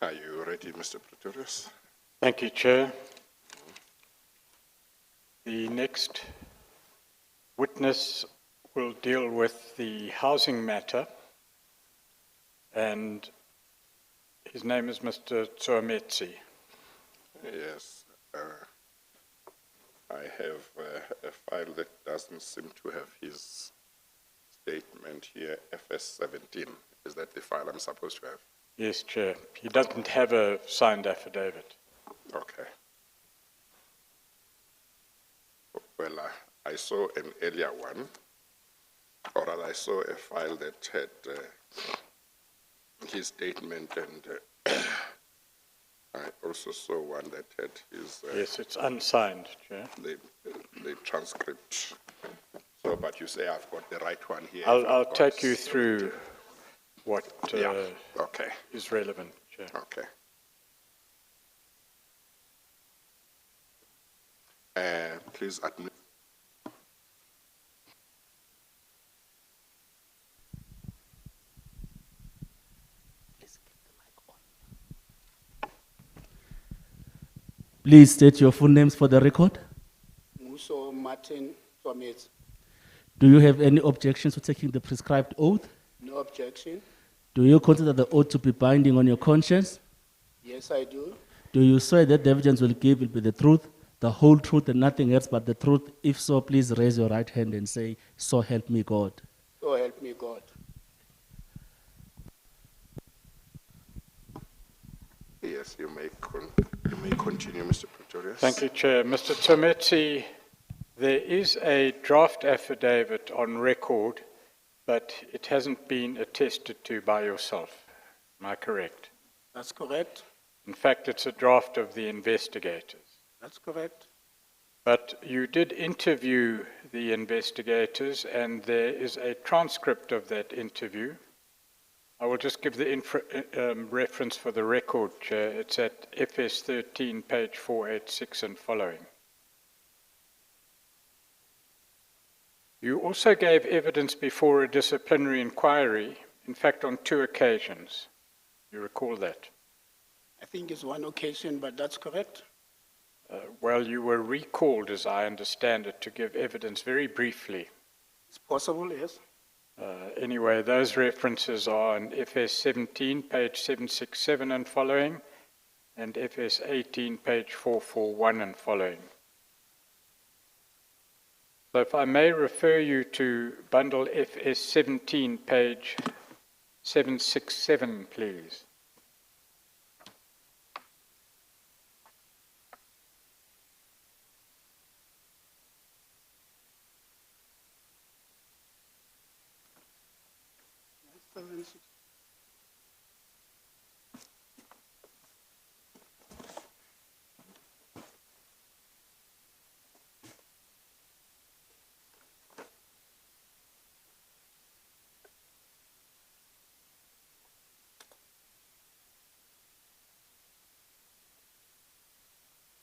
Are you ready, Mr. Pretorius? Thank you, Chair. The next witness will deal with the housing matter, and his name is Mr. Tsometsi. Yes. I have a file that doesn't seem to have his statement here, FS17. Is that the file I'm supposed to have? Yes, Chair. He doesn't have a signed affidavit. Okay. Well, I saw an earlier one, or rather I saw a file that had his statement, and I also saw one that had his... Yes, it's unsigned, Chair. The transcript. So, but you say I've got the right one here. I'll take you through what okay. is relevant, Chair. Okay. Please admit. Please state your full names for the record. Muso Martin Thomas. Do you have any objections to taking the prescribed oath? No objection. Do you consider the oath to be binding on your conscience? Yes, I do. Do you swear that the evidence will give will be the truth, the whole truth, and nothing else but the truth? If so, please raise your right hand and say, "So help me God." So help me God. Yes, you may continue, Mr. Pretorius. Thank you, Chair. Mr. Tsometsi, there is a draft affidavit on record, but it hasn't been attested to by yourself. Am I correct? That's correct. In fact, it's a draft of the investigators. That's correct. But you did interview the investigators, and there is a transcript of that interview. I will just give the reference for the record, Chair. It's at FS 13, page 486 and following. You also gave evidence before a disciplinary inquiry, in fact on 2 occasions. You recall that? I think it's one occasion, but that's correct. Well, you were recalled, as I understand it, to give evidence very briefly. It's possible, yes. Anyway, those references are on FS 17, page 767 and following, and FS 18, page 441 and following. So if I may refer you to bundle FS 17, page 767, please.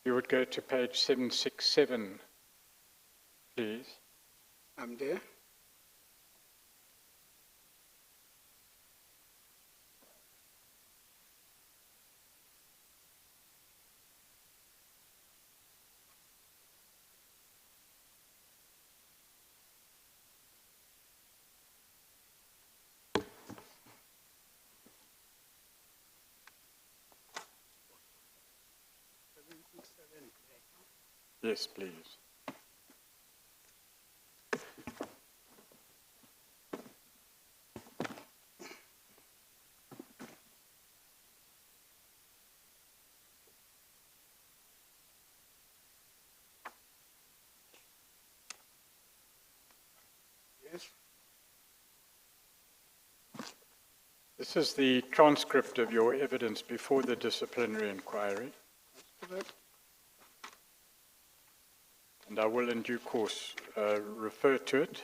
You would go to page 767, please. I'm there. Yes, please. Yes. This is the transcript of your evidence before the disciplinary inquiry. That's correct. And I will in due course refer to it.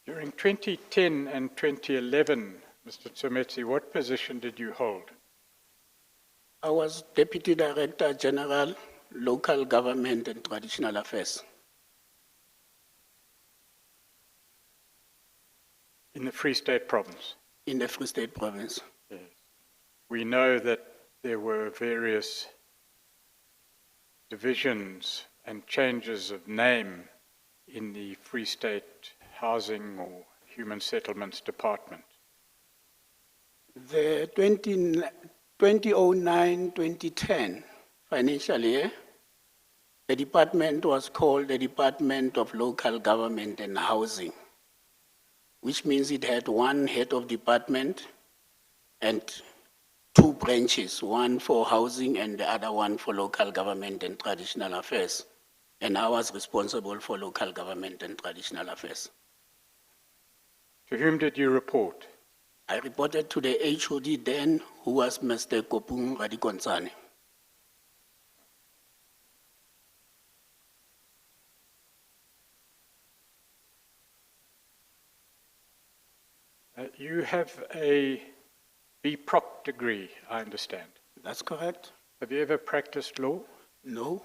During 2010 and 2011, Mr. Tsometsi, what position did you hold? I was Deputy Director General local government and traditional affairs. In the Free State Province. In the Free State Province. Yes. We know that there were various divisions and changes of name in the Free State Housing or Human Settlements Department. The 2009-2010 financial year, the department was called the Department of Local Government and Housing, which means it had one head of department and two branches, one for housing and the other one for local government and traditional affairs. And I was responsible for local government and traditional affairs. To whom did you report? I reported to the HOD then, who was Mr. Kopung Radikonsane. You have a B.Proc degree, I understand. That's correct? Have you ever practiced law? No.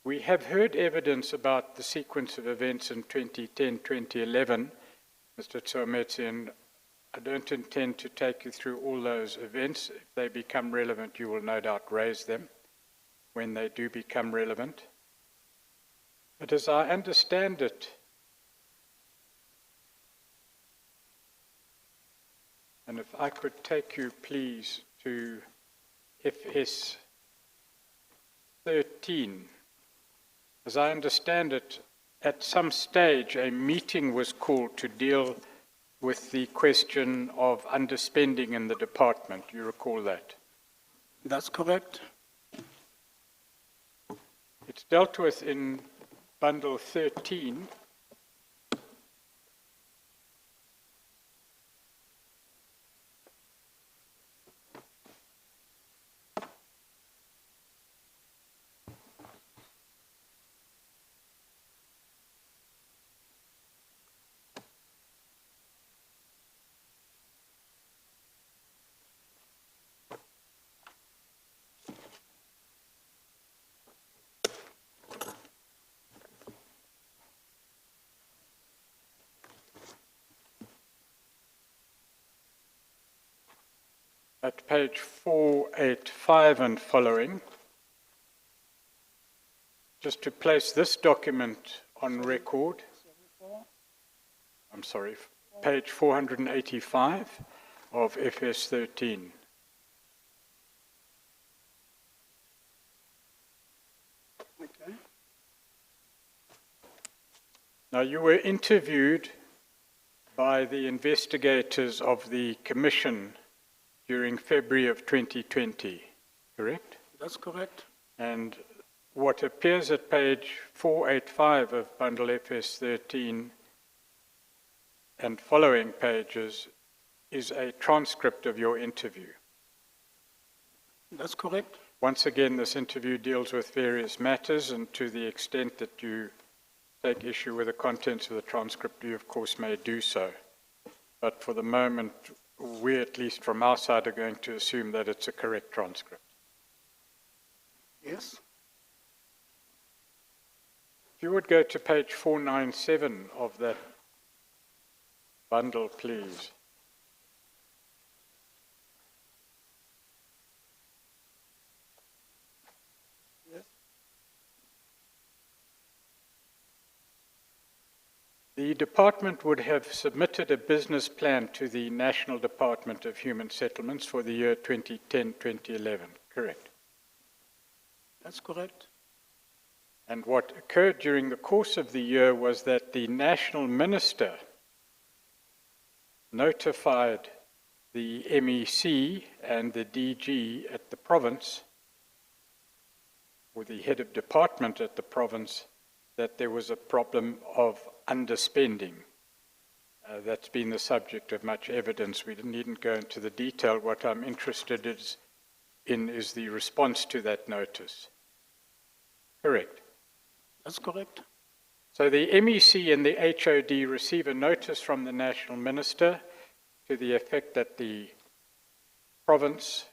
We have heard evidence about the sequence of events in 2010-2011, Mr. Tsometsi, and I don't intend to take you through all those events. If they become relevant, you will no doubt raise them when they do become relevant. But as I understand it, and if I could take you, please, to FS 13. As I understand it, at some stage a meeting was called to deal with the question of underspending in the department. You recall that? That's correct? It's dealt with in Bundle 13. At page 485 and following, just to place this document on record, I'm sorry, page 485 of FS 13. Okay. Now, you were interviewed by the investigators of the Commission during February of 2020, correct? That's correct. And what appears at page 485 of Bundle FS 13 and following pages is a transcript of your interview. That's correct. Once again, this interview deals with various matters, and to the extent that you take issue with the contents of the transcript, you of course may do so. But for the moment, we, at least from our side, are going to assume that it's a correct transcript. Yes. If you would go to page 497 of that bundle, please. Yes. The department would have submitted a business plan to the National Department of Human Settlements for the year 2010-2011, correct? That's correct. And what occurred during the course of the year was that the National Minister notified the MEC and the DG at the province, or the head of department at the province, that there was a problem of underspending. That's been the subject of much evidence. We needn't go into the detail. What I'm interested in is the response to that notice. Correct? That's correct. So the MEC and the HOD receive a notice from the National Minister to the effect that the province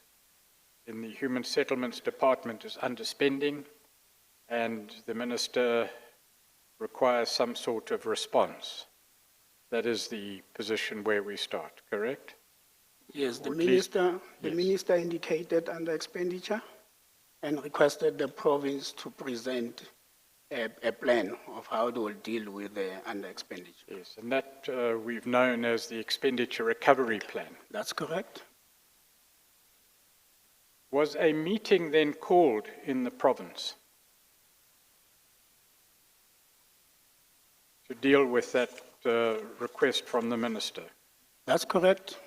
in the Human Settlements Department is underspending, and the Minister requires some sort of response. That is the position where we start, correct? Yes, the Or at least- minister indicated under expenditure and requested the province to present a plan of how they will deal with the under expenditure. Yes, and that we've known as the Expenditure Recovery Plan. That's correct. Was a meeting then called in the province to deal with that request from the Minister? That's correct.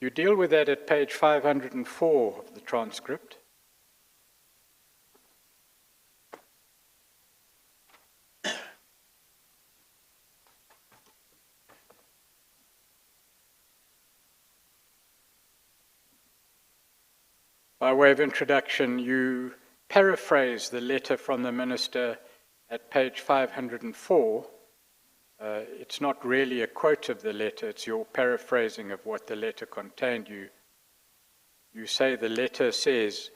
You deal with that at page 504 of the transcript. By way of introduction, you paraphrase the letter from the Minister at page 504. It's not really a quote of the letter, it's your paraphrasing of what the letter contained. You say the letter says,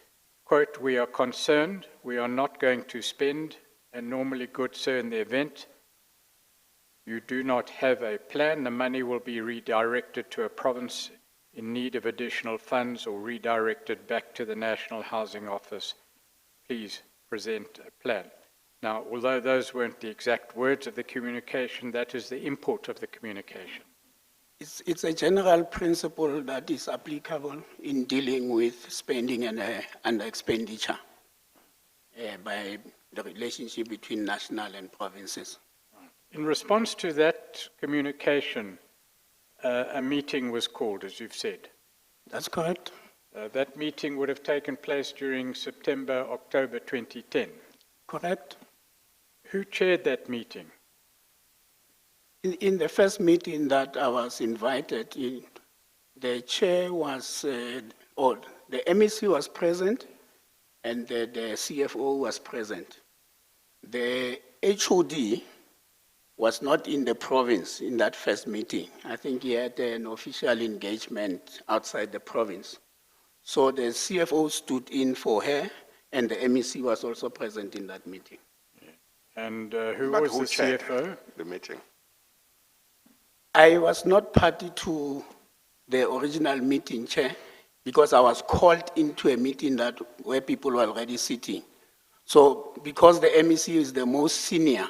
quote, "We are concerned, we are not going to spend, and normally good sir, in the event you do not have a plan, the money will be redirected to a province in need of additional funds or redirected back to the National Housing Office. Please present a plan." Now, although those weren't the exact words of the communication, that is the import of the communication. It's a general principle that is applicable in dealing with spending and under expenditure by the relationship between national and provinces. In response to that communication, a meeting was called, as you've said. That's correct. That meeting would have taken place during September, October 2010. Correct. Who chaired that meeting? In the first meeting that I was invited in, the chair was, or the MEC was present and the CFO was present. The HOD was not in the province in that first meeting. I think he had an official engagement outside the province. So the CFO stood in for her, and the MEC was also present in that meeting. And who But was who the chaired CFO? the meeting? I was not party to the original meeting, Chair, because I was called into a meeting where people were already sitting. So because the MEC is the most senior,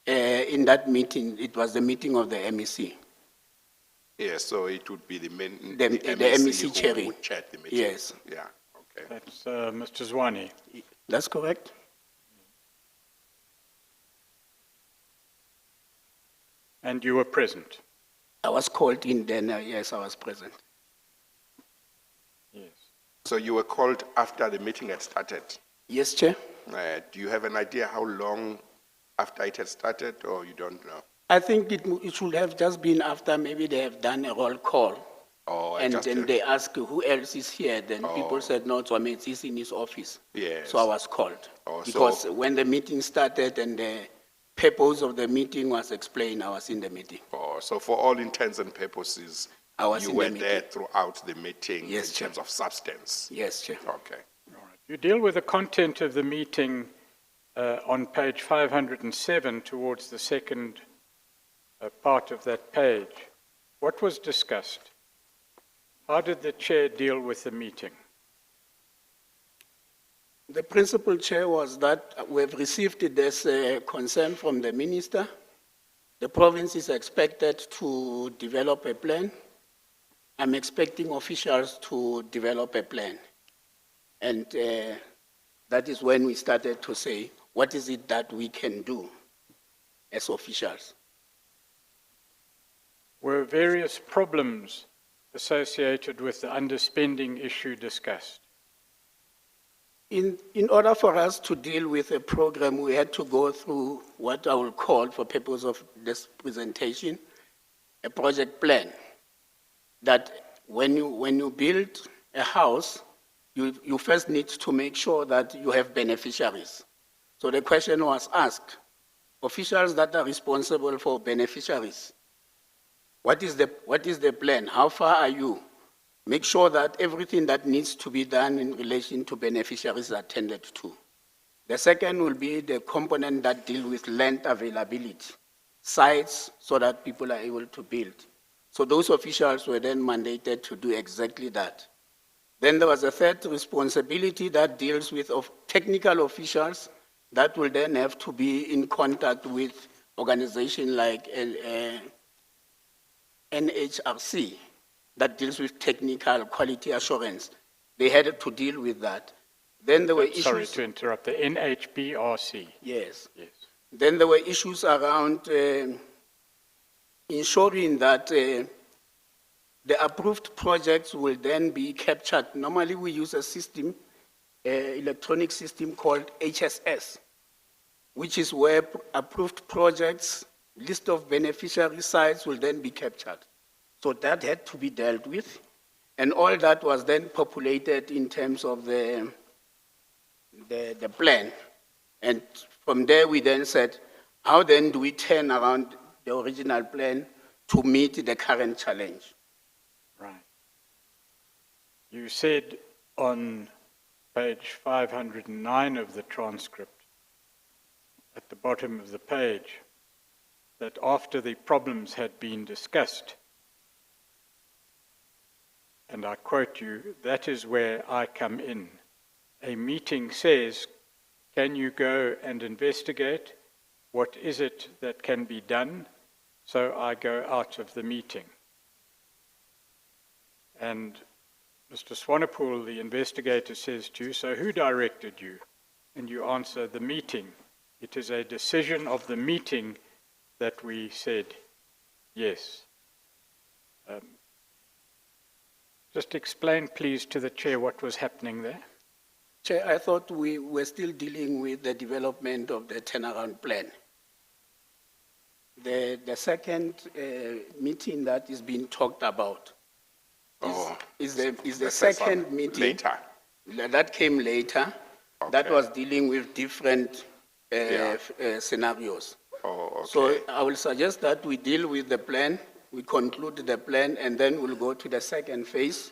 in that meeting, it was the meeting of the MEC. Yes, so it would be the MEC who chairing. would chair the meeting. Yes. Yeah, okay. That's Mr. Zwane. That's correct. And you were present? I was called in then, yes, I was present. Yes. So you were called after the meeting had started. Yes, Chair. Do you have an idea how long after it had started, or you don't know? I think it should have just been after maybe they have done a roll call. Oh, And just then a- they asked who else is here. Then people said, no, Twame is in his office. Yes. So I was called. Oh, so- Because when the meeting started and the purpose of the meeting was explained, I was in the meeting. Oh, so for all intents and purposes, I was you in the were there meeting. throughout the meeting Yes, in Chair. terms of substance? Yes, Chair. Okay. All right. You deal with the content of the meeting on page 507 towards the second part of that page. What was discussed? How did the chair deal with the meeting? The principal chair was that we've received this concern from the minister. The province is expected to develop a plan. I'm expecting officials to develop a plan. And that is when we started to say, what is it that we can do as officials? Were various problems associated with the underspending issue discussed? In order for us to deal with a program, we had to go through what I will call, for purpose of this presentation, a project plan. That when you build a house, you first need to make sure that you have beneficiaries. So the question was asked, officials that are responsible for beneficiaries, what is the plan? How far are you make sure that everything that needs to be done in relation to beneficiaries is attended to. The second will be the component that deals with land availability, sites, so that people are able to build. So those officials were then mandated to do exactly that. Then there was a third responsibility that deals with technical officials that will then have to be in contact with organizations like NHRC that deals with technical quality assurance. They had to deal with that. Then there were issues. Sorry to interrupt, the NHBRC. Yes. Yes. Then there were issues around ensuring that the approved projects will then be captured. Normally we use a system, electronic system called HSS, which is where approved projects, list of beneficiary sites will then be captured. So that had to be dealt with. And all that was then populated in terms of the plan. And from there we then said, how then do we turn around the original plan to meet the current challenge? Right. You said on page 509 of the transcript, at the bottom of the page, that after the problems had been discussed, and I quote you, "That is where I come in. A meeting says, can you go and investigate? What is it that can be done? So I go out of the meeting." And Mr. Swanepoel, the investigator, says to you, "So who directed you?" And you answer, "The meeting. It is a decision of the meeting that we said yes." Just explain, please, to the chair what was happening there. Chair, I thought we were still dealing with the development of the turnaround plan. The second meeting that is being talked about is the second meeting. Later. That came later. Okay. That was dealing with different scenarios. Oh, okay. So I will suggest that we deal with the plan, we conclude the plan, and then we'll go to the second phase,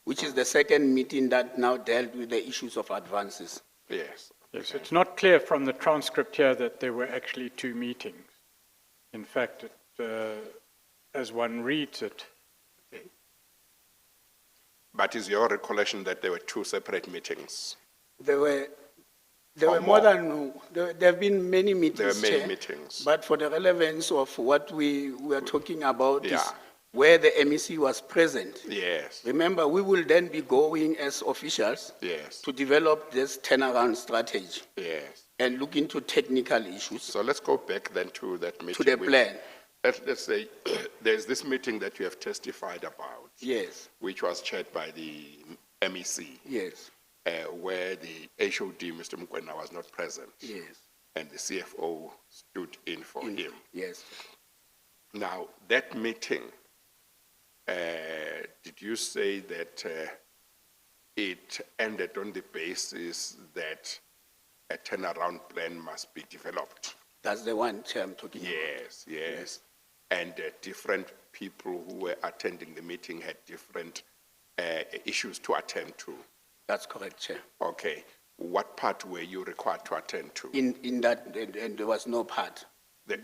which is the second meeting that now dealt with the issues of advances. Yes. Yes, it's not clear from the transcript here that there were actually two meetings. In fact, as one reads it, But is your recollection that there were two separate meetings? There were Or more more? than, there have been many meetings, There were many Chair, meetings. But for the relevance of what we were talking about is Yeah. where the MEC was present. Yes. Remember, we will then be going as officials Yes. to develop this turnaround strategy Yes. and look into technical issues So let's go back then to that meeting. to the plan. Let's say there's this meeting that you have testified about, Yes, which was chaired by the MEC, yes, where the HOD, Mr. Mkwena, was not present, yes. and the CFO stood in for him. Yes. Now, that meeting, did you say that it ended on the basis that a turnaround plan must be developed? That's the one, Chair, I'm talking about. Yes, yes. And different people who were attending the meeting had different issues to attend to. That's correct, Chair. Okay. What part were you required to attend to? In that, and there was no part.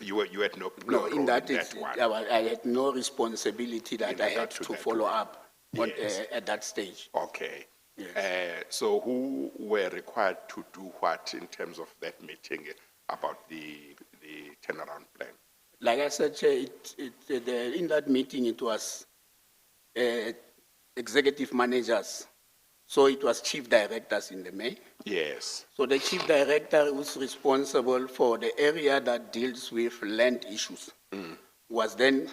You had no No, role in that, one. I had no responsibility that In I regard had to to that follow one. up on, Yes. at that stage. Okay. Yes. So who were required to do what in terms of that meeting about the turnaround plan? Like I said, Chair, in that meeting, it was executive managers. So it was chief directors in the main. Yes. So the chief director who's responsible for the area that deals with land issues was then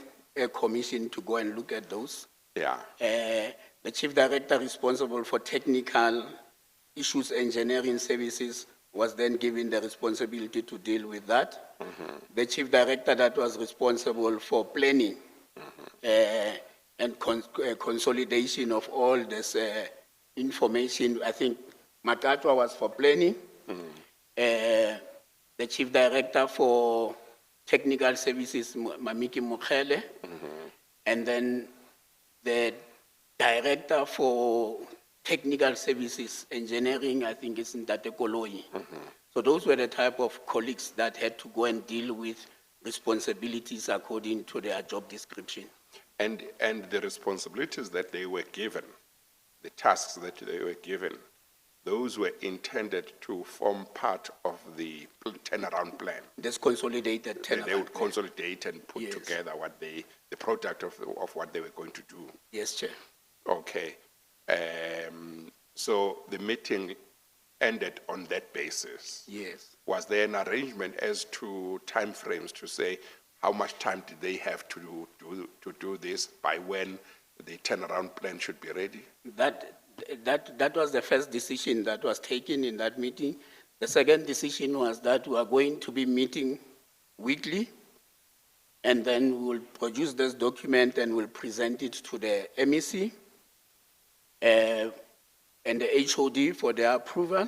commissioned to go and look at those. Yeah. The chief director responsible for technical issues, engineering services, was then given the responsibility to deal with that. The chief director that was responsible for planning and consolidation of all this information, I think Matatwa was for planning. The chief director for technical services, Mamiki Mukhele, and then the director for technical services, engineering, I think it's in Tatekoloi. So those were the type of colleagues that had to go and deal with responsibilities according to their job description. And the responsibilities that they were given, the tasks that they were given, those were intended to form part of the turnaround plan. This consolidated They turnaround. would consolidate and put Yes. together what the product of what they were going to do. Yes, Chair. Okay. So the meeting ended on that basis. Yes. Was there an arrangement as to timeframes to say how much time did they have to do this, by when the turnaround plan should be ready? That was the first decision that was taken in that meeting. The second decision was that we are going to be meeting weekly, and then we will produce this document and we'll present it to the MEC and the HOD for their approval.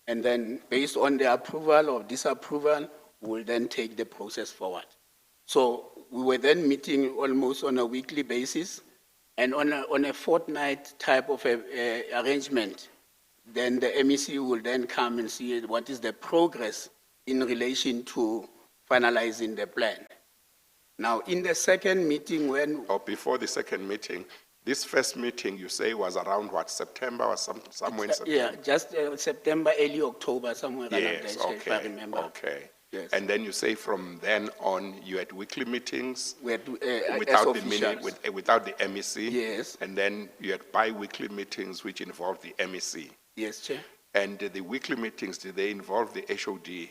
And then based on the approval or disapproval, we'll then take the process forward. So we were then meeting almost on a weekly basis, and on a fortnight type of arrangement. Then the MEC will then come and see what is the progress in relation to finalizing the plan. Now, in the second meeting when... Or before the second meeting, this first meeting you say was around what, September or somewhere in September? Yeah, just September, early October, somewhere around Yes, that, if I okay, remember. okay. Yes. And then you say from then on, you had weekly meetings We had, as without officials. without the MEC? Yes. And then you had bi-weekly meetings which involved the MEC? Yes, Chair. And the weekly meetings, did they involve the HOD?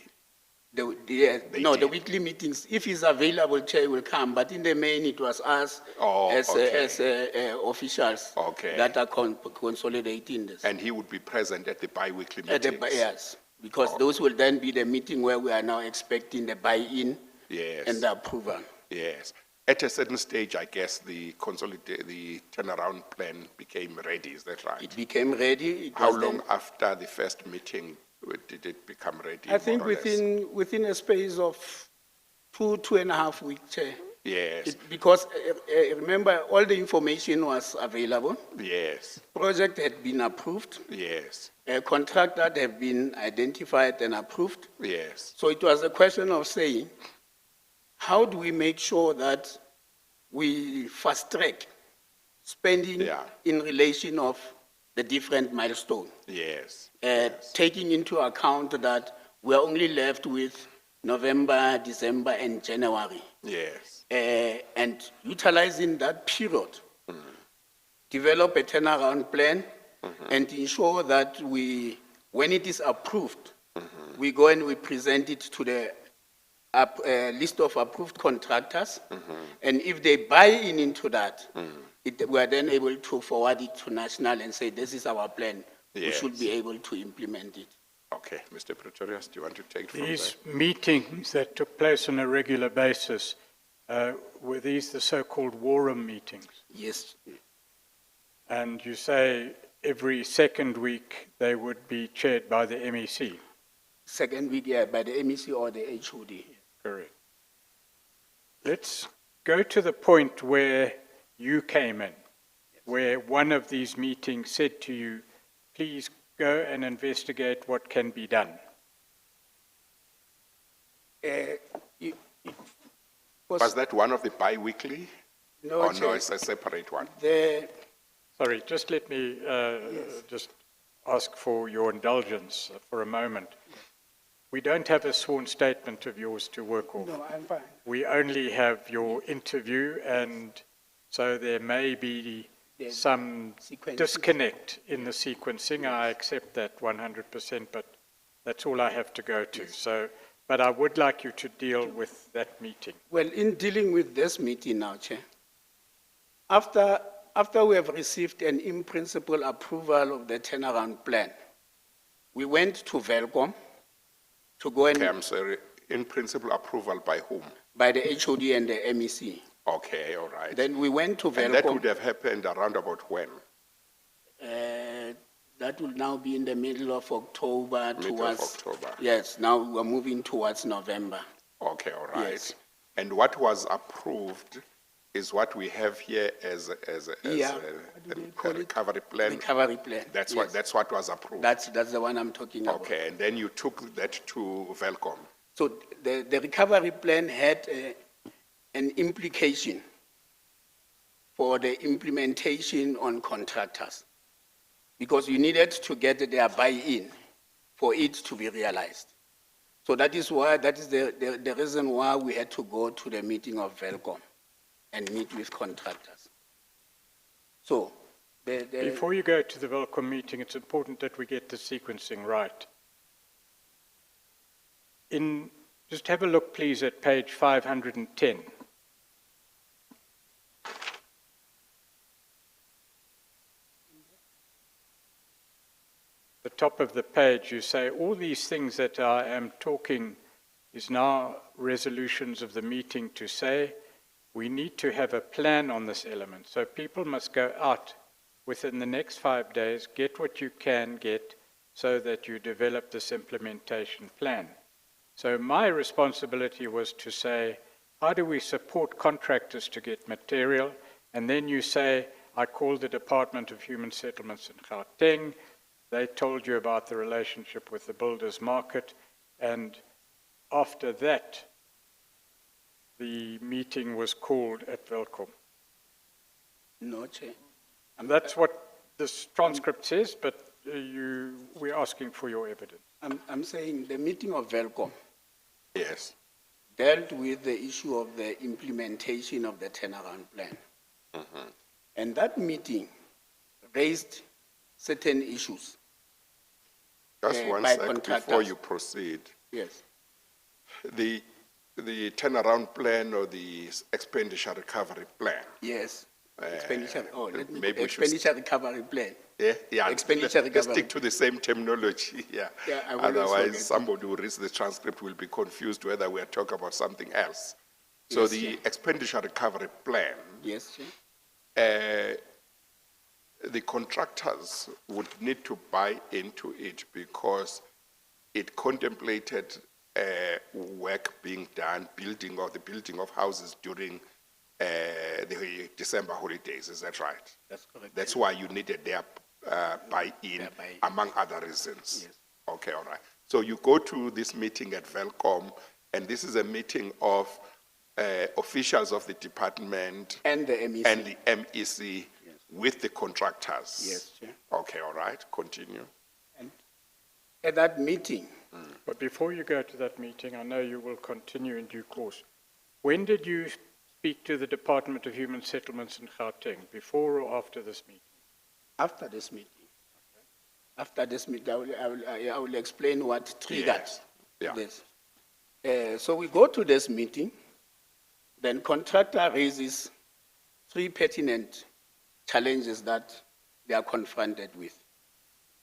No, did. the weekly meetings, if he's available, Chair will come, but in the main, it was us Oh, as okay. officials Okay. that are consolidating this. And he would be present at the bi-weekly At the, meetings? yes, because those will then be the meeting where we are now expecting the buy-in Yes. and the approval. Yes. At a certain stage, I guess the turnaround plan became ready, is that right? It became ready. It How was long then- after the first meeting did it become ready? I think more or less? within a space of 2.5 weeks, Chair. Yes, Because remember, all the information was available. yes, Project had been approved. yes, A contractor had have been identified and approved. yes, So it was a question of saying, how do we make sure that we fast track spending Yeah. in relation of the different milestones? yes, yes, Taking into account that we are only left with November, December, and January. yes, And utilizing that period, develop a turnaround plan and ensure that when it is approved, we go and we present it to the list of approved contractors. And if they buy into that, we are then able to forward it to national and say, this is our plan. We should be able to implement it. Okay, Mr. Pretorius, do you want to take it from These there? meetings that took place on a regular basis, were these the so-called war room meetings? Yes, And you say every second week they would be chaired by the MEC? second week, yeah, by the MEC or the HOD. Correct. Let's go to the point where you came in, where one of these meetings said to you, please go and investigate what can be done. Was that one of the bi-weekly? No, Or no, Chair. it's a separate one? Sorry, just let me just ask for your indulgence for a moment. We don't have a sworn statement of yours to work off. No, I'm fine. We only have your interview, and so there may be There's some sequencing. disconnect in the sequencing. I accept that 100%, but that's all I have to go to. So, but I would like you to deal with that meeting. Well, in dealing with this meeting now, Chair, after we have received an in-principle approval of the turnaround plan, we went to Velcom to go Okay, and, I'm sorry, in principle approval by whom? by the HOD and the MEC. Okay, all right. Then we went to And that would Velcom. have happened around about when? That will now be in the middle of October Middle of towards. October. Yes, now we're moving towards November. Okay, all right. Yes. And what was approved is what we have here as Yeah. a What do they call it? recovery plan. Recovery plan. That's yes. that's what was approved. That's the one I'm talking about. Okay, and then you took that to Velcom. So the recovery plan had an implication for the implementation on contractors, because you needed to get their buy-in for it to be realized. So that is the reason why we had to go to the meeting of Velcom and meet with contractors. So Before you go to the Velcom meeting, it's important that we get the sequencing right. Just have a look, please, at page 510. The top of the page, you say, all these things that I am talking is now resolutions of the meeting to say, we need to have a plan on this element. So people must go out within the next 5 days, get what you can get so that you develop this implementation plan. So my responsibility was to say, how do we support contractors to get material? And then you say, I called the Department of Human Settlements in Gauteng. They told you about the relationship with the builders market. And after that, the meeting was called at Velcom. No, Chair. And that's what this transcript says, but we're asking for your evidence. I'm saying the meeting of Velcom Yes. dealt with the issue of the implementation of the turnaround plan. And that meeting raised certain issues. Just one by sec before contractors. you proceed. Yes. The turnaround plan or the expenditure recovery plan. Yes. Expenditure. Let me. maybe we should Expenditure recovery plan. Yeah. Expenditure Let's recovery. stick to the same terminology. Yeah. Yeah, I will also Otherwise, get- somebody who reads the transcript will be confused whether we are talking about something else. So Yes, the Chair. expenditure recovery plan, Yes, Chair. the contractors would need to buy into it because it contemplated work being done, the building of houses during the December holidays. Is that right? That's correct. That's why you needed their buy-in, Their buy-in. among other reasons. Yes. Okay, all right. So you go to this meeting at Velcom, and this is a meeting of officials of the department And the MEC. and the MEC with the contractors. Yes, Chair. Okay, all right. Continue. And at that meeting, But before you go to that meeting, I know you will continue in due course. When did you speak to the Department of Human Settlements in Gauteng, before or after this meeting? after this meeting, I will explain what triggered Yes. Yeah. this. So we go to this meeting, then contractor raises 3 pertinent challenges that they are confronted with.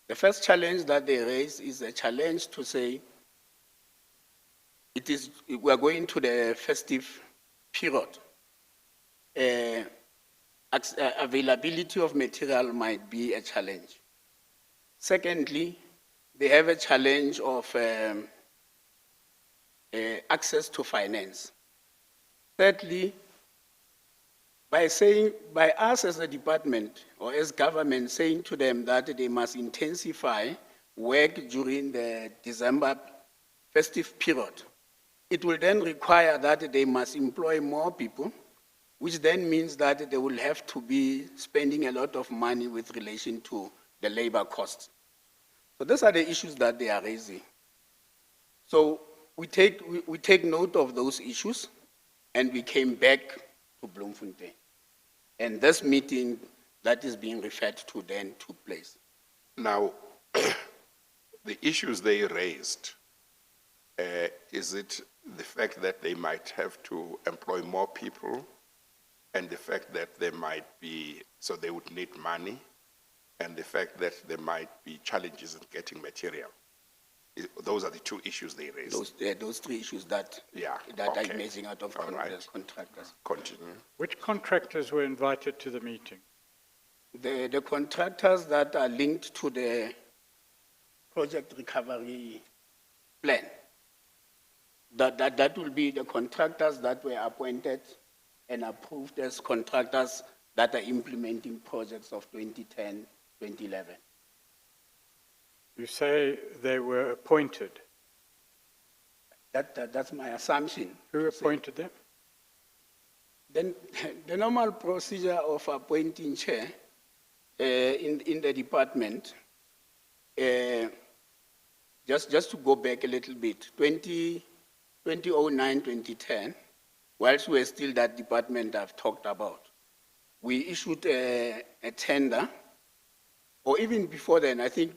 The first challenge that they raise is a challenge to say we are going to the festive period. Availability of material might be a challenge. Secondly, they have a challenge of access to finance. Thirdly, by us as a department or as government saying to them that they must intensify work during the December festive period, it will then require that they must employ more people, which then means that they will have to be spending a lot of money with relation to the labor costs. So those are the issues that they are raising. So we take note of those issues, and we came back to Bloemfontein. And this meeting that is being referred to then took place. Now, the issues they raised, is it the fact that they might have to employ more people and the fact that they would need money and the fact that there might be challenges in getting material? Those are the 2 issues they raised. Those 3 issues that are okay. emerging out of All right. contractors. Continue. Which contractors were invited to the meeting? The contractors that are linked to the project recovery plan, that will be the contractors that were appointed and approved as contractors that are implementing projects of 2010, 2011. You say they were appointed. That's my assumption. Who appointed them? Then the normal procedure of appointing chair in the department, just to go back a little bit, 2009, 2010, whilst we're still that department I've talked about, we issued a tender, or even before then, I think,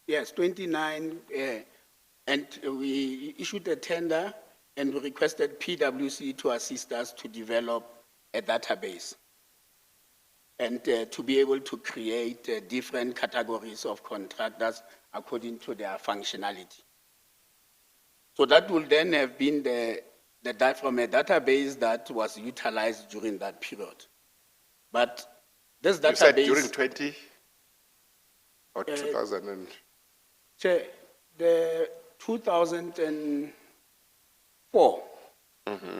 yes, 29, and we issued a tender and we requested PwC to assist us to develop a database and to be able to create different categories of contractors according to their functionality. So that will then have been from a database that was utilized during that period. But this database... You said during 20 or 2000 and... Chair, the 2004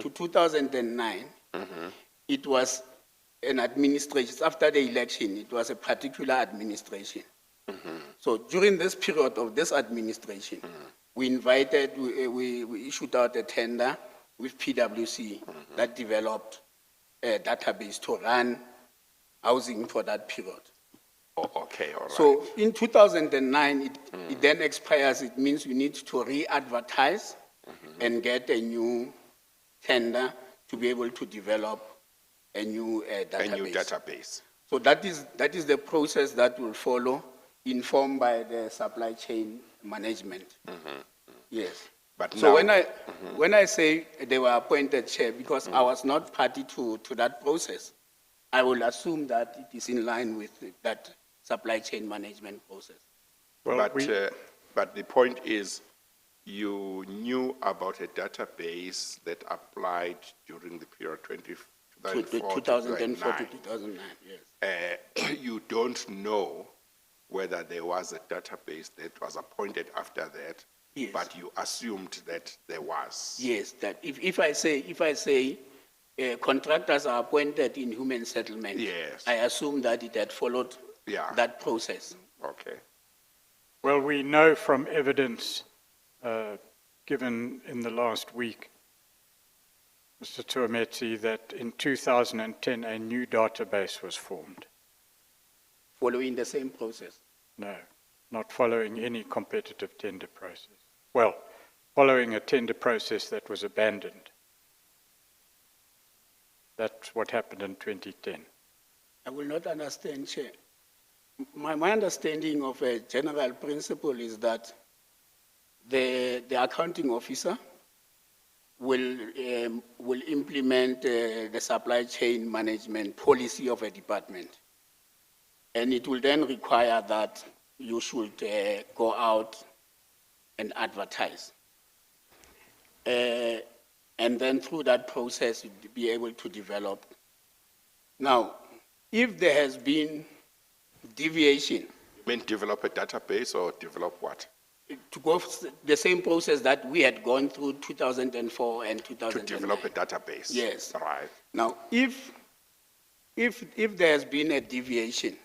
to 2009, it was an administration. After the election, it was a particular administration. So during this period of this administration, we issued out a tender with PwC that developed a database to run housing for that period. Oh, okay, all right. So in 2009, it then expires. It means you need to re-advertise and get a new tender to be able to develop a new database. A new database. So that is the process that will follow, informed by the supply chain management. Yes. But So now, when I say they were appointed chair, because I was not party to that process, I will assume that it is in line with that supply chain management process. Well, but the point is, you knew about a database that applied during the period 2004 to 2004 to 2009. 2009, yes. You don't know whether there was a database that was appointed after that, Yes. but you assumed that there was. Yes, that if I say contractors are appointed in human settlement, Yes. I assume that it had followed that process. Okay. Well, we know from evidence given in the last week, Mr. Tuametsi, that in 2010 a new database was formed. Following the same process. No, not following any competitive tender process. Well, following a tender process that was abandoned. That's what happened in 2010. I will not understand, Chair. My understanding of a general principle is that the accounting officer will implement the supply chain management policy of a department. And it will then require that you should go out and advertise. And then through that process, you'd be able to develop. Now, if there has been deviation. You mean develop a database or develop what? To go the same process that we had gone through 2004 and 2009. To develop a database. Yes. Right. Now, if there has been a deviation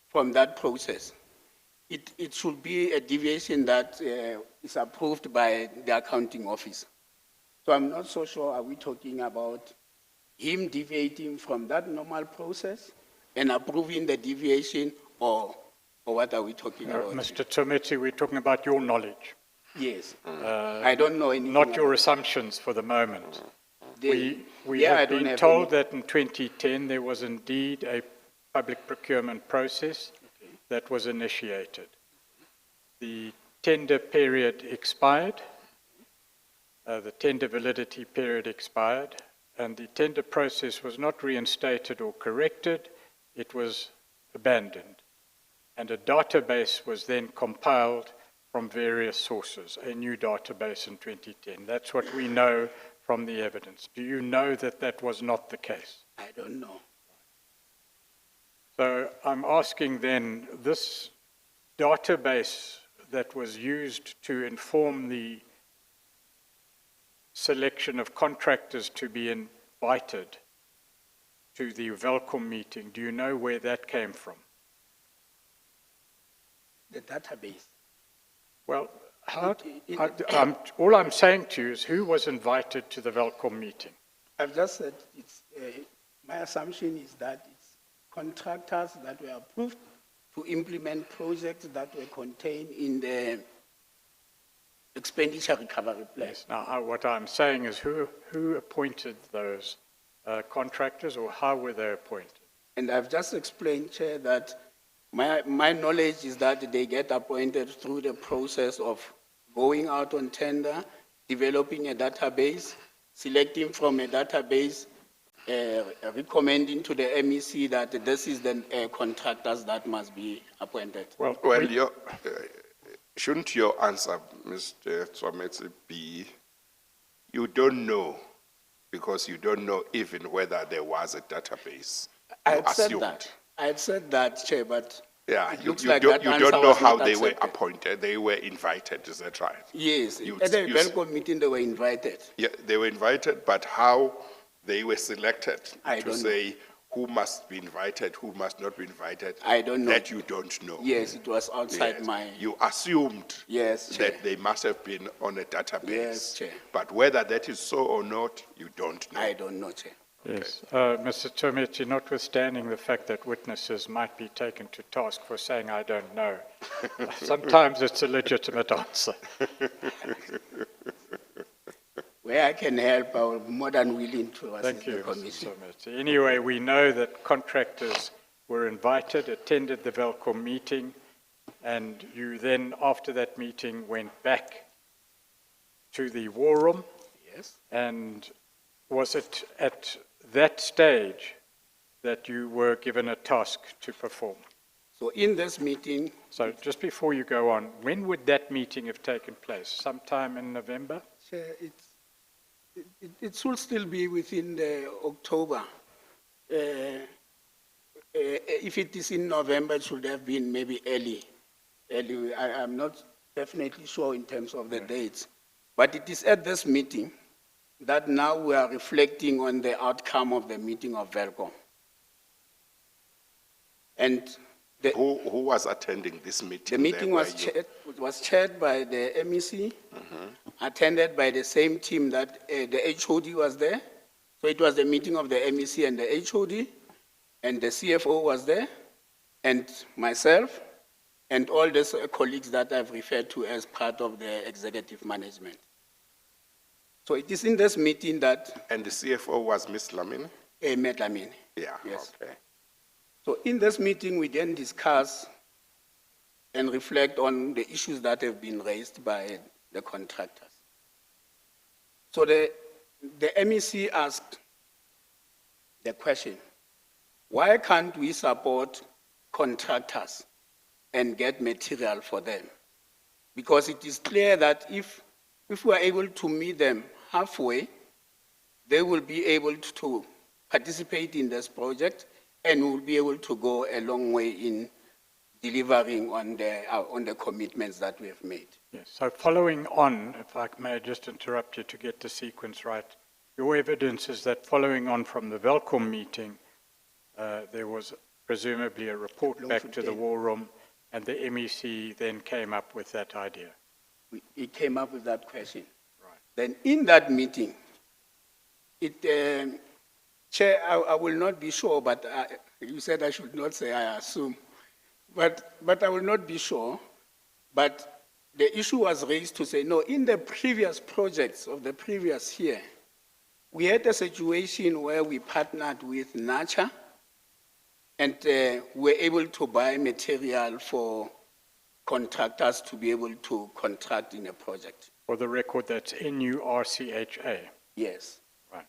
from that process, it should be a deviation that is approved by the accounting office. So I'm not so sure, are we talking about him deviating from that normal process and approving the deviation, or what are we talking about? Mr. Tuametsi, we're talking about your knowledge. Yes. I don't know anything. Not your assumptions for the moment. We I have don't been have told that in 2010 there was indeed a public procurement process that was initiated. The tender period expired, the tender validity period expired, and the tender process was not reinstated or corrected, it was abandoned. And a database was then compiled from various sources, a new database in 2010. That's what we know from the evidence. Do you know that that was not the case? I don't know. So I'm asking then, this database that was used to inform the selection of contractors to be invited to the Welkom meeting. Do you know where that came from? The database. Well, It- all I'm saying to you is who was invited to the Welkom meeting? I've just said it's, my assumption is that it's contractors that were approved to implement projects that were contained in the expenditure recovery plan. Yes. Now, what I'm saying is who appointed those contractors, or how were they appointed? And I've just explained, Chair, that my knowledge is that they get appointed through the process of going out on tender, developing a database, selecting from a database, recommending to the MEC that this is the contractors that must be appointed. Well, Shouldn't your answer, Mr. Tswametsi, be you don't know, because you don't know even whether there was a database? I You had said assumed. that. I had said that, Chair, but Yeah, it you looks like don't, that you answer don't know was how not they were accepted. appointed. They were invited, is that right? Yes, You- at the you- Welkom meeting, they were invited. Yeah, they were invited, but how they were selected I to don't know. say who must be invited, who must not be invited? I don't know. That you don't know. Yes, it was outside Yes. my, You assumed Yes, Chair. that they must have been on a database. Yes, Chair. But whether that is so or not, you don't know. I don't know, Chair. yes. Mr. Tswametsi, notwithstanding the fact that witnesses might be taken to task for saying, I don't know, sometimes it's a legitimate answer. Where I can help, I will be more than willing to assist Thank the you, Mr. commission. Tswametsi. Anyway, we know that contractors were invited, attended the Welkom meeting, and you then, after that meeting, went back to the war room. Yes. And was it at that stage that you were given a task to perform? So in this meeting, So just before you go on, when would that meeting have taken place? Sometime in November? Chair, it should still be within the October. If it is in November, it should have been maybe early. I'm not definitely sure in terms of the dates. But it is at this meeting that now we are reflecting on the outcome of the meeting of Welkom. And Who was attending this meeting? the meeting there? was chaired by the MEC, attended by the same team that the HOD was there. So it was the meeting of the MEC and the HOD, and the CFO was there, and myself, and all these colleagues that I've referred to as part of the executive management. So it is in this meeting that And the CFO was Ms. Lamine? Medlamine. Yeah, Yes. okay. So in this meeting, we then discuss and reflect on the issues that have been raised by the contractors. So the MEC asked the question, why can't we support contractors and get material for them? Because it is clear that if we are able to meet them halfway, they will be able to participate in this project and will be able to go a long way in delivering on the commitments that we have made. Yes. So following on, if I may just interrupt you to get the sequence right, your evidence is that following on from the Welkom meeting, there was presumably a report back to the war room, and the MEC then came up with that idea. We came up with that question. Right. Then in that meeting, Chair, I will not be sure, but you said I should not say I assume, but I will not be sure. But the issue was raised to say, no, in the previous projects of the previous year, we had a situation where we partnered with NACHA and were able to buy material for contractors to be able to contract in a project. For the record, that's NURCHA. Yes. Right.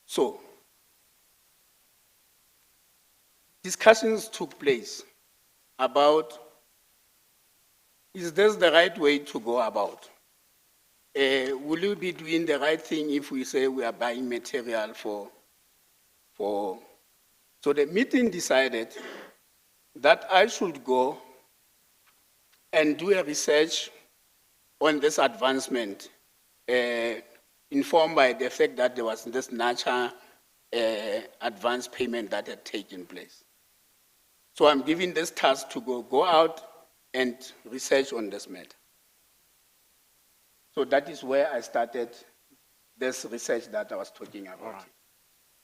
So, discussions took place about, is this the right way to go about? Will we be doing the right thing if we say we are buying material for? So the meeting decided that I should go and do a research on this advancement informed by the fact that there was this natural advance payment that had taken place. So I'm giving this task to go out and research on this matter. So that is where I started this research that I was talking about.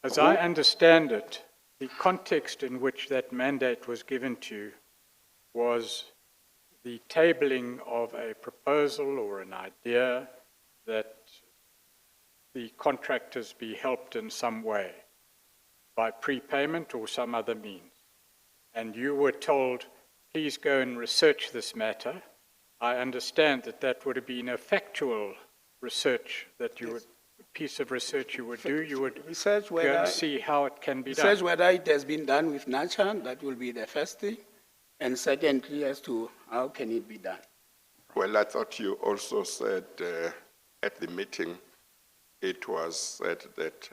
As I understand it, the context in which that mandate was given to you was the tabling of a proposal or an idea that the contractors be helped in some way by prepayment or some other means. And you were told, please go and research this matter. I understand that that would have been a factual research that you would, piece of research you would do. You would Research go whether, and see how it can be research done. whether it has been done with nature, that will be the first thing. And secondly, as to how can it be done. Well, I thought you also said at the meeting, it was said that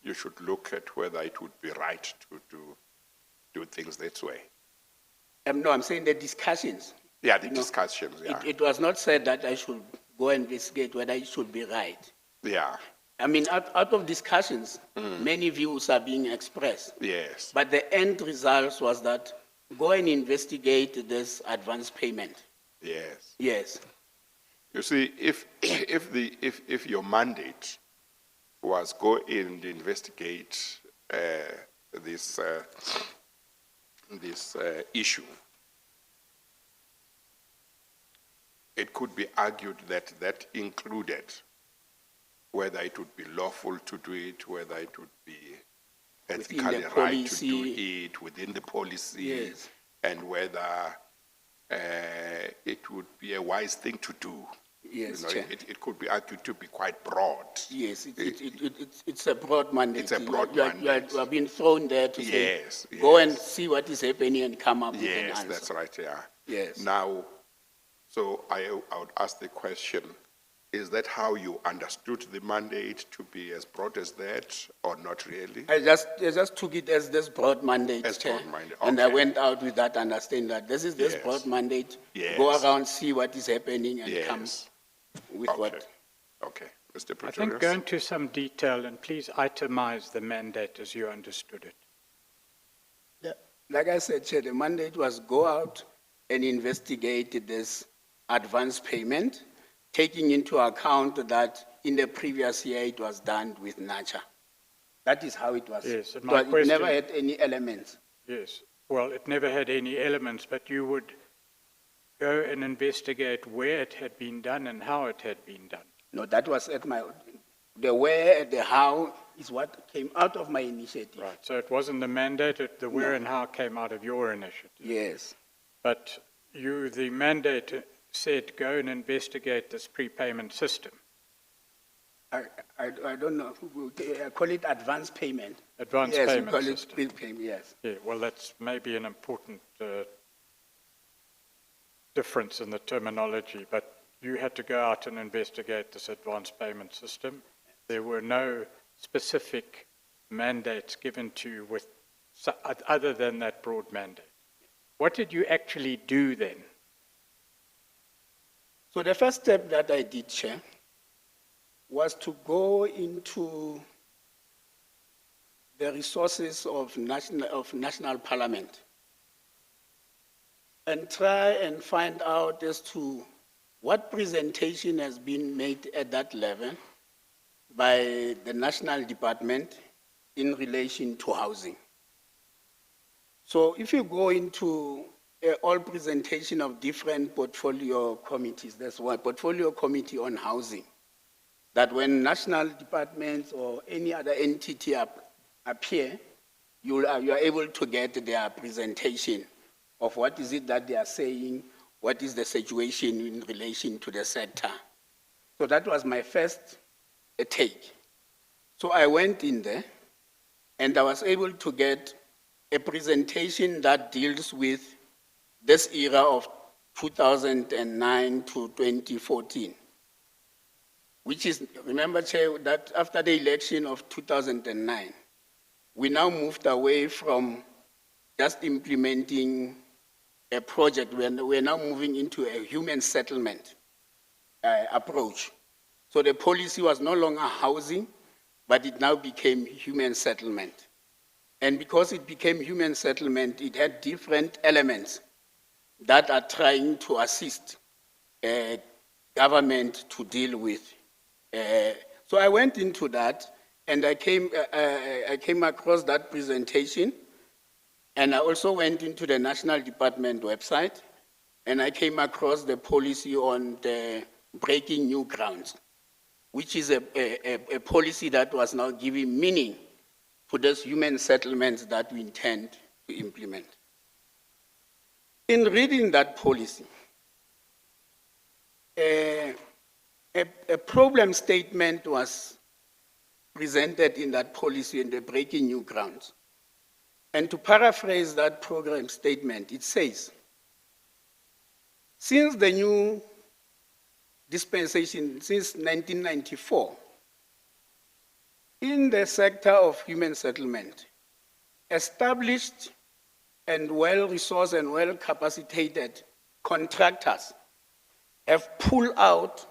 you should look at whether it would be right to do things this way. No, I'm saying the discussions. Yeah, the discussions, yeah. It was not said that I should go and investigate whether it should be right. Yeah, I mean, out of discussions, many views are being expressed. yes. But the end result was that go and investigate this advance payment. Yes. Yes. You see, if your mandate was go in and investigate this issue, it could be argued that that included whether it would be lawful to do it, whether it would be Within ethically the right to do policy. it within the policy, Yes. and whether it would be a wise thing to do. Yes, You know, Chair. it could be argued to be quite broad. Yes, it's a broad mandate. It's a broad You mandate. are being thrown there to Yes, say, go yes. and see what is happening and come up with an Yes, answer. that's right, yeah. Yes. Now, so I would ask the question, is that how you understood the mandate to be as broad as that, or not really? I just took it as this broad mandate, As Chair. broad mandate, And I okay. went out with that understanding that this is this Yes. broad mandate. Yes. Go around, see what is happening and come Yes. with Okay. what. Okay, Mr. I Pretorius? think go into some detail and please itemize the mandate as you understood it. Yeah. Like I said, Chair, the mandate was go out and investigate this advance payment, taking into account that in the previous year it was done with nature. That is how it was. Yes, and It my was- it never question- had any elements. Yes, well, it never had any elements, but you would go and investigate where it had been done and how it had been done. No, that was the where and the how is what came out of my initiative. Right, so it wasn't the mandate, the where and how came out of your initiative. Yes. But the mandate said go and investigate this prepayment system. I don't know, I call it advance payment. Advance Yes, we payment call system. it bill payment, yes. Yeah, well, that's maybe an important difference in the terminology, but you had to go out and investigate this advance payment system. There were no specific mandates given to you with, other than that broad mandate. What did you actually do then? So the first step that I did, Chair, was to go into the resources of national parliament and try and find out as to what presentation has been made at that level by the national department in relation to housing. So if you go into all presentation of different portfolio committees, there's one portfolio committee on housing, that when national departments or any other entity appear, you are able to get their presentation of what is it that they are saying, what is the situation in relation to the sector. So that was my first take. So I went in there and I was able to get a presentation that deals with this era of 2009 to 2014, which is, remember, Chair, that after the election of 2009, we now moved away from just implementing a project. We're now moving into a human settlement approach. So the policy was no longer housing, but it now became human settlement. And because it became human settlement, it had different elements that are trying to assist government to deal with. So I went into that, and I came across that presentation, and I also went into the National Department website, and I came across the policy on the breaking new grounds, which is a policy that was now giving meaning to those human settlements that we intend to implement. In reading that policy, a problem statement was presented in that policy in the breaking new grounds. And to paraphrase that program statement, it says, since the new dispensation, since 1994, in the sector of human settlement, established and well-resourced and well-capacitated contractors have pulled out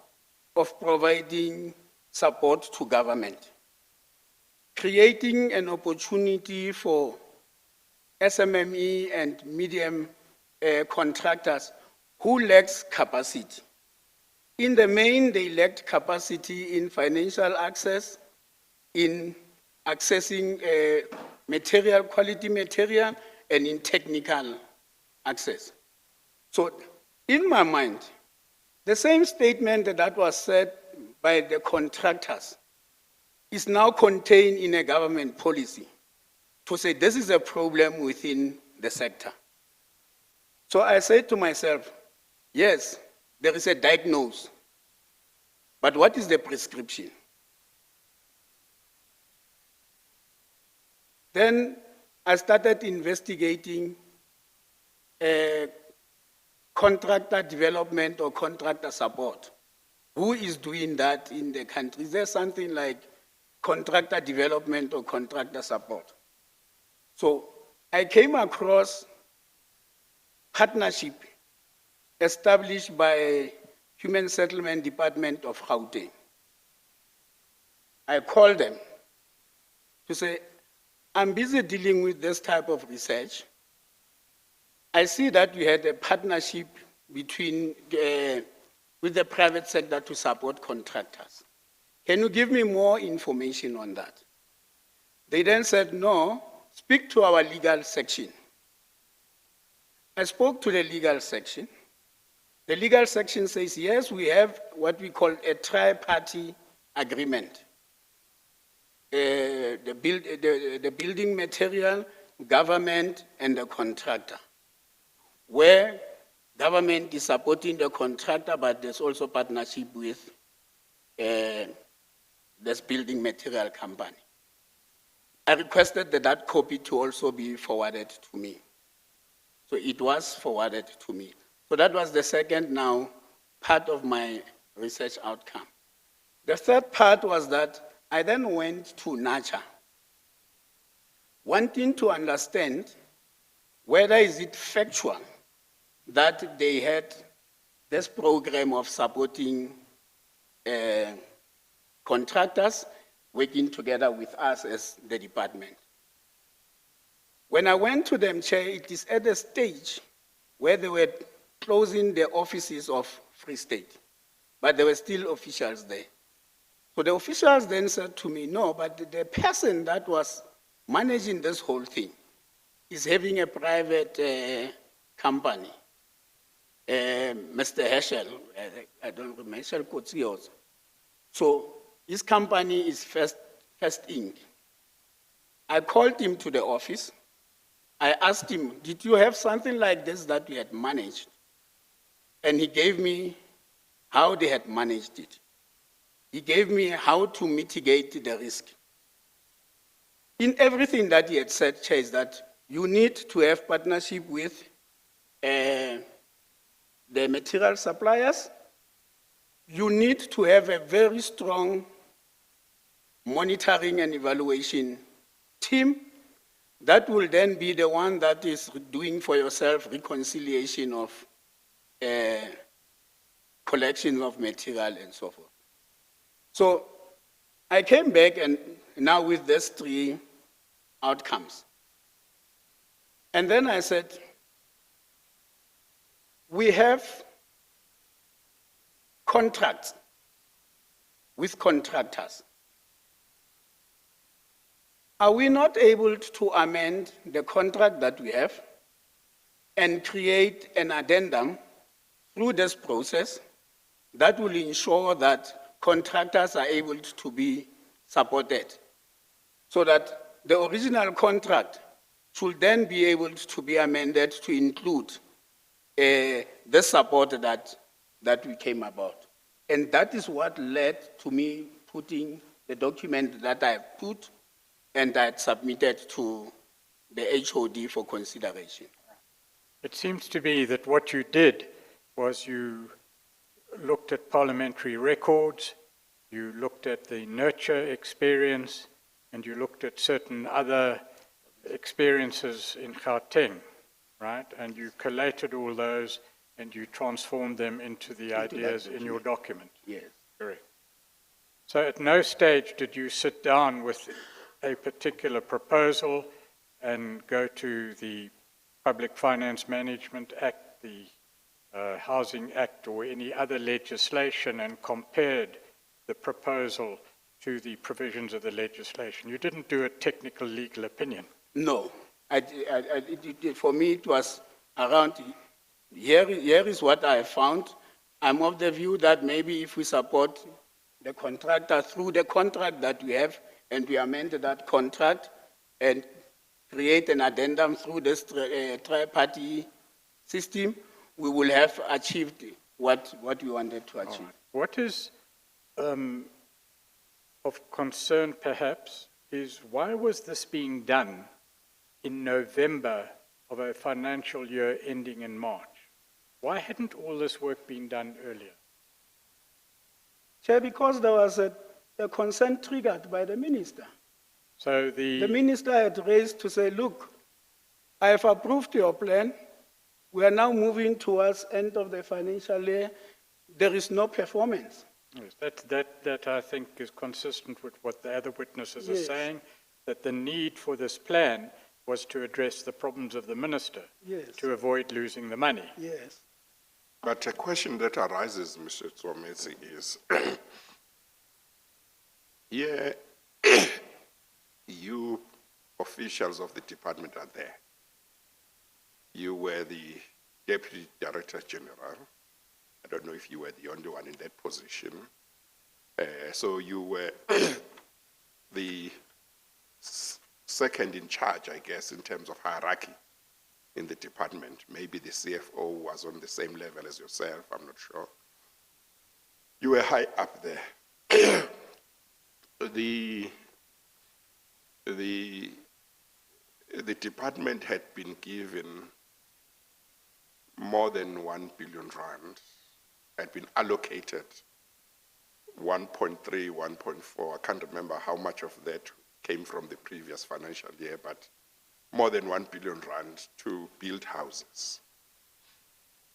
of providing support to government, creating an opportunity for SMME and medium contractors who lacks capacity. In the main, they lacked capacity in financial access, in accessing material, quality material, and in technical access. So in my mind, the same statement that was said by the contractors is now contained in a government policy to say this is a problem within the sector. So I said to myself, yes, there is a diagnosis, but what is the prescription? Then I started investigating contractor development or contractor support. Who is doing that in the country? Is there something like contractor development or contractor support? So I came across partnership established by Human Settlement Department of Gauteng. I called them to say, I'm busy dealing with this type of research. I see that we had a partnership between with the private sector to support contractors. Can you give me more information on that? They then said, no, speak to our legal section. I spoke to the legal section. The legal section says, yes, we have what we call a tri-party agreement. The building material, government, and the contractor, where government is supporting the contractor, but there's also partnership with this building material company. I requested that copy to also be forwarded to me. So it was forwarded to me. So that was the second now part of my research outcome. The third part was that I then went to NACHA, wanting to understand whether is it factual that they had this program of supporting contractors working together with us as the department. When I went to them, Chair, it is at a stage where they were closing the offices of Free State, but there were still officials there. So the officials then said to me, no, but the person that was managing this whole thing is having a private company. Mr. Heschel, I don't remember, Heschel Kotsios. So his company is First Inc. I called him to the office. I asked him, did you have something like this that you had managed? And he gave me how they had managed it. He gave me how to mitigate the risk. In everything that he had said, Chair, is that you need to have partnership with the material suppliers. You need to have a very strong monitoring and evaluation team that will then be the one that is doing for yourself reconciliation of collection of material and so forth. So I came back and now with these three outcomes. And then I said, we have contracts with contractors. Are we not able to amend the contract that we have and create an addendum through this process that will ensure that contractors are able to be supported, so that the original contract should then be able to be amended to include the support that we came about. And that is what led to me putting the document that I put and I submitted to the HOD for consideration. It seems to me that what you did was you looked at parliamentary records, you looked at the nurture experience, and you looked at certain other experiences in Gauteng, right? And you collated all those and you transformed them into the ideas in your document. Yes. Correct. So at no stage did you sit down with a particular proposal and go to the Public Finance Management Act, the Housing Act, or any other legislation and compared the proposal to the provisions of the legislation. You didn't do a technical legal opinion. No. For me, it was around, here is what I found. I'm of the view that maybe if we support the contractor through the contract that we have, and we amend that contract and create an addendum through this tri-party system, we will have achieved what we wanted to achieve. Right. What is of concern perhaps is why was this being done in November of a financial year ending in March? Why hadn't all this work been done earlier? Chair, because there was a consent triggered by the minister. So The minister had raised to say, look, I have approved your plan. We are now moving towards end of the financial year. There is no performance. Yes, that I think is consistent with what the other witnesses are Yes. saying, that the need for this plan was to address the problems of the minister, Yes. to avoid losing the money. Yes. But a question that arises, Mr. Tsomesi, is here you officials of the department are there. You were the Deputy Director General. I don't know if you were the only one in that position. So you were the second in charge, I guess, in terms of hierarchy in the department. Maybe the CFO was on the same level as yourself, I'm not sure. You were high up there. The department had been given more than 1 billion rand, had been allocated 1.3, 1.4, I can't remember how much of that came from the previous financial year, but more than 1 billion rand to build houses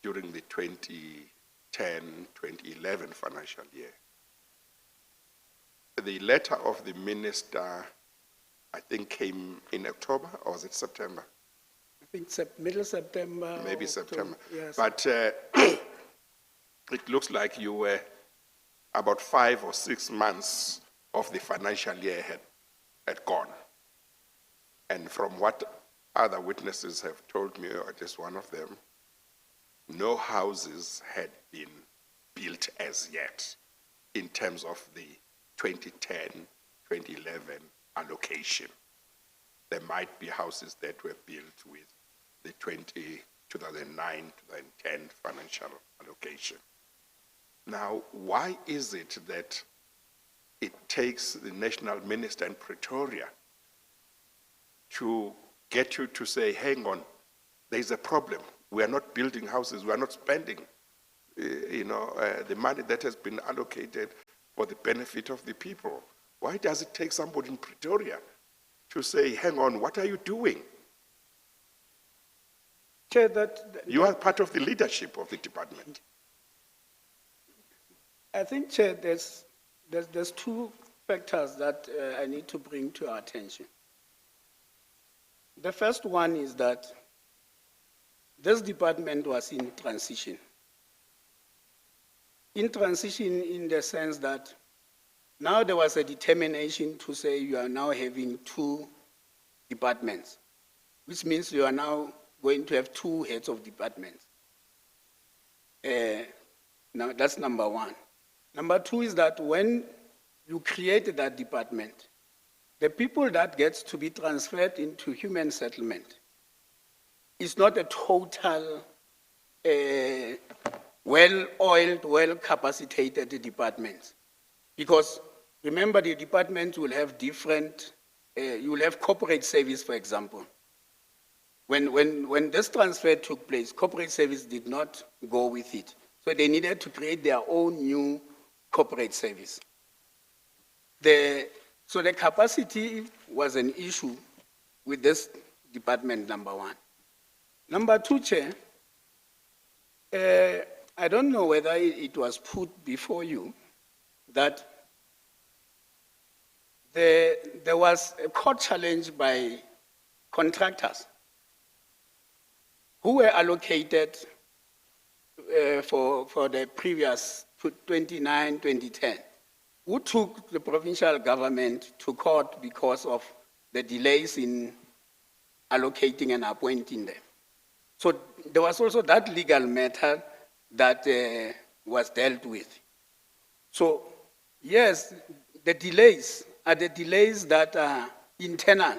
during the 2010-2011 financial year. The letter of the minister, I think, came in October, or was it September? I think middle September. Maybe or September. October, yes. But it looks like you were about 5 or 6 months of the financial year had gone. And from what other witnesses have told me, or just one of them, no houses had been built as yet in terms of the 2010-2011 allocation. There might be houses that were built with the 2009-2010 financial allocation. Now, why is it that it takes the national minister in Pretoria to get you to say, hang on, there's a problem. We are not building houses. We are not spending the money that has been allocated for the benefit of the people. Why does it take somebody in Pretoria to say, hang on, what are you doing? Chair, You are part of the leadership of the department. I think, Chair, there's two factors that I need to bring to our attention. The first one is that this department was in transition. In transition in the sense that now there was a determination to say you are now having two departments, which means you are now going to have two heads of departments. Now that's number one. Number two is that when you created that department, the people that gets to be transferred into human settlement is not a total well-oiled, well-capacitated department. Because remember, the departments will have different, you will have corporate service, for example. When this transfer took place, corporate service did not go with it. So they needed to create their own new corporate service. So the capacity was an issue with this department, number one. Number two, Chair, I don't know whether it was put before you that there was a court challenge by contractors who were allocated for the previous 2010, who took the provincial government to court because of the delays in allocating and appointing them. So there was also that legal matter that was dealt with. So yes, the delays are the delays that are internal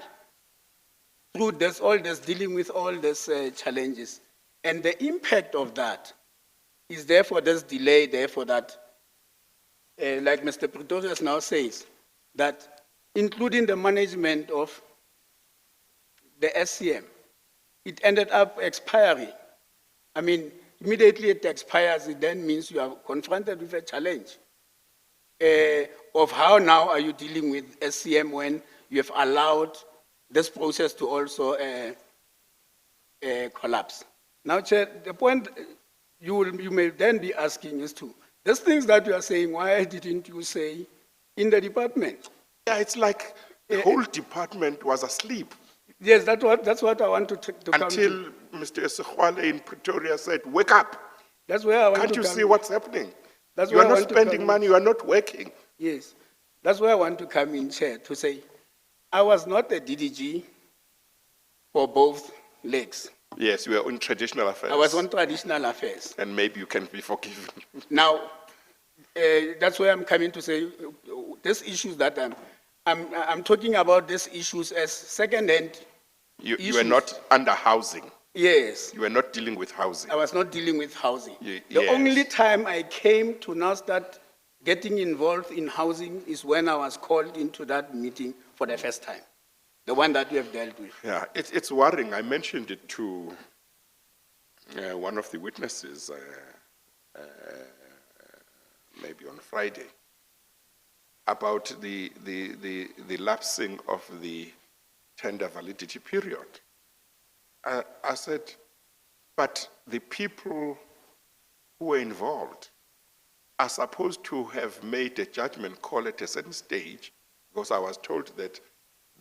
through this, all this, dealing with all these challenges. And the impact of that is therefore this delay, therefore that, like Mr. Pretorius now says, that including the management of the SCM, it ended up expiring. I mean, immediately it expires, it then means you are confronted with a challenge of how now are you dealing with SCM when you have allowed this process to also collapse. Now, Chair, the point you may then be asking is to, these things that you are saying, why didn't you say in the department? Yeah, it's like the whole department was asleep. Yes, that's what I want to come Until to. Mr. Esekwale in Pretoria said, wake up. That's where I want Can't to you come see what's happening? That's You where are I not want to spending come money, you are not working. Yes, that's where I want to come in, Chair, to say, I was not a DDG for both legs. Yes, you are in traditional affairs. I was on traditional affairs. And maybe you can be forgiven. Now, that's where I'm coming to say, these issues that I'm talking about these issues as second-hand You issues. were not under housing. Yes. You were not dealing with housing. I was not dealing with housing. The Yes. only time I came to now start getting involved in housing is when I was called into that meeting for the first time, the one that we have dealt with. Yeah, it's worrying. I mentioned it to one of the witnesses maybe on Friday about the lapsing of the tender validity period. I said, but the people who were involved are supposed to have made a judgment call at a certain stage, because I was told that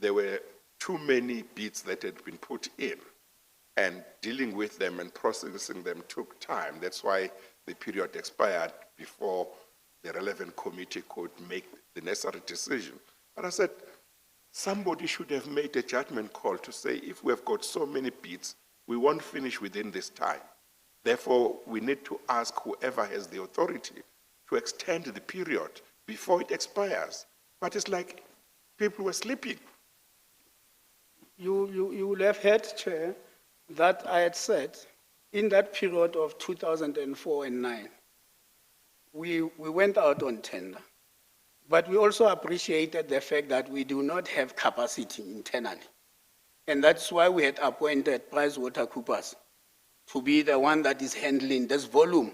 there were too many bids that had been put in, and dealing with them and processing them took time. That's why the period expired before the relevant committee could make the necessary decision. But I said, somebody should have made a judgment call to say, if we have got so many bids, we won't finish within this time. Therefore, we need to ask whoever has the authority to extend the period before it expires. But it's like people were sleeping. You will have heard, Chair, that I had said in that period of 2004 and 9, we went out on tender. But we also appreciated the fact that we do not have capacity internally. And that's why we had appointed PricewaterhouseCoopers to be the one that is handling this volume.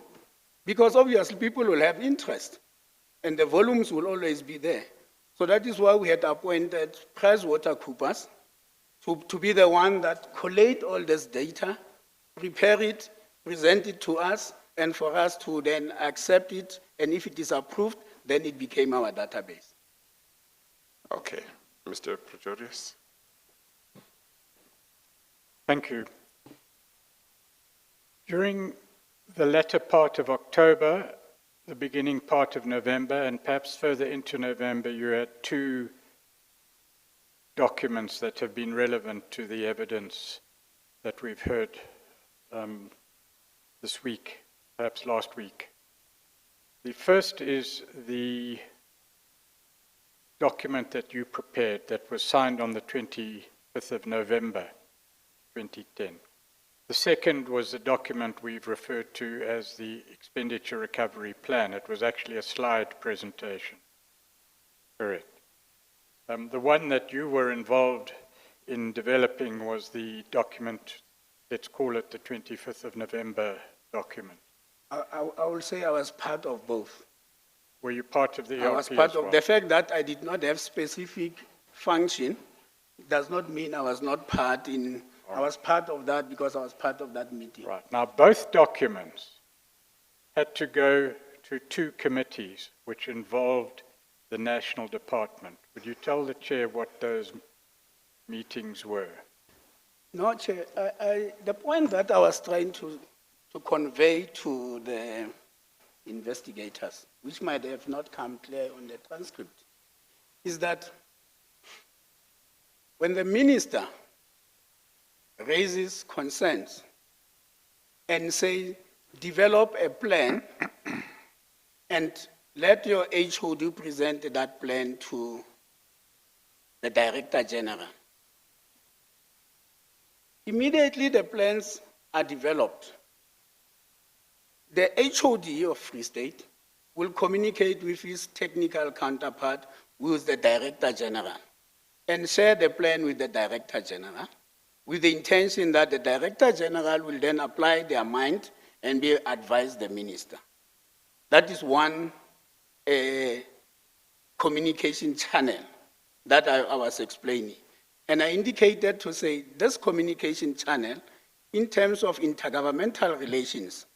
Because obviously people will have interest, and the volumes will always be there. So that is why we had appointed PricewaterhouseCoopers to be the one that collate all this data, prepare it, present it to us, and for us to then accept it, and if it is approved, then it became our database. Okay. Mr. Pretorius? Thank you. During the latter part of October, the beginning part of November, and perhaps further into November, you had two documents that have been relevant to the evidence that we've heard this week, perhaps last week. The first is the document that you prepared that was signed on the 25th of November, 2010. The second was a document we've referred to as the Expenditure Recovery Plan. It was actually a slide presentation. Correct. The one that you were involved in developing was the document, let's call it the 25th of November document. I will say I was part of both. Were you part of the ERP I was part as of well? the fact that I did not have specific function does not mean I was not part in, I was part of that because I was part of that meeting. Right. Now, both documents had to go to two committees which involved the National Department. Would you tell the Chair what those meetings were? No, Chair, the point that I was trying to convey to the investigators, which might have not come clear on the transcript, is that when the minister raises concerns and say, develop a plan and let your HOD present that plan to the Director General. Immediately the plans are developed. The HOD of Free State will communicate with his technical counterpart, who is the Director General, and share the plan with the Director General, with the intention that the Director General will then apply their mind and be advise the minister. That is one communication channel that I was explaining. And I indicated to say this communication channel, in terms of intergovernmental relations,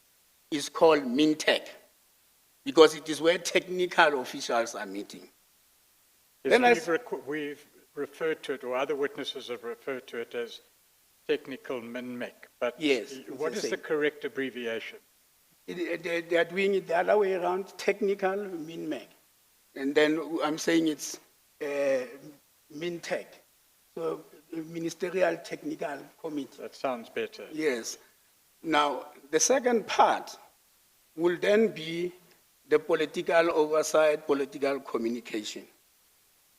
is called MINTEC, because it is where technical officials are meeting. Yes, we've referred to it, or other witnesses have referred to it as technical MINMEC, but yes, what is the correct abbreviation? They are doing it the other way around, technical MINMEC. And then I'm saying it's MINTEC, so Ministerial Technical Committee. That sounds better. Yes. Now, the second part will then be the political oversight, political communication.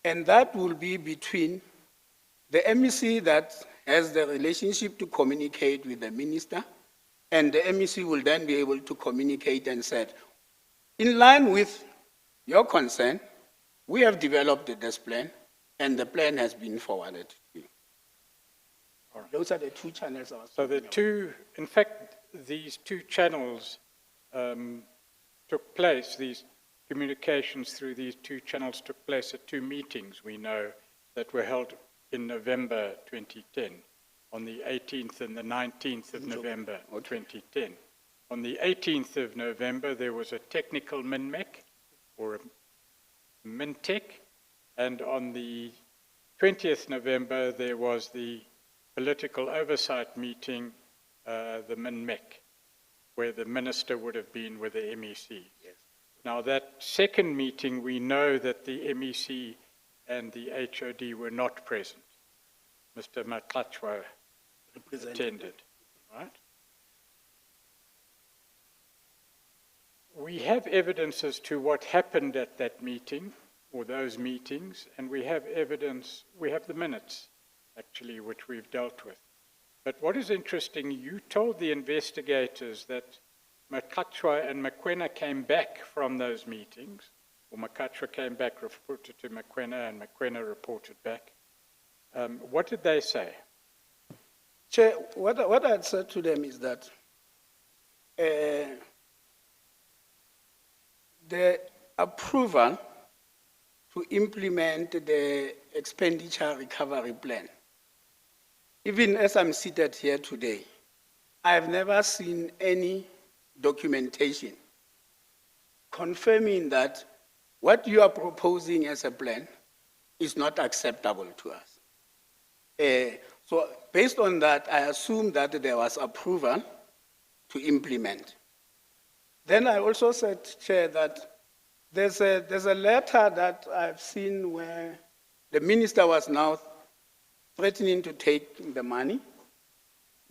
And that will be between the MEC that has the relationship to communicate with the minister, and the MEC will then be able to communicate and say, in line with your concern, we have developed this plan, and the plan has been forwarded to you. All right. Those are the two channels I was So the two, in fact, these two channels took place, these communications through these two channels took place at two meetings we know that were held in November 2010, on the 18th and the 19th of November 2010. On the 18th of November, there was a technical MINMEC, or a MINTEC, and on the 20th November, there was the political oversight meeting, the MINMEC, where the minister would have been with the MEC. Yes. Now that second meeting, we know that the MEC and the HOD were not present. Mr. Matlachwa attended, right? We have evidence as to what happened at that meeting, or those meetings, and we have evidence, we have the minutes, actually, which we've dealt with. But what is interesting, you told the investigators that Makachwa and Makwena came back from those meetings, or Makachwa came back, reported to Makwena, and Makwena reported back. What did they say? Chair, what I said to them is that the approval to implement the expenditure recovery plan, even as I'm seated here today, I've never seen any documentation confirming that what you are proposing as a plan is not acceptable to us. So based on that, I assume that there was approval to implement. Then I also said, Chair, that there's a letter that I've seen where the minister was now threatening to take the money.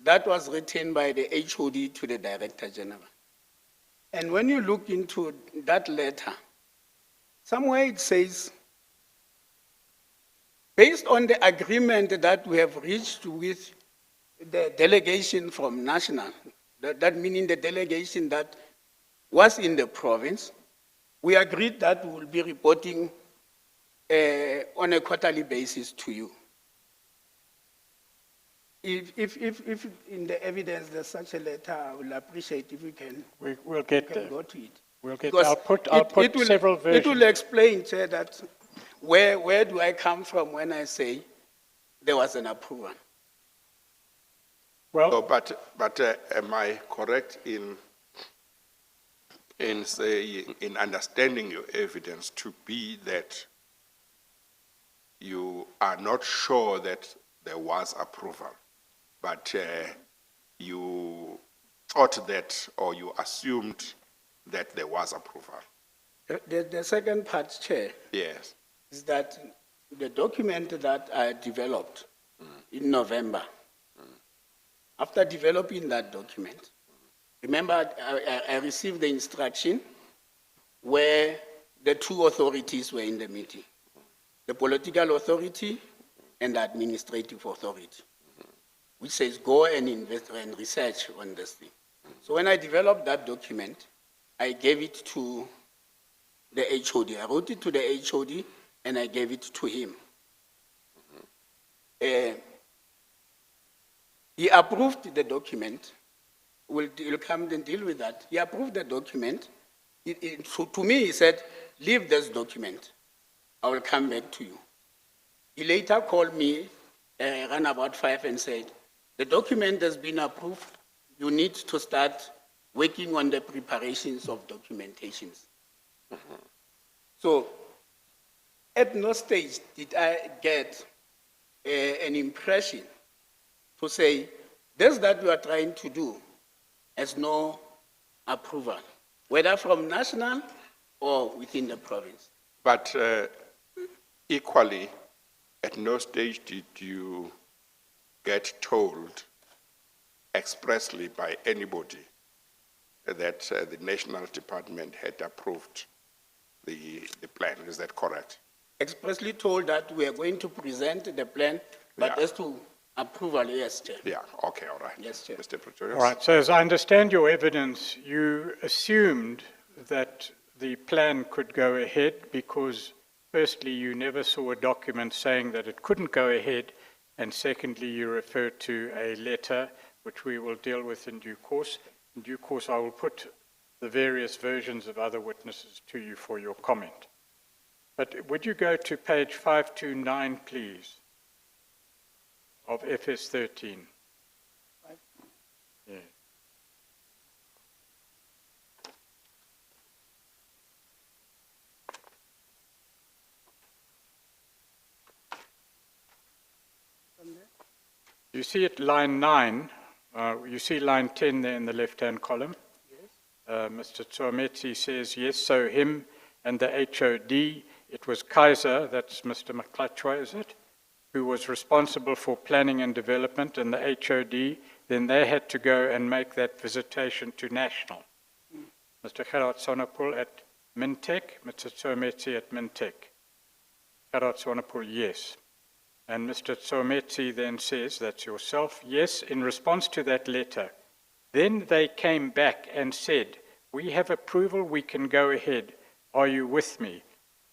That was written by the HOD to the Director General. And when you look into that letter, somewhere it says, based on the agreement that we have reached with the delegation from national, that meaning the delegation that was in the province, we agreed that we will be reporting on a quarterly basis to you. If in the evidence there's such a letter, I will appreciate if we can, We'll get can there. go to it. We'll get Because there. I'll put several versions. It will explain, Chair, that where do I come from when I say there was an approval? Well, So, but am I correct in saying, in understanding your evidence to be that you are not sure that there was approval, but you thought that, or you assumed that there was approval? The second part, Chair, Yes. is that the document that I developed in November, after developing that document, remember I received the instruction where the two authorities were in the meeting, the political authority and the administrative authority, which says go and invest and research on this thing. So when I developed that document, I gave it to the HOD. I wrote it to the HOD and I gave it to him. He approved the document. We'll come and deal with that. He approved the document. So to me, he said, leave this document. I will come back to you. He later called me around about 5 and said, the document has been approved. You need to start working on the preparations of documentations. So at no stage did I get an impression to say, this that we are trying to do has no approval, whether from national or within the province. But equally, at no stage did you get told expressly by anybody that the National Department had approved the plan. Is that correct? Expressly told that we are going to present the plan, but Yeah. as to approval, yes, Chair. Yeah, okay, all right. Yes, Chair. Mr. Pretorius? all right, so as I understand your evidence, you assumed that the plan could go ahead because firstly, you never saw a document saying that it couldn't go ahead, and secondly, you referred to a letter which we will deal with in due course. In due course, I will put the various versions of other witnesses to you for your comment. But would you go to page 529, please, of FS 13? Yeah. You see at line 9, you see line 10 there in the left-hand column. Yes. Mr. Tsometsi says, yes, so him and the HOD, it was Kaiser, that's Mr. Maklachwa, is it, who was responsible for planning and development, and the HOD, then they had to go and make that visitation to national. Mr. Gerard Sonapul at Mintech, Mr. Tsometsi at Mintech. Gerard Sonapul, yes. And Mr. Tsometsi then says, that's yourself, yes, in response to that letter. Then they came back and said, we have approval, we can go ahead. Are you with me?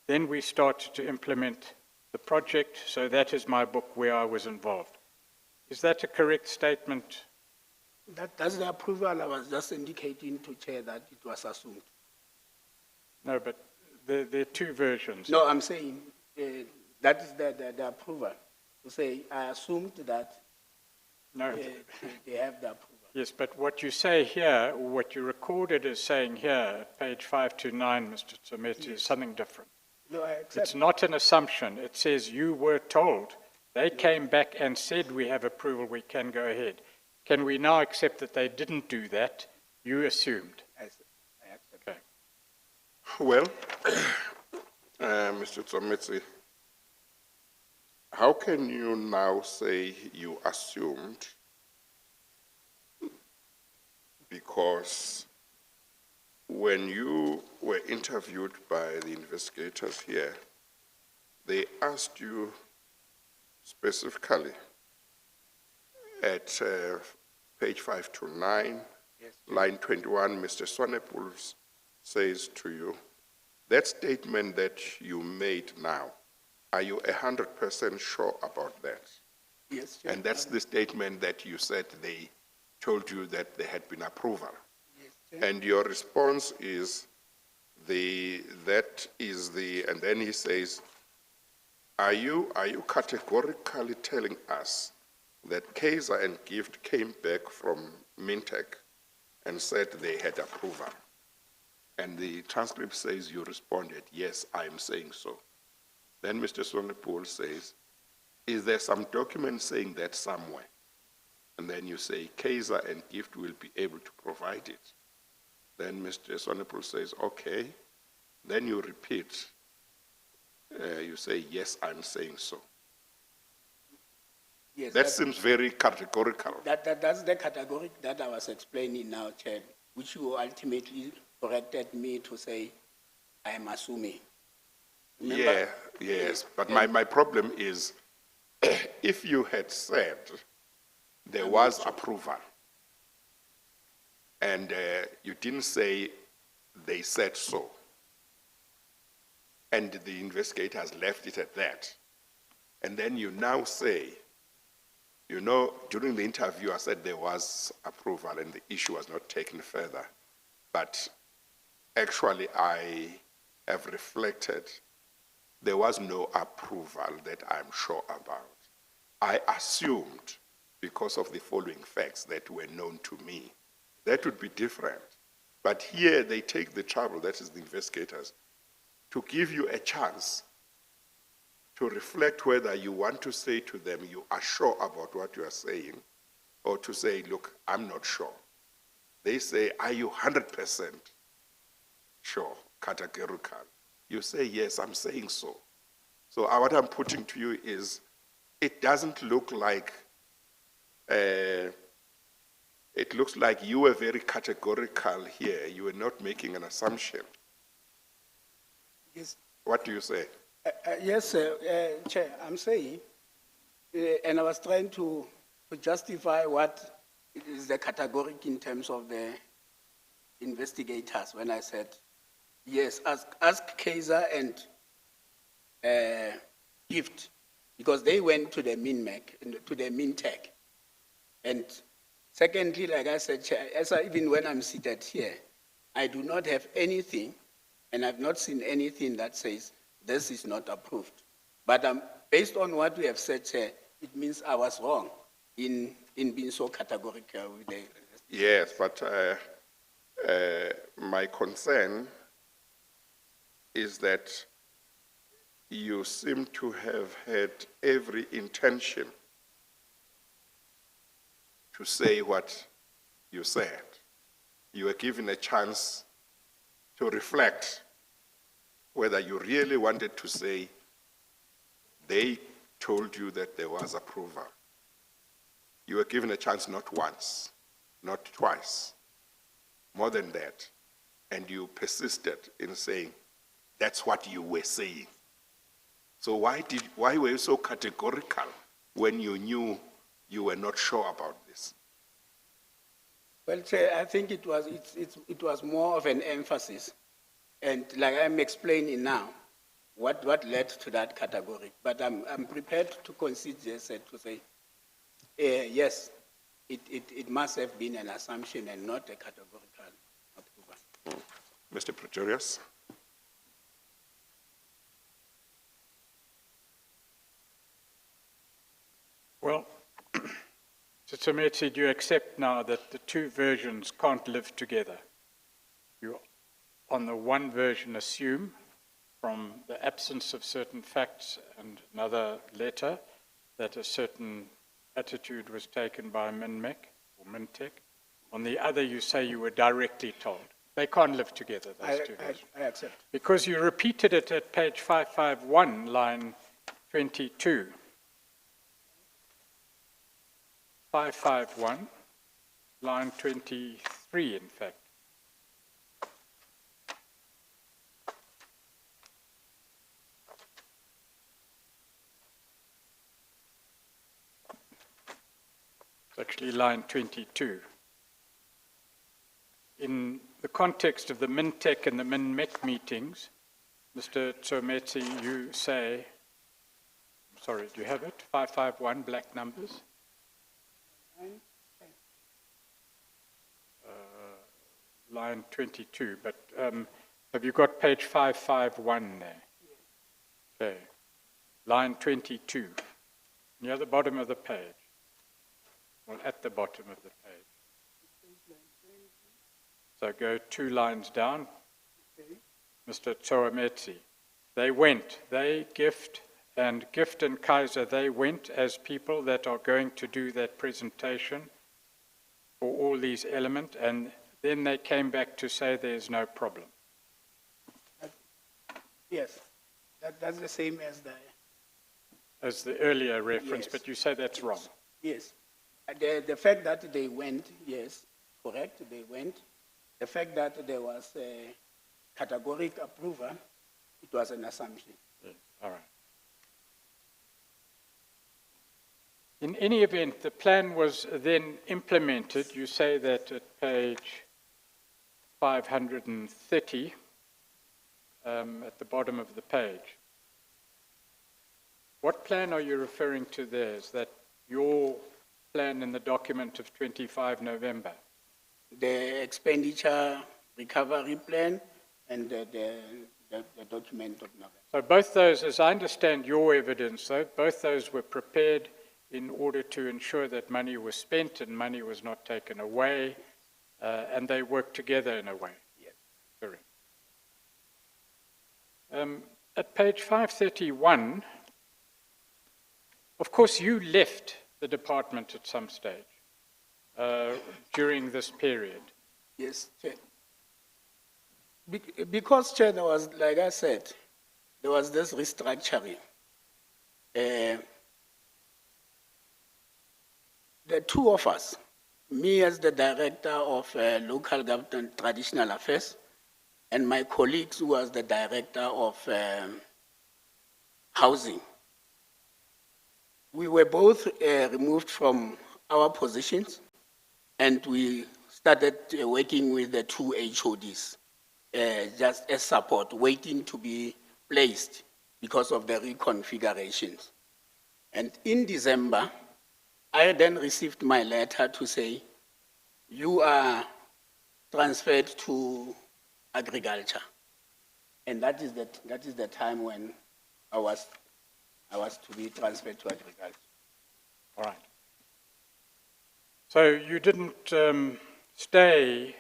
Then we started to implement the project, so that is my book where I was involved. Is that a correct statement? That's the approval. I was just indicating to Chair that it was assumed. No, but there are two versions. No, I'm saying that is the approval. To say, I assumed that No. they have the approval. Yes, but what you say here, what you recorded as saying here, page 529, Mr. Tsometsi, is something different. No, I accept. It's not an assumption. It says you were told. They came back and said we have approval, we can go ahead. Can we now accept that they didn't do that? You assumed. I accept. Okay. Well, Mr. Tsometsi, how can you now say you assumed? Because when you were interviewed by the investigators here, they asked you specifically at page 529, Yes. line 21, Mr. Swanepoel says to you, that statement that you made now, are you 100% sure about that? Yes, Chair. And that's the statement that you said they told you that there had been approval. Yes, Chair. And your response is and then he says, are you categorically telling us that Kaiser and Gift came back from Mintech and said they had approval? And the transcript says you responded, yes, I am saying so. Then Mr. Swanepoel says, is there some document saying that somewhere? And then you say, Kaiser and Gift will be able to provide it. Then Mr. Swanepoel says, okay. Then you repeat, you say, yes, I'm saying so. Yes, That seems very categorical. that's the category that I was explaining now, Chair, which you ultimately corrected me to say, I am assuming. Remember? Yeah, yes. But my problem is, if you had said there was approval, and you didn't say they said so, and the investigators left it at that, and then you now say, you know, during the interview I said there was approval and the issue was not taken further, but actually I have reflected, there was no approval that I'm sure about. I assumed, because of the following facts that were known to me, that would be different. But here they take the trouble, that is the investigators, to give you a chance to reflect whether you want to say to them you are sure about what you are saying, or to say, look, I'm not sure. They say, are you 100% sure, categorical? You say, yes, I'm saying so. So what I'm putting to you is, it doesn't look like, it looks like you were very categorical here. You were not making an assumption. Yes, What do you say? yes, Chair, I'm saying, and I was trying to justify what is the category in terms of the investigators when I said, yes, ask Kaiser and Gift, because they went to the Mintech. And secondly, like I said, Chair, even when I'm seated here, I do not have anything, and I've not seen anything that says this is not approved. But based on what we have said, Chair, it means I was wrong in being so categorical with the. Yes, but my concern is that you seem to have had every intention to say what you said. You were given a chance to reflect whether you really wanted to say they told you that there was approval. You were given a chance not once, not twice, more than that, and you persisted in saying that's what you were saying. So why were you so categorical when you knew you were not sure about this? Well, Chair, I think it was more of an emphasis, and like I'm explaining now, what led to that category. But I'm prepared to concede this to say, yes, it must have been an assumption and not a categorical approval. Mr. Pretorius? Well, So Tsometsi, do you accept now that the two versions can't live together? You, on the one version, assume from the absence of certain facts and another letter that a certain attitude was taken by Minmec or Mintec. On the other, you say you were directly told. They can't live together, those two versions. I accept. Because you repeated it at page 551, line 22. 551, line 23, in fact. It's actually line 22. In the context of the Mintec and the Minmec meetings, Mr. Tsometsi, you say, sorry, do you have it? 551, black numbers? Line 22, but have you got page 551 there? Okay. Line 22, near the bottom of the page. Well, at the bottom of the page. So go 2 lines down. Mr. Tsometsi, they went, Gift and Kaiser, they went as people that are going to do that presentation for all these elements, and then they came back to say there's no problem. Yes, that's the same as the earlier reference, yes. But you say that's wrong. Yes. The fact that they went, yes, correct, they went. The fact that there was a categorical approval, it was an assumption. Yeah. All right. In any event, the plan was then implemented. You say that at page 530, at the bottom of the page. What plan are you referring to there? Is that your plan in the document of 25 November? The expenditure recovery plan and the document of November. So both those, as I understand your evidence, though, both those were prepared in order to ensure that money was spent and money was not taken away, and they worked together in a way. Yes. Correct. At page 531, of course, you left the department at some stage during this period. Yes, Chair. Because, Chair, there was, like I said, there was this restructuring. The two of us, me as the Director of Local Government Traditional Affairs, and my colleagues who was the Director of Housing, we were both removed from our positions, and we started working with the two HODs, just as support, waiting to be placed because of the reconfigurations. And in December, I then received my letter to say, you are transferred to agriculture. And that is the time when I was to be transferred to agriculture. All right. So you didn't stay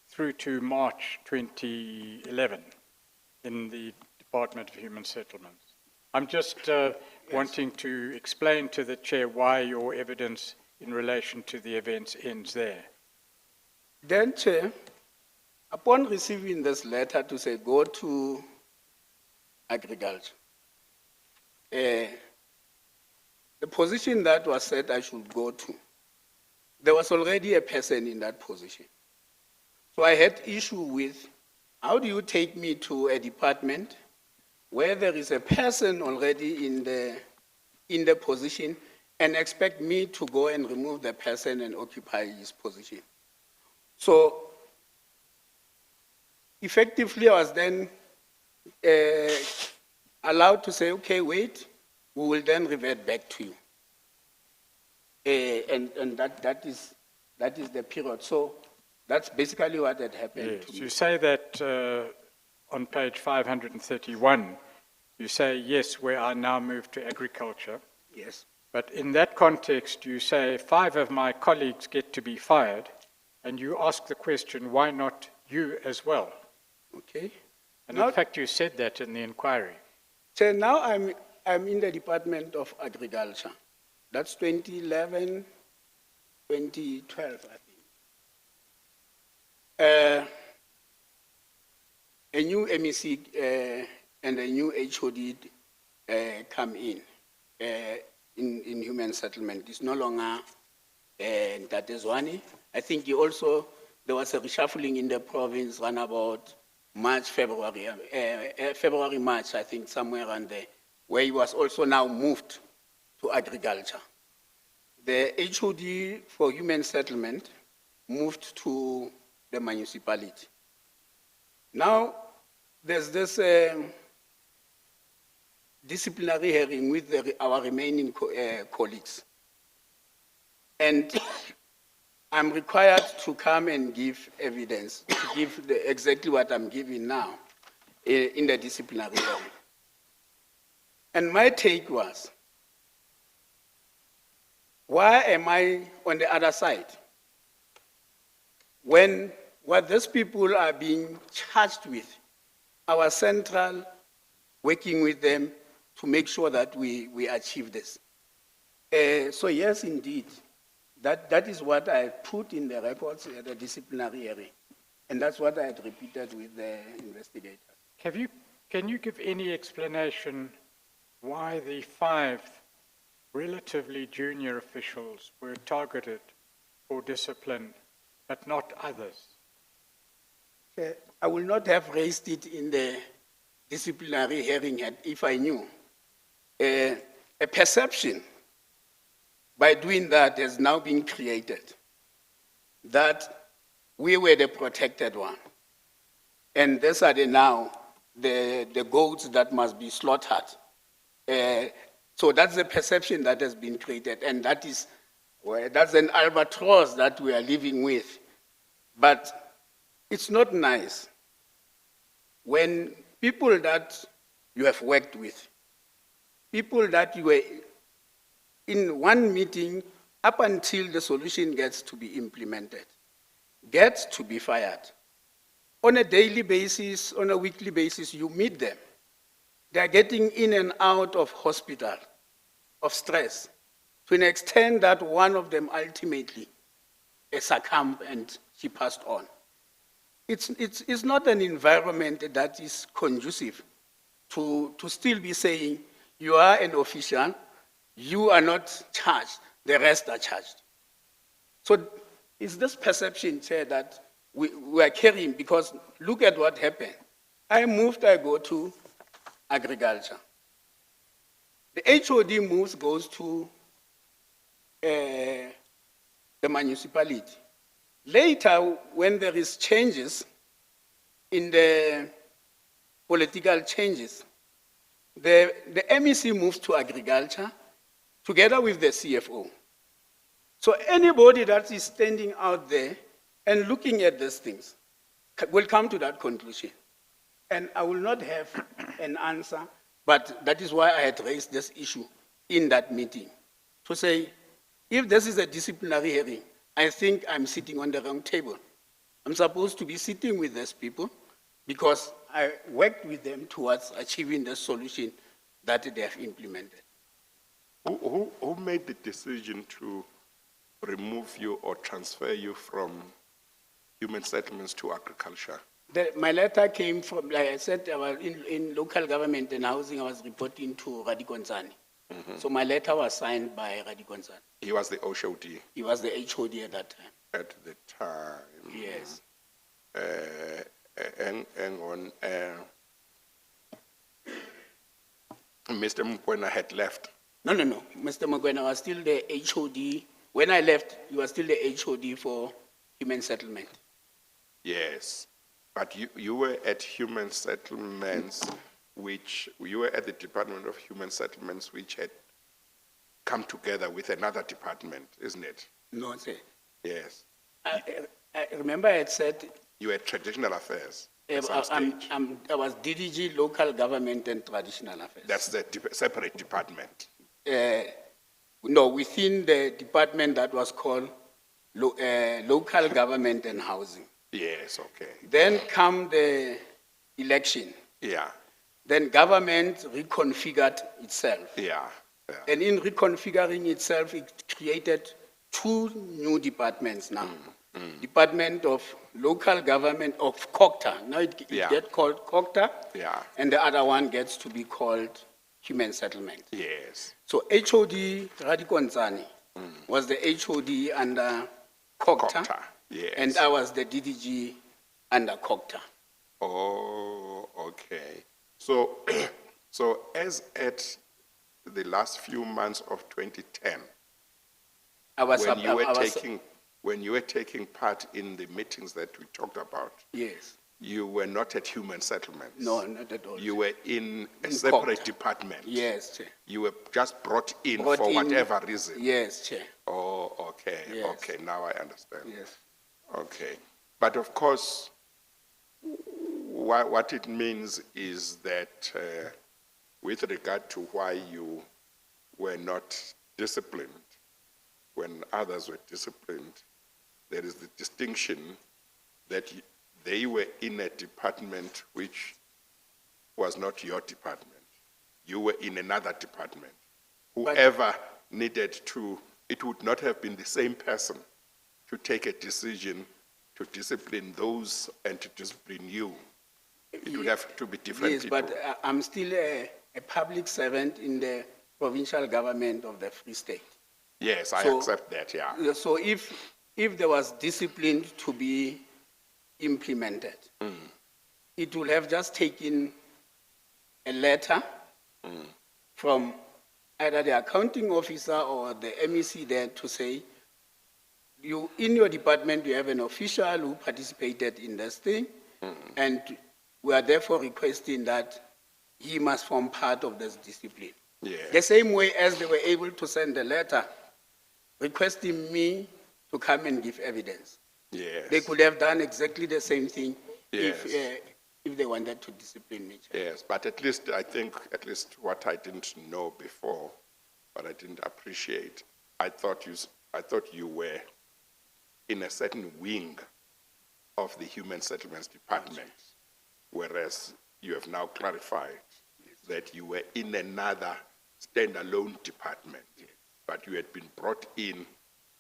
through to March 2011 in the Department of Human Settlements. I'm just wanting to explain to the Chair why your evidence in relation to the events ends there. Then, Chair, upon receiving this letter to say go to agriculture, the position that was said I should go to, there was already a person in that position. So I had issue with, how do you take me to a department where there is a person already in the position and expect me to go and remove the person and occupy his position? So effectively I was then allowed to say, okay, wait, we will then revert back to you. And that is the period. So that's basically what had happened. Yes, to me. you say that on page 531, you say, yes, where I now move to agriculture. Yes. But in that context, you say 5 of my colleagues get to be fired, and you ask the question, why not you as well? Okay? And Now- in fact, you said that in the inquiry. So now I'm in the Department of Agriculture. That's 2011, 2012, I think. A new MEC and a new HOD come in human settlement. It's no longer Ntatezwane. I think there was a reshuffling in the province around about March, February, March, I think, somewhere around there, where he was also now moved to agriculture. The HOD for human settlement moved to the municipality. Now, there's this disciplinary hearing with our remaining colleagues. And I'm required to come and give evidence, to give exactly what I'm giving now in the disciplinary hearing. And my take was, why am I on the other side? When what these people are being charged with, our central working with them to make sure that we achieve this. So yes, indeed, that is what I put in the records at the disciplinary hearing. And that's what I had repeated with the investigators. Can you give any explanation why the 5 relatively junior officials were targeted for discipline, but not others? I will not have raised it in the disciplinary hearing if I knew. A perception by doing that has now been created that we were the protected one. And these are the goats that must be slaughtered. So that's the perception that has been created, and that's an albatross that we are living with. But it's not nice when people that you have worked with, people that you were in one meeting up until the solution gets to be implemented, gets to be fired. On a daily basis, on a weekly basis, you meet them. They are getting in and out of hospital, of stress, to an extent that one of them ultimately succumbed and she passed on. It's not an environment that is conducive to still be saying, you are an official, you are not charged, the rest are charged. So it's this perception, Chair, that we are carrying, because look at what happened. I go to agriculture. The HOD goes to the municipality. Later, when there is changes in the political changes, the MEC moves to agriculture together with the CFO. So anybody that is standing out there and looking at these things will come to that conclusion. And I will not have an answer, but that is why I had raised this issue in that meeting. To say, if this is a disciplinary hearing, I think I'm sitting on the wrong table. I'm supposed to be sitting with these people because I worked with them towards achieving the solution that they have implemented. Who made the decision to remove you or transfer you from human settlements to agriculture? My letter came from, like I said, I was in local government and housing, I was reporting to Radikonsani. So my letter was signed by Radikonsani. He was the HOD. He was the HOD at that time. At the time. Yes. Hang on. Mr. Mkwena had left. No. Mr. Mkwena was still the HOD. When I left, he was still the HOD for human settlement. Yes. But you were at human settlements, you were at the Department of Human Settlements, which had come together with another department, isn't it? No, sir. Yes. I remember I had said... You had traditional affairs at some stage. I was DDG, local government and traditional affairs. That's the separate department. No, within the department that was called Local Government and Housing. Yes, okay. Then come the election. Yeah, Then government reconfigured itself. yeah, yeah. And in reconfiguring itself, it created two new departments now. Department of Local Government of COGTA. Now it Yeah. gets called COGTA. Yeah. And the other one gets to be called Human Settlement. Yes. So HOD Radikonzani was the HOD under COGTA. COGTA, yes. And I was the DDG under COGTA. Oh, okay. So, so as at the last few months of 2010, I was when you were taking part in the meetings that we talked about, yes. you were not at Human Settlements. No, not at all. You were in a In separate COGTA. department. Yes, Chair. You were just brought in Brought for in- whatever reason. Yes, Chair. Oh, okay. Yes. Okay, now I understand. Yes. Okay. But of course, what it means is that with regard to why you were not disciplined when others were disciplined, there is the distinction that they were in a department which was not your department. You were in another department. Whoever needed to, it would not have been the same person to take a decision to discipline those and to discipline you. It would have to be different Yes, people. but I'm still a public servant in the provincial government of the Free State. Yes, I So- accept that, yeah. So if there was discipline to be implemented, it would have just taken a letter from either the accounting officer or the MEC there to say, you, in your department, you have an official who participated in this thing, and we are therefore requesting that he must form part of this discipline. Yes. The same way as they were able to send a letter requesting me to come and give evidence. Yes. They could have done exactly the same thing Yes. if they wanted to discipline me. Yes, but at least I think, at least what I didn't know before, what I didn't appreciate, I thought you were in a certain wing of the Human Settlements Department, whereas you have now clarified that you were in another standalone department, but you had been brought in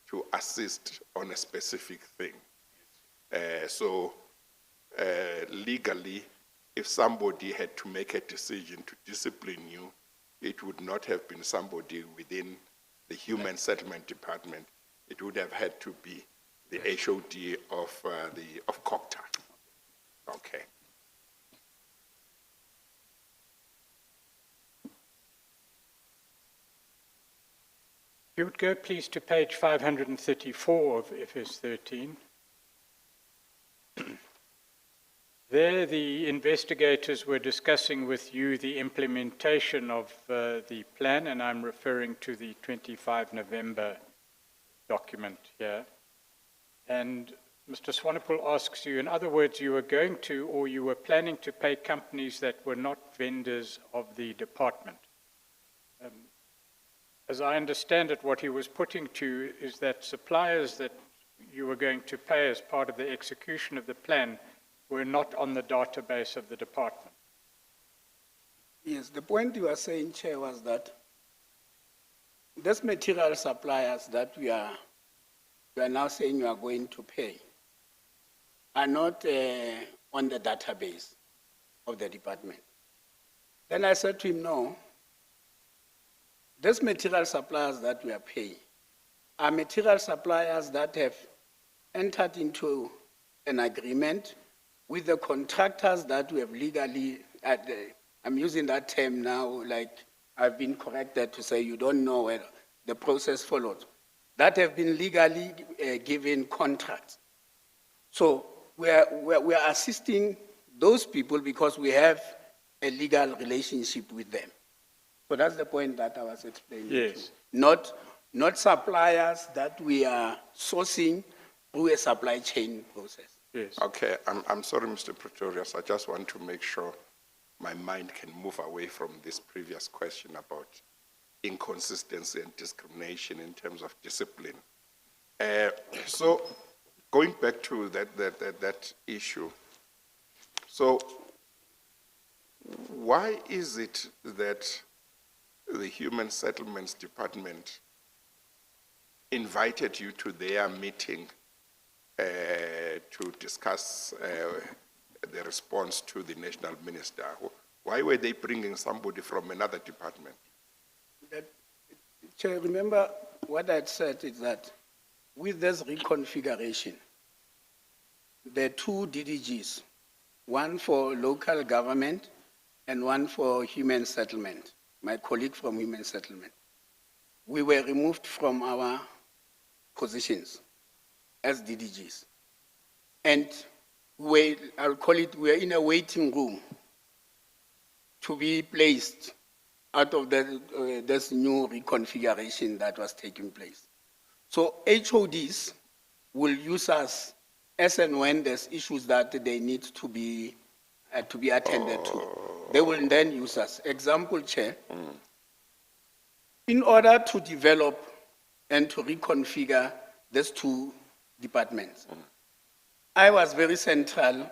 to assist on a specific thing. So legally, if somebody had to make a decision to discipline you, it would not have been somebody within the Human Settlement Department. It would have had to be the HOD of COGTA. Okay. You would go please to page 534 of FS 13. There, the investigators were discussing with you the implementation of the plan, and I'm referring to the 25 November document here. And Mr. Swanepoel asks you, in other words, you were going to, or you were planning to pay companies that were not vendors of the department. As I understand it, what he was putting to is that suppliers that you were going to pay as part of the execution of the plan were not on the database of the department. Yes, the point you are saying, Chair, was that these material suppliers that we are now saying you are going to pay are not on the database of the department. Then I said to him, no, these material suppliers that we are paying are material suppliers that have entered into an agreement with the contractors that we have legally, I'm using that term now, like I've been corrected to say you don't know where the process followed, that have been legally given contracts. So we are assisting those people because we have a legal relationship with them. So that's the point that I was explaining. Yes. To. Not suppliers that we are sourcing through a supply chain process. Yes. Okay, I'm sorry, Mr. Pretorius. I just want to make sure my mind can move away from this previous question about inconsistency and discrimination in terms of discipline. So going back to that issue, so why is it that the Human Settlements Department invited you to their meeting to discuss the response to the national minister? Why were they bringing somebody from another department? Chair, remember what I said is that with this reconfiguration, there are two DDGs, one for local government and one for human settlement, my colleague from human settlement. We were removed from our positions as DDGs. And I'll call it, we're in a waiting room to be placed out of this new reconfiguration that was taking place. So HODs will use us as and when there's issues that they need to be attended to. They will then use us. Example, Chair, in order to develop and to reconfigure these two departments, I was very central.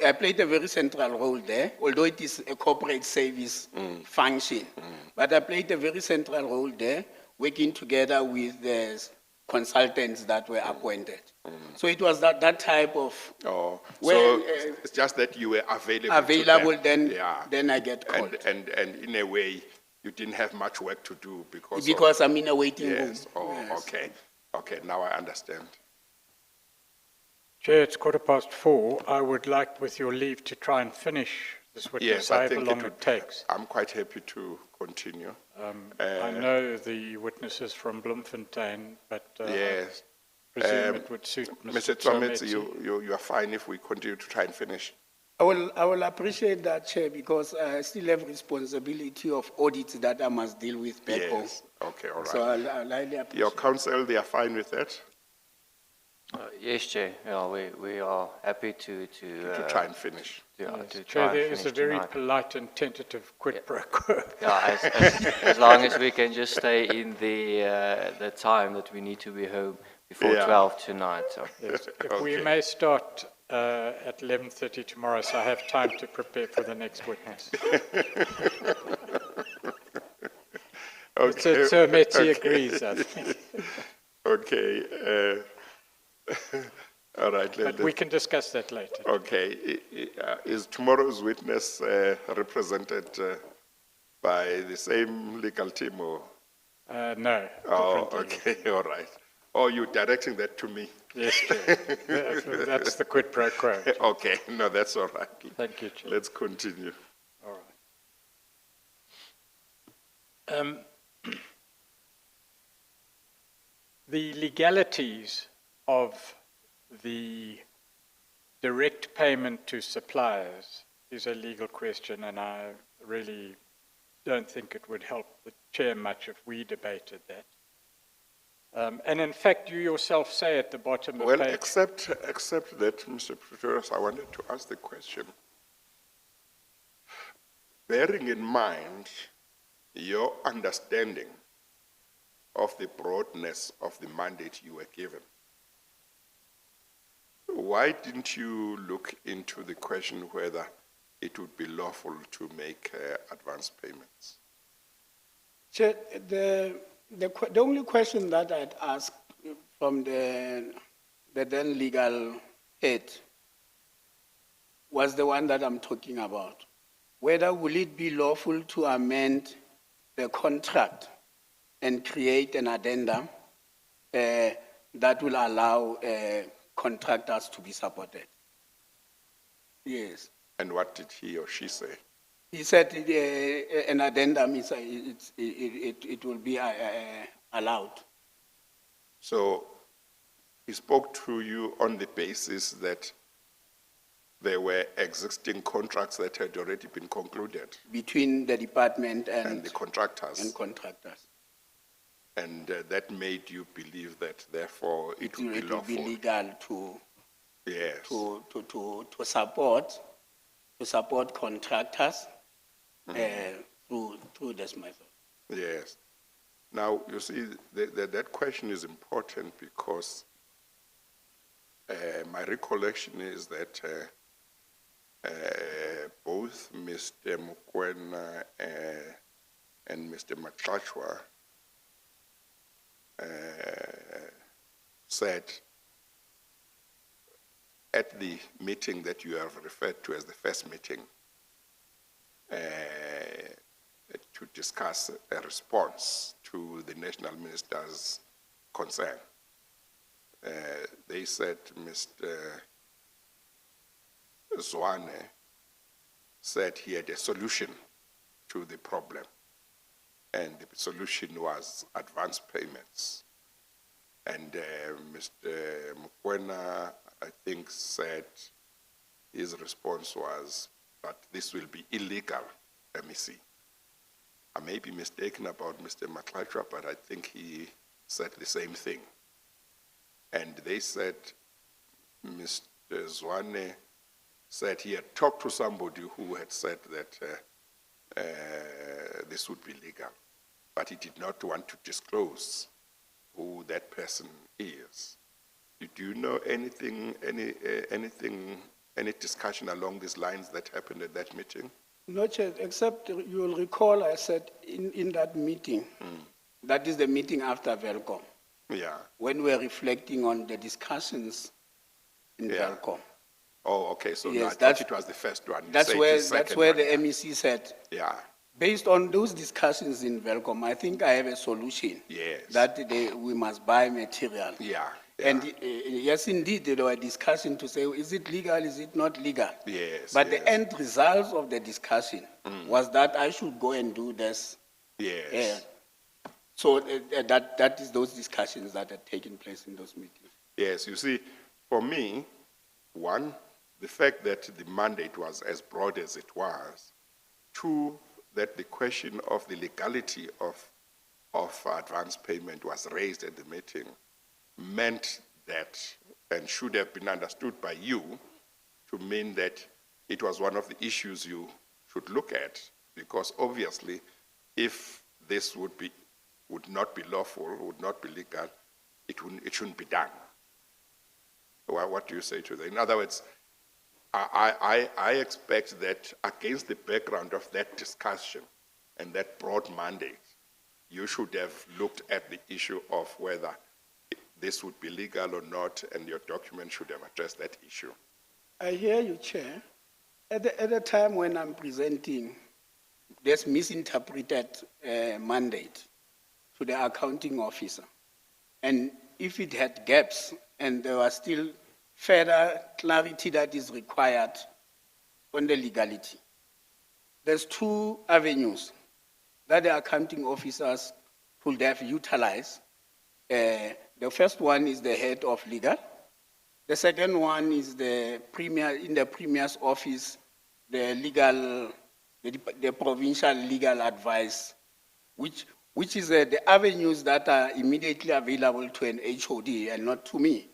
I played a very central role there, although it is a corporate service function. But I played a very central role there, working together with the consultants that were appointed. So it was that type of... Oh, where, so it's just that you were available to them. then I get called. And in a way, you didn't have much work to do because I'm in a waiting room. Yes, oh, yes. Okay, now I understand. Chair, it's 4:15. I would like, with your leave, to try and finish this witness, Yes, I however think long it takes. I'm quite happy to continue. I know the witnesses from Bloemfontein, but Yes. I presume it would suit Mr. Mr. Thomas, Tsometsi. you are fine if we continue to try and finish. I will appreciate that, Chair, because I still have responsibility of audits that I must deal with back home. Yes, okay, all right. So I'll highly appreciate Your counsel, they are fine with that? Yes, Chair. Yeah, we are happy to To try and finish. to Chair, try and there is a finish very tonight. polite and tentative quid pro quo. Yeah, as long as we can just stay in the time that we need to be home before Yeah. 12 tonight. So. Yes, if we Okay. may start at 11:30 tomorrow, so I have time to prepare for the next witness. Mr. Tsometsi agrees, I think. Okay. All right. But we can discuss that later. Okay. Is tomorrow's witness represented by the same legal team or? No. Oh, different legal. okay. All right. Oh, you're directing that to me. Yes, Chair. That's the quid pro quo. Okay. No, that's all right. Thank you, Chair. Let's continue. All right. The legalities of the direct payment to suppliers is a legal question, and I really don't think it would help the chair much if we debated that. And in fact, you yourself say at the bottom of Well, page... except that, Mr. Pretorius, I wanted to ask the question. Bearing in mind your understanding of the broadness of the mandate you were given, why didn't you look into the question whether it would be lawful to make advance payments? Chair, the only question that I'd asked from the then legal head was the one that I'm talking about. Whether will it be lawful to amend the contract and create an addendum that will allow contractors to be supported? Yes. And what did he or she say? He said an addendum it will be allowed. So he spoke to you on the basis that there were existing contracts that had already been concluded Between the department and the contractors. and contractors. And that made you believe that therefore it would be It will lawful. be legal to Yes. support contractors through this method. Yes. Now, you see, that question is important because my recollection is that both Mr. Mokoena and Mr. Matlachwa said at the meeting that you have referred to as the first meeting, to discuss a response to the national minister's concern. They said Mr. Zwane said he had a solution to the problem, and the solution was advance payments. And Mr. Mokoena, I think, said his response was, but this will be illegal, MEC. I may be mistaken about Mr. Matlachwa, but I think he said the same thing. And they said, Mr. Zwane said he had talked to somebody who had said that this would be legal, but he did not want to disclose who that person is. Do you know anything, any discussion along these lines that happened at that meeting? No, Chair, except you will recall I said in that meeting, that is the meeting after Velcom, Yeah. when we were reflecting on the discussions in Yeah. Velcom. Oh, okay. So Yes, I thought it was the first one. You That's said where, the second that's where one, the yeah. MEC said, Yeah. based on those discussions in Velcom, I think I have a solution. Yes. That we must buy material. Yeah. And yes, indeed, there were discussions to say, is it legal, is it not legal? Yes. But yes. the end result of the discussion was that I should go and do this. Yes. So that is those discussions that had taken place in those meetings. Yes. You see, for me, one, the fact that the mandate was as broad as it was. Two, that the question of the legality of advance payment was raised at the meeting meant that, and should have been understood by you, to mean that it was one of the issues you should look at, because obviously, if this would not be lawful, would not be legal, it shouldn't be done. What do you say to that? In other words, I expect that against the background of that discussion and that broad mandate, you should have looked at the issue of whether this would be legal or not, and your document should have addressed that issue. I hear you, Chair. At the time when I'm presenting this misinterpreted mandate to the accounting officer, and if it had gaps and there was still further clarity that is required on the legality, there's two avenues that the accounting officers could have utilized. The first one is the head of legal. The second one is the premier, in the premier's office, the provincial legal advice, which is the avenues that are immediately available to an HOD and not to me,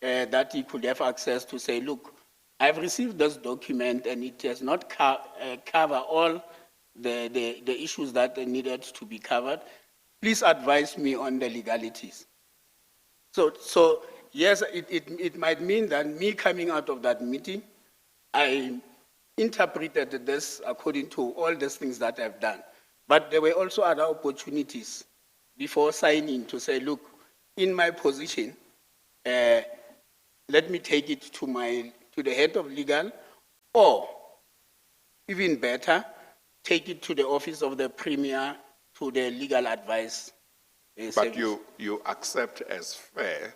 that he could have access to say, look, I've received this document and it does not cover all the issues that needed to be covered. Please advise me on the legalities. So yes, it might mean that me coming out of that meeting, I interpreted this according to all these things that I've done. But there were also other opportunities before signing to say, look, in my position, let me take it to the head of legal, or even better, take it to the office of the premier, to the legal advice. But service. you accept as fair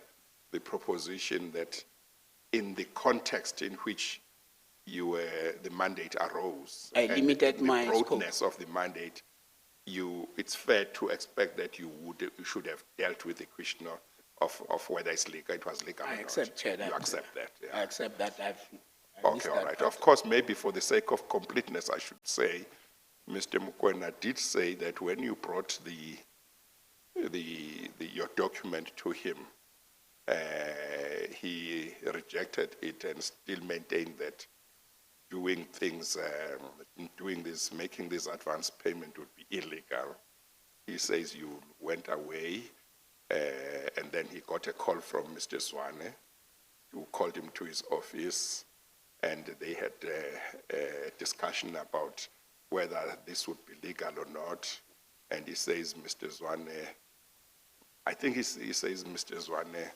the proposition that in the context in which the mandate arose, I limited the my broadness of the mandate, it's fair to expect that you should have dealt with the question of whether it's legal, it was legal or I not. accept, Chair. You accept that, yeah. I accept that. I Okay, missed all that right. part. Of course, maybe for the sake of completeness, I should say, Mr. Mokoena did say that when you brought your document to him, he rejected it and still maintained that making this advance payment would be illegal. he says you went away, and then he got a call from Mr. Zwane, who called him to his office, and they had a discussion about whether this would be legal or not. And he says, Mr. Zwane, I think he says, Mr. Zwane,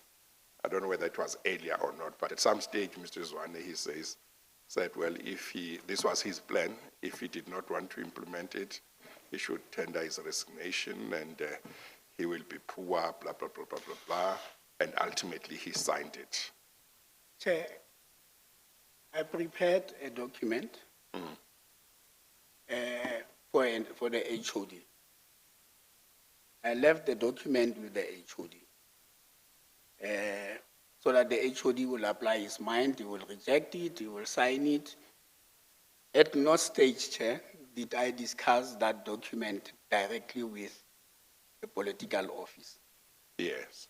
I don't know whether it was earlier or not, but at some stage, Mr. Zwane, he said, well, this was his plan. If he did not want to implement it, he should tender his resignation, and he will be poor, blah, blah, blah, blah, blah, blah. And ultimately, he signed it. Chair, I prepared a document for the HOD. I left the document with the HOD so that the HOD will apply his mind, he will reject it, he will sign it. At no stage, Chair, did I discuss that document directly with the political office. Yes.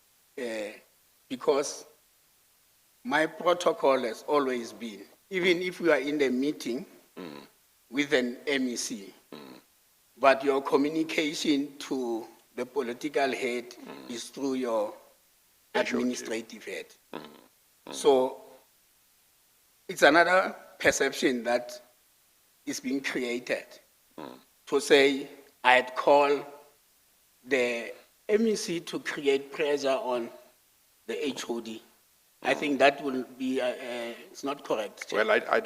Because my protocol has always been, even if you are in the meeting with an MEC, but your communication to the political head is through your administrative head. So it's another perception that is being created to say I had called the MEC to create pressure on the HOD. I think that will be, it's not correct. Well, I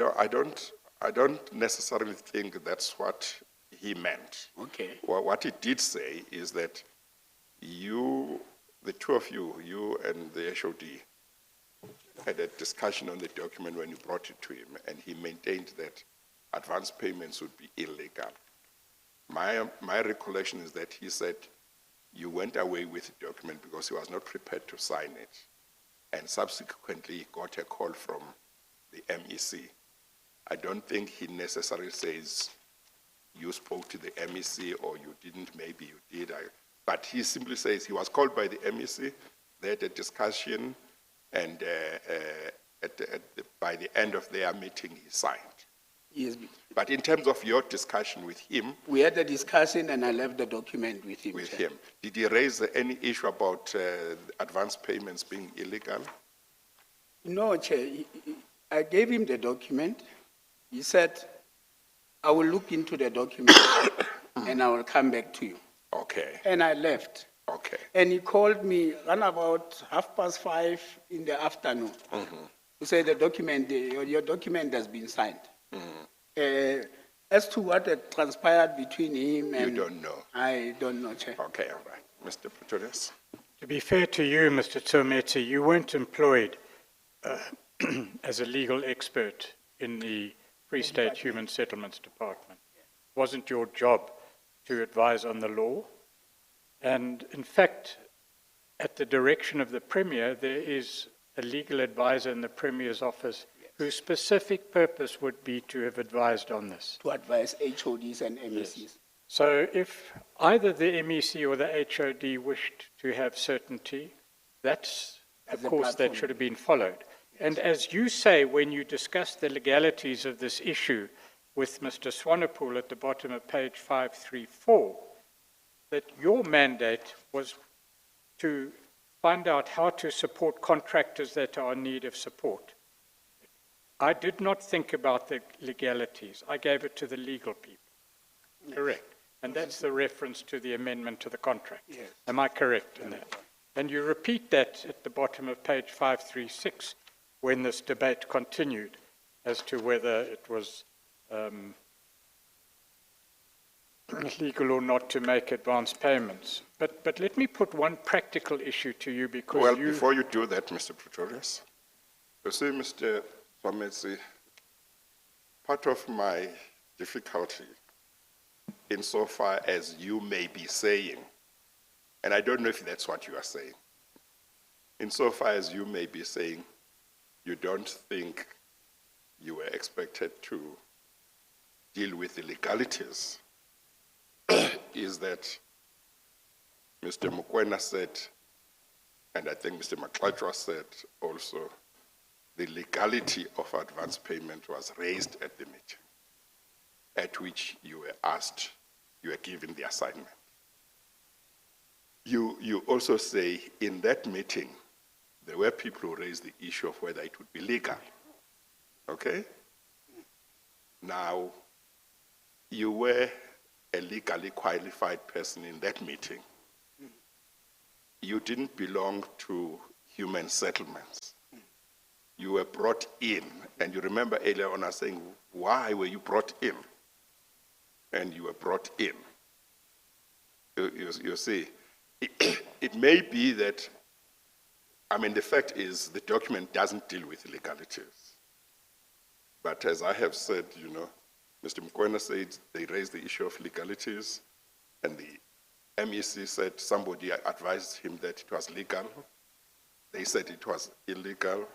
don't necessarily think that's what he meant. Okay. Well, what he did say is that you, the two of you and the HOD, had a discussion on the document when you brought it to him, and he maintained that advance payments would be illegal. My recollection is that he said you went away with the document because he was not prepared to sign it, and subsequently he got a call from the MEC. I don't think he necessarily says you spoke to the MEC or you didn't, maybe you did. But he simply says he was called by the MEC, they had a discussion, and by the end of their meeting, he signed. Yes. But in terms of your discussion with him, We had a discussion and I left the document with him. Chair. did he raise any issue about advance payments being illegal? No, Chair. I gave him the document. He said, I will look into the document and I will come back to you. Okay, And I left. okay. And he called me around about 5:30 in the afternoon to say the document, your document has been signed. As to what had transpired between him and... You don't know? I don't know, Chair. Okay, all right. Mr. Pretorius? To be fair to you, Mr. Tomete, you weren't employed as a legal expert in the Free State Human Settlements Department. It wasn't your job to advise on the law. And in fact, at the direction of the Premier, there is a legal advisor in the Premier's office whose specific purpose would be to have advised on this. To advise HODs and MECs. So if either the MEC or the HOD wished to have certainty, that's a As a course that platform. should have been followed. And as you say, when you discuss the legalities of this issue with Mr. Swanepoel at the bottom of page 534, that your mandate was to find out how to support contractors that are in need of support. I did not think about the legalities. I gave it to the legal people. Yes. Correct. And that's the reference to the amendment to the contract. Yes. Am I correct in that? And you repeat that at the bottom of page 536 when this debate continued as to whether it was legal or not to make advance payments. But let me put one practical issue to you because Well, before you do that, Mr. Pretorius, you see, Mr. Tometse, part of my difficulty insofar as you may be saying, and I don't know if that's what you are saying, insofar as you may be saying you don't think you were expected to deal with the legalities, is that Mr. Mokoena said, and I think Mr. Maklajwa said also, the legality of advance payment was raised at the meeting, at which you were asked, you were given the assignment. You also say in that meeting, there were people who raised the issue of whether it would be legal. Okay? Now, you were a legally qualified person in that meeting. You didn't belong to human settlements. You were brought in, and you remember earlier on us saying, why were you brought in? And you were brought in. You see, it may be that, I mean, the fact is the document doesn't deal with legalities. But as I have said, you know, Mr. Mokoena said they raised the issue of legalities, and the MEC said somebody advised him that it was legal. They said it was illegal.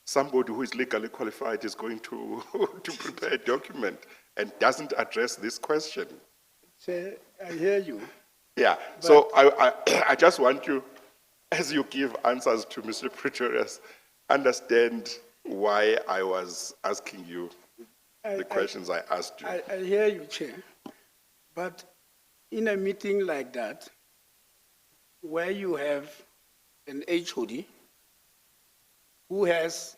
Somebody who is legally qualified is going to, to prepare a document and doesn't address this question. Chair, I hear you. Yeah, so I just want you, as you give answers to Mr. Pretorius, understand why I was asking you the questions I asked you. I hear you, Chair. But in a meeting like that, where you have an HOD who's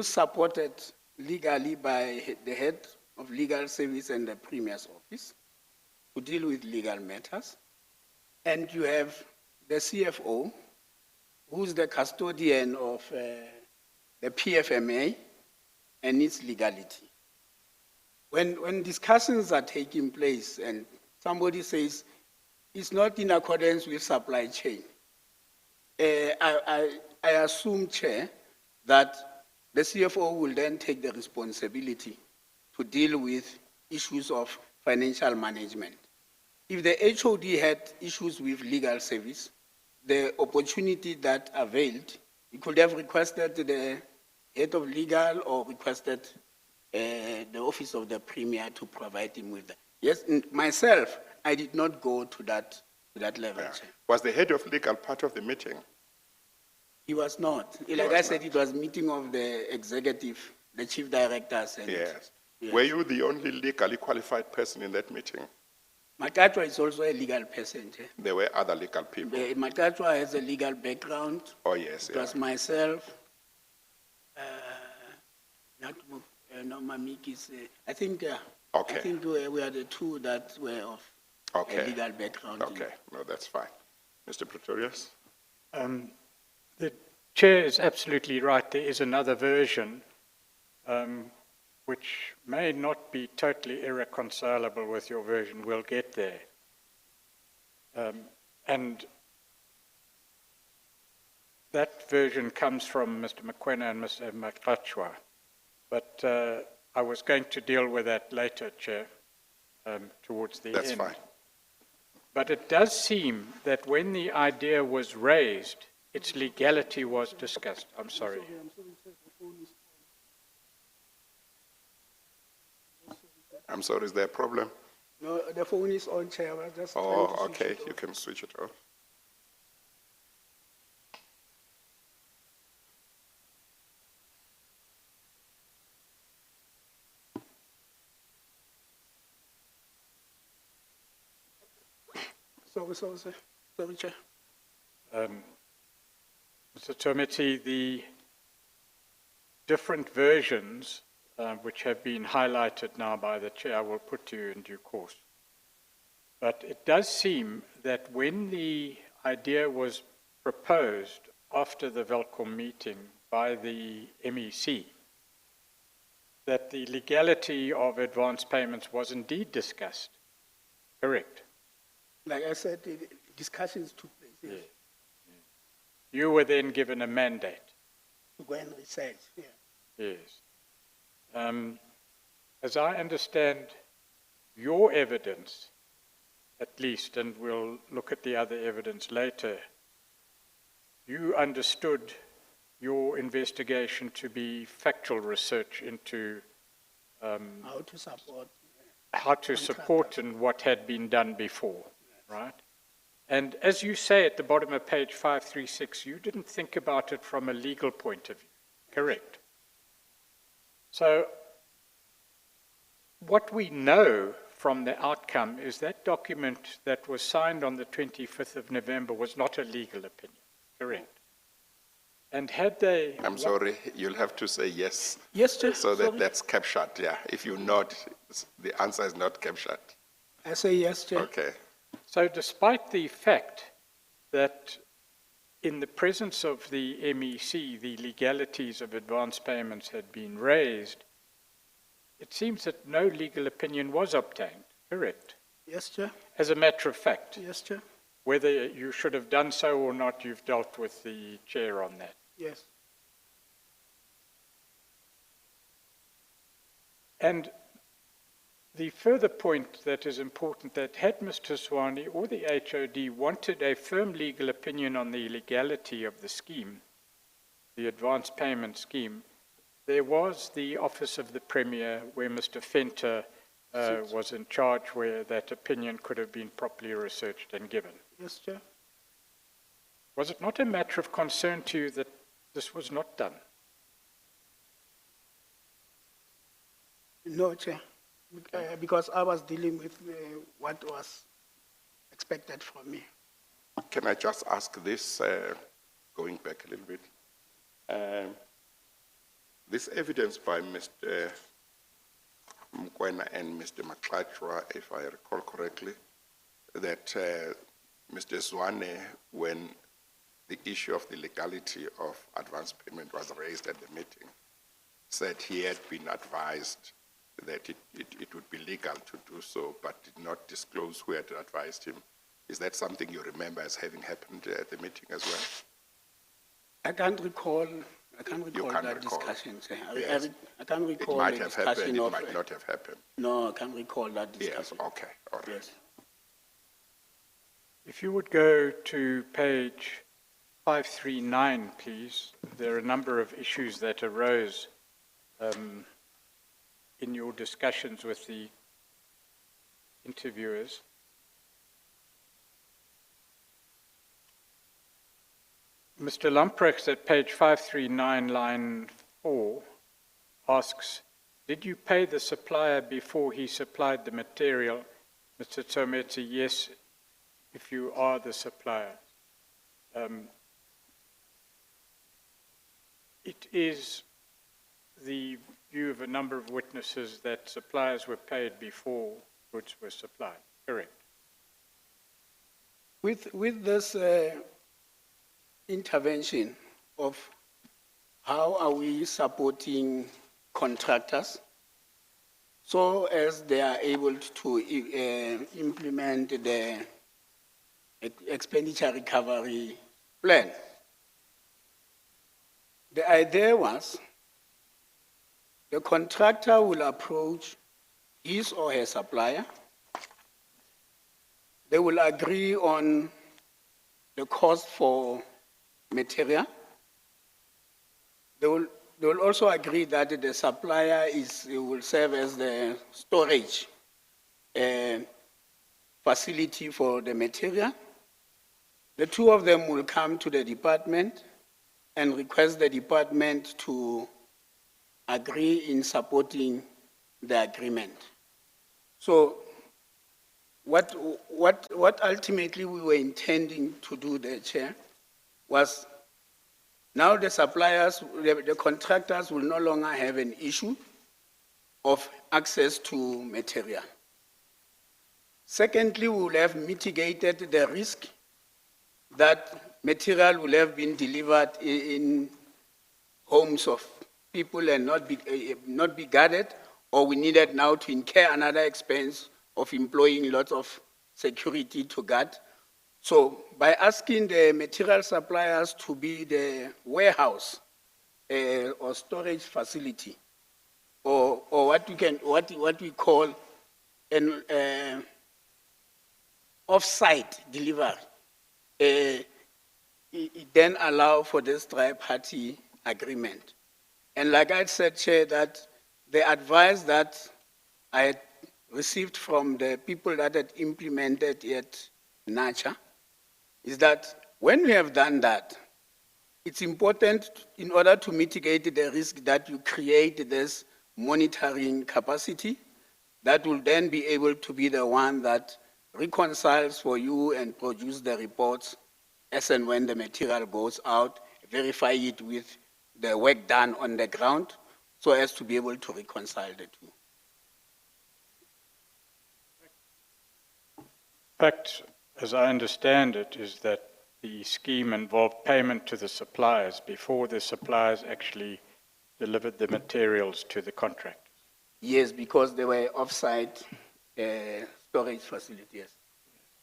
supported legally by the head of legal service and the Premier's office to deal with legal matters, and you have the CFO, who's the custodian of the PFMA and its legality. When discussions are taking place and somebody says it's not in accordance with supply chain, I assume, Chair, that the CFO will then take the responsibility to deal with issues of financial management. If the HOD had issues with legal service, the opportunity that availed, he could have requested the head of legal or requested the office of the Premier to provide him with that. Yes, myself, I did not go to that level. Yeah. Chair. Was the head of legal part of the meeting? He was not. Like I said, it was meeting of the executive, the chief directors. And, Yes. yes. Were you the only legally qualified person in that meeting? Matatwa is also a legal person. Chair. There were other legal people. Matatwa has a legal background. Oh, yes. It was myself. No, Mamikis. I think. Okay. I think we are the two that were of a legal background. Okay, no, that's fine. Mr. Pretorius? The chair is absolutely right. There is another version which may not be totally irreconcilable with your version. We'll get there. And that version comes from Mr. Mokoena and Mr. Makachwa. But I was going to deal with that later, Chair, towards the end. That's fine. But it does seem that when the idea was raised, its legality was discussed. I'm sorry. I'm sorry, is there a problem? No, the phone is on, Chair. I was just trying to Oh, switch okay, it off. you can switch it off. Sorry, Chair. Mr. Tomiti, the different versions which have been highlighted now by the chair, I will put to you in due course. But it does seem that when the idea was proposed after the Velcom meeting by the MEC, that the legality of advance payments was indeed discussed. Correct? Like I said, the discussions took place. Yes. Yeah. You were then given a mandate. To go and research. Yeah. Yes. As I understand your evidence, at least, and we'll look at the other evidence later, you understood your investigation to be factual research into how to support and what had been done before, right? And as you say at the bottom of page 536, you didn't think about it from a legal point of view, correct? So what we know from the outcome is that document that was signed on the 25th of November was not a legal opinion, correct? And had they... I'm sorry, you'll have to say yes. Yes, Chair. So that Sorry. that's captured, yeah. If you nod, the answer is not captured. I say yes, Chair. Okay. So despite the fact that in the presence of the MEC, the legalities of advance payments had been raised, it seems that no legal opinion was obtained, correct? Yes, Chair. As a matter of fact, Yes, Chair. whether you should have done so or not, you've dealt with the chair on that. Yes. And the further point that is important, that had Mr. Swane or the HOD wanted a firm legal opinion on the legality of the scheme, the advance payment scheme, there was the Office of the Premier where Mr. Fenter was in charge, where that opinion could have been properly researched and given. Yes, Chair. Was it not a matter of concern to you that this was not done? No, Chair. Because I was dealing with what was expected from me. Can I just ask this, going back a little bit? This evidence by Mr. Mkwena and Mr. Maklachwa, if I recall correctly, that Mr. Swane, when the issue of the legality of advance payment was raised at the meeting, said he had been advised that it would be legal to do so, but did not disclose who had advised him. Is that something you remember as having happened at the meeting as well? I can't recall can't that recall. discussion, Chair. Yes. I can't It recall might the have happened, discussion it of... might not have happened. No, I can't recall that Yes, discussion. okay, all right. Yes. If you would go to page 539, please. There are a number of issues that arose in your discussions with the interviewers. Mr. Lamprecht at page 539, line 4, asks, did you pay the supplier before he supplied the material? Mr. Tsometsi, yes, if you are the supplier. It is the view of a number of witnesses that suppliers were paid before goods were supplied, correct? With this intervention of how are we supporting contractors so as they are able to implement the expenditure recovery plan. The idea was the contractor will approach his or her supplier. They will agree on the cost for material. They will also agree that the supplier will serve as the storage facility for the material. The two of them will come to the department and request the department to agree in supporting the agreement. So what ultimately we were intending to do there, Chair, was now the suppliers, the contractors will no longer have an issue of access to material. Secondly, we will have mitigated the risk that material will have been delivered in homes of people and not be guarded, or we needed now to incur another expense of employing lots of security to guard. So by asking the material suppliers to be the warehouse or storage facility, or what we call an off-site delivery, it then allow for this tri-party agreement. And like I said, Chair, that the advice that I had received from the people that had implemented yet NACHA is that when we have done that, it's important in order to mitigate the risk that you create this monitoring capacity, that will then be able to be the one that reconciles for you and produce the reports as and when the material goes out, verify it with the work done on the ground, so as to be able to reconcile the two. In fact, as I understand it, is that the scheme involved payment to the suppliers before the suppliers actually delivered the materials to the contractors. Yes, because they were off-site storage facilities.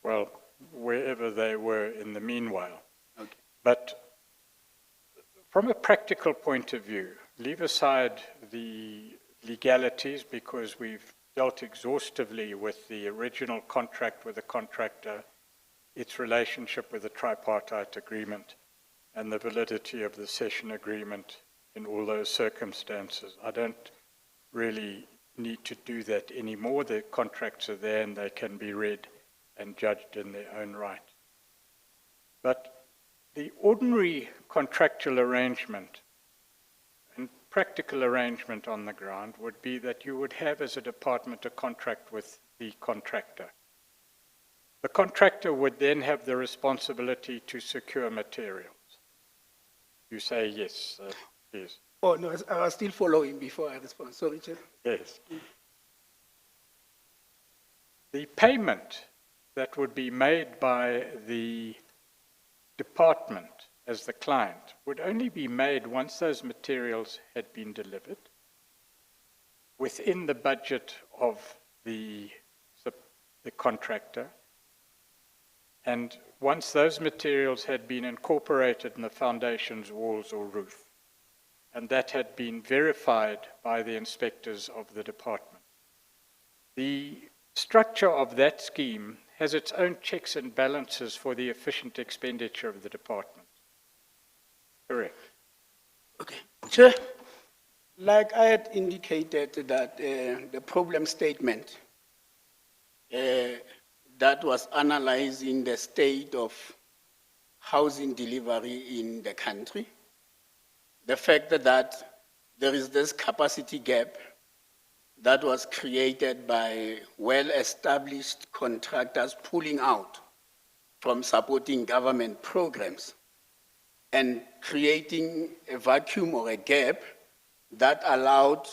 Well, wherever they were in the meanwhile. Okay. But from a practical point of view, leave aside the legalities because we've dealt exhaustively with the original contract with the contractor, its relationship with the tripartite agreement, and the validity of the session agreement in all those circumstances. I don't really need to do that anymore. The contracts are there and they can be read and judged in their own right. But the ordinary contractual arrangement and practical arrangement on the ground would be that you would have as a department a contract with the contractor. The contractor would then have the responsibility to secure materials. You say yes, yes. Oh, no, I was still following before I respond. Sorry, Chair. Yes. The payment that would be made by the department as the client would only be made once those materials had been delivered within the budget of the contractor, and once those materials had been incorporated in the foundations, walls, or roof, and that had been verified by the inspectors of the department. The structure of that scheme has its own checks and balances for the efficient expenditure of the department. Correct. Okay. Chair, like I had indicated that the problem statement that was analyzing the state of housing delivery in the country, the fact that there is this capacity gap that was created by well-established contractors pulling out from supporting government programs and creating a vacuum or a gap that allowed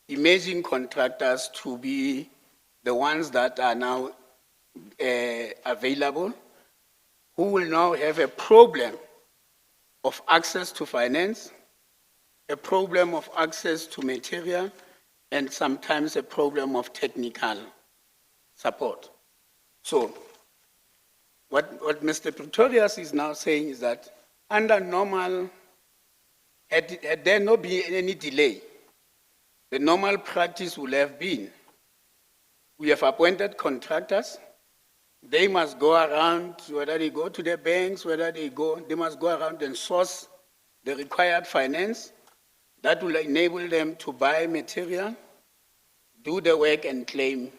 emerging contractors to be the ones that are now available, who will now have a problem of access to finance, a problem of access to material, and sometimes a problem of technical support. So what Mr. Pretorius is now saying is that under normal, had there not been any delay, the normal practice would have been, we have appointed contractors, they must go around, whether they go to the banks, they must go around and source the required finance that will enable them to buy material, do the work, and claim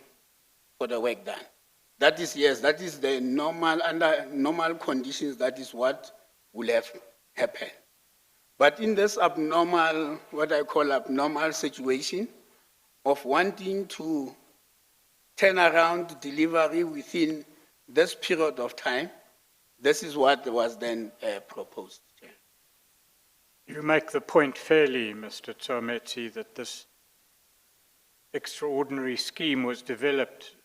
for the work done. That is, yes, that is the normal, under normal conditions, that is what will have happened. But in this abnormal, what I call abnormal situation of wanting to turn around delivery within this period of time, this is what was then proposed. You make the point fairly, Mr. Tsometsi, that this extraordinary scheme was developed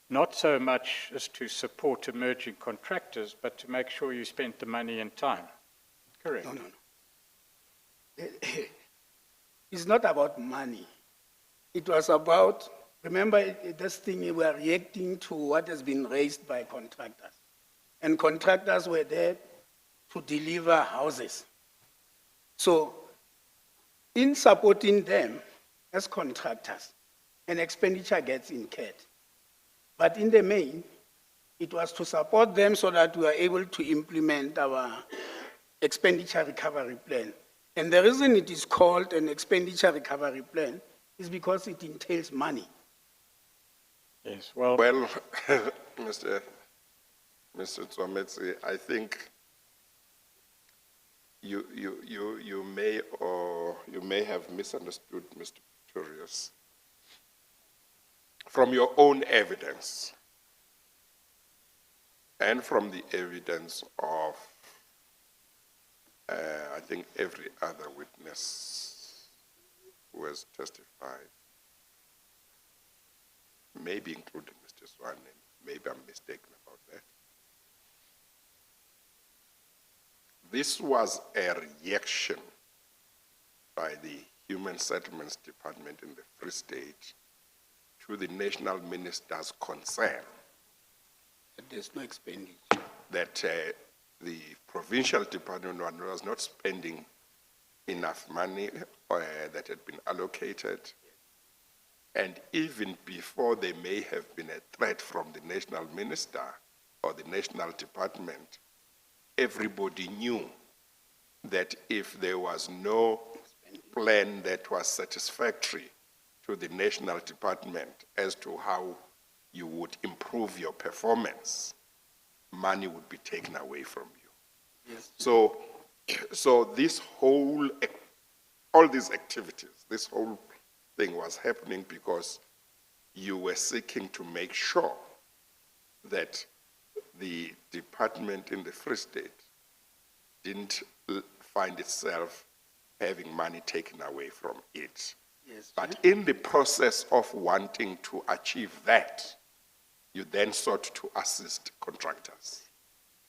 not so much as to support emerging contractors, but to make sure you spent the money in time. Correct? No. It's not about money. It was about, remember this thing, we are reacting to what has been raised by contractors. And contractors were there to deliver houses. So, in supporting them as contractors, an expenditure gets incurred. But in the main, it was to support them so that we are able to implement our expenditure recovery plan. And the reason it is called an expenditure recovery plan is because it entails money. Yes, well, Mr. Tsometsi, I think you may have misunderstood Mr. Pretorius. from your own evidence and from the evidence of, I think, every other witness who has testified, maybe including Mr. Swan, maybe I'm mistaken about that. This was a reaction by the Human Settlements Department in the Free State to the National Minister's concern There's no expenditure. that the provincial department was not spending enough money that had been allocated. And even before there may have been a threat from the national minister or the national department, everybody knew that if there was no plan that was satisfactory to the national department as to how you would improve your performance, money would be taken away from you. Yes. So this whole, all these activities, this whole thing was happening because you were seeking to make sure that the department in the Free State didn't find itself having money taken away from it. Yes. But in the process of wanting to achieve that, you then sought to assist contractors.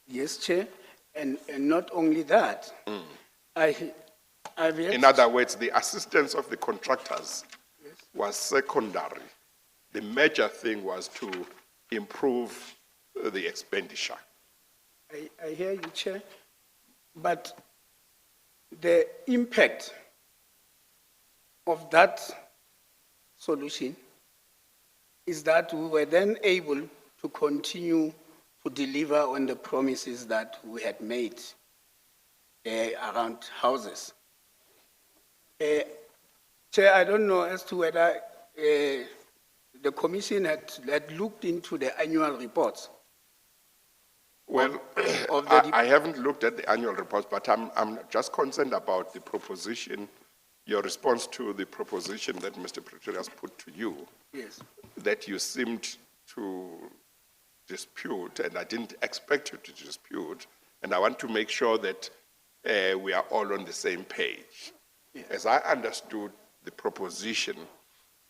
Yes, Chair. And not only that, I've had In other words, the assistance of the contractors was secondary. The major thing was to improve the expenditure. I hear you, Chair, but the impact of that solution is that we were then able to continue to deliver on the promises that we had made around houses. Chair, I don't know as to whether the commission had looked into the annual reports. Well, of the I haven't looked at the annual reports, but I'm just concerned about the proposition, your response to the proposition that Mr. Pretorius put to you, Yes. that you seemed to dispute, and I didn't expect you to dispute, and I want to make sure that we are all on the same page. Yeah. As I understood the proposition,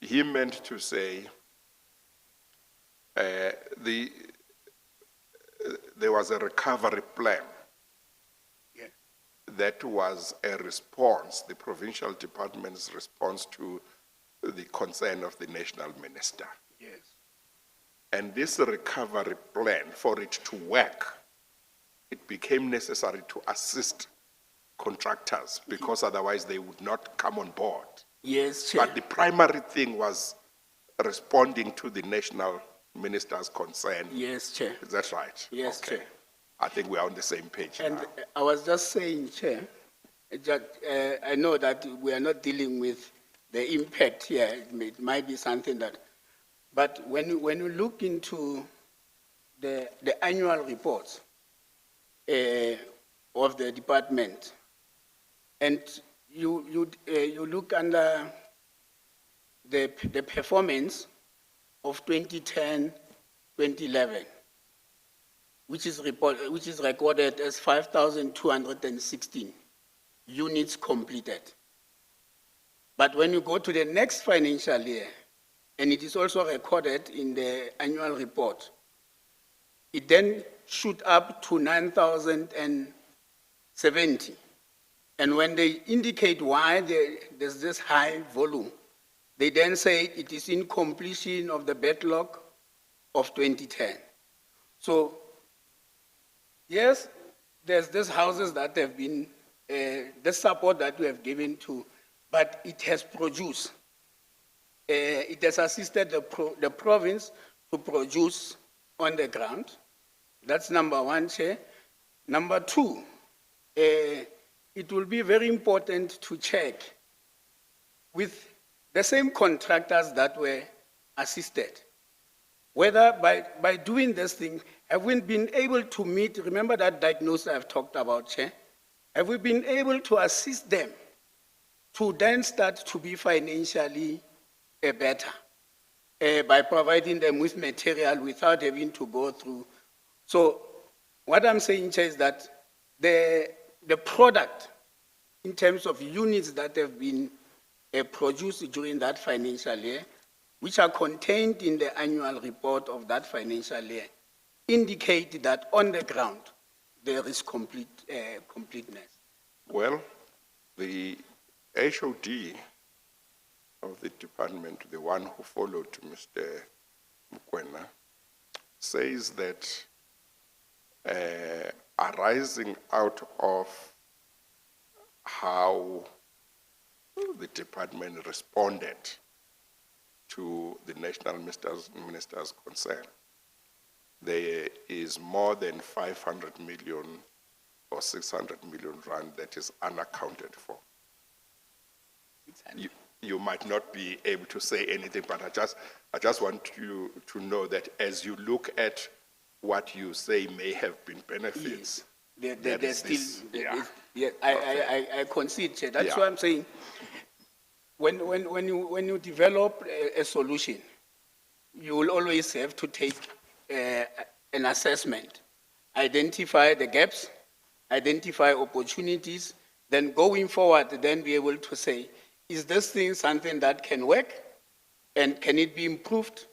he meant to say there was a recovery plan Yeah. that was a response, the provincial department's response to the concern of the national minister. Yes. And this recovery plan, for it to work, it became necessary to assist contractors because otherwise they would not come on board. Yes, Chair. But the primary thing was responding to the national minister's concern. Yes, Chair. Is that right? Yes, Okay. Chair. I think we are on the same page And now. I was just saying, Chair, I know that we are not dealing with the impact here. It might be something that, but when you look into the annual reports of the department, and you look under the performance of 2010, 2011, which is recorded as 5,216 units completed. But when you go to the next financial year, and it is also recorded in the annual report, it then shoot up to 9,070. And when they indicate why there's this high volume, they then say it is in completion of the backlog of 2010. So, yes, there's these houses that have been, the support that we have given to, but it has produced. It has assisted the province to produce on the ground. That's number one, Chair. Number two, it will be very important to check with the same contractors that were assisted, whether by doing this thing, have we been able to meet, remember that diagnosis I've talked about, Chair? Have we been able to assist them to then start to be financially better? by providing them with material without having to go through. So what I'm saying, Chair, is that the product in terms of units that have been produced during that financial year, which are contained in the annual report of that financial year, indicate that on the ground there is completeness. Well, the HOD of the department, the one who followed Mr. Mukwena, says that arising out of how the department responded to the national minister's concern, there is more than 500 million or 600 million rand that is unaccounted for. You might not be able to say anything, but I just want you to know that as you look at what you say may have been benefits, There's still, yeah. yeah, I concede, Chair. That's Yeah. what I'm saying. When you develop a solution, you will always have to take an assessment, identify the gaps, identify opportunities, then going forward, then be able to say, is this thing something that can work? And can it be improved?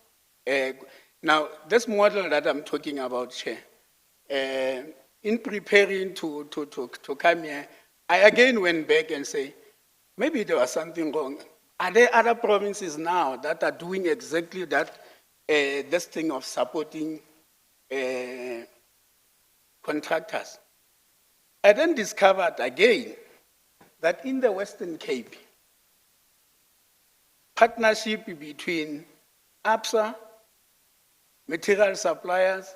Now, this model that I'm talking about, Chair, in preparing to come here, I again went back and say, maybe there was something wrong. Are there other provinces now that are doing exactly that, this thing of supporting contractors? I then discovered again that in the Western Cape, partnership between APSA, material suppliers,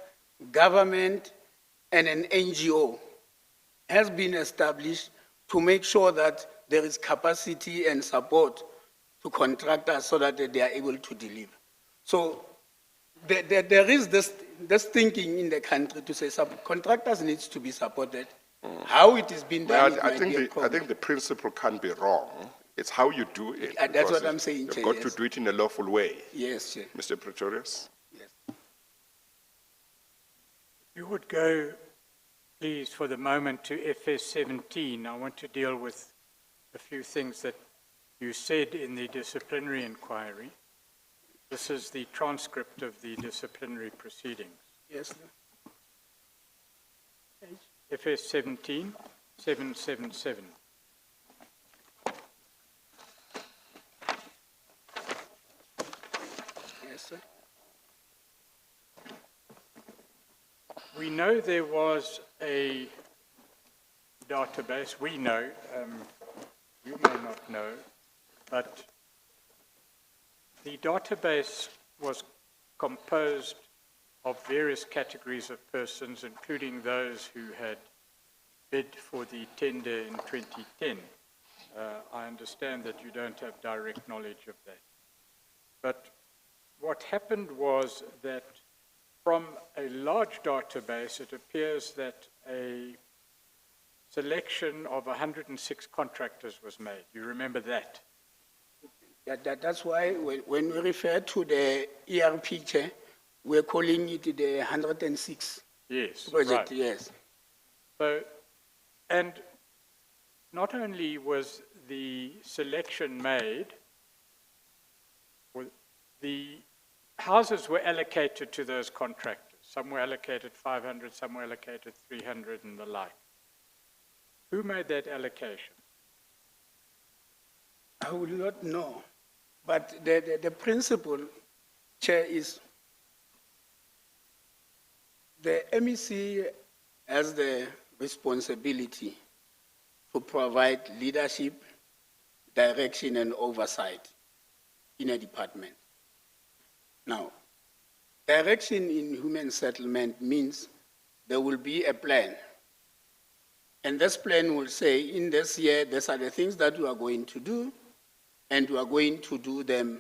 government, and an NGO has been established to make sure that there is capacity and support to contractors so that they are able to deliver. So there is this thinking in the country to say contractors needs to be supported. How it is being done, Well, I think the principle can't be wrong. It's how you do it. That's what I'm saying, You've Chair, got yes. to do it in a lawful way. Yes, Chair. Mr. Pretorius? Yes. You would go, please, for the moment to FS 17. I want to deal with a few things that you said in the disciplinary inquiry. This is the transcript of the disciplinary proceedings. Yes, sir. FS 17, 777. Yes, sir. We know there was a database, we know, you may not know, but the database was composed of various categories of persons, including those who had bid for the tender in 2010. I understand that you don't have direct knowledge of that. But what happened was that from a large database, it appears that a selection of 106 contractors was made. You remember that? That's why when we refer to the ERP, Chair, we're calling it the 106 Yes, project, right. yes. So, and not only was the selection made, the houses were allocated to those contractors. Some were allocated 500, some were allocated 300 and the like. Who made that allocation? I will not know. But the principle, Chair, is the MEC has the responsibility to provide leadership, direction, and oversight in a department. Now, direction in human settlement means there will be a plan. And this plan will say, in this year, these are the things that we are going to do, and we are going to do them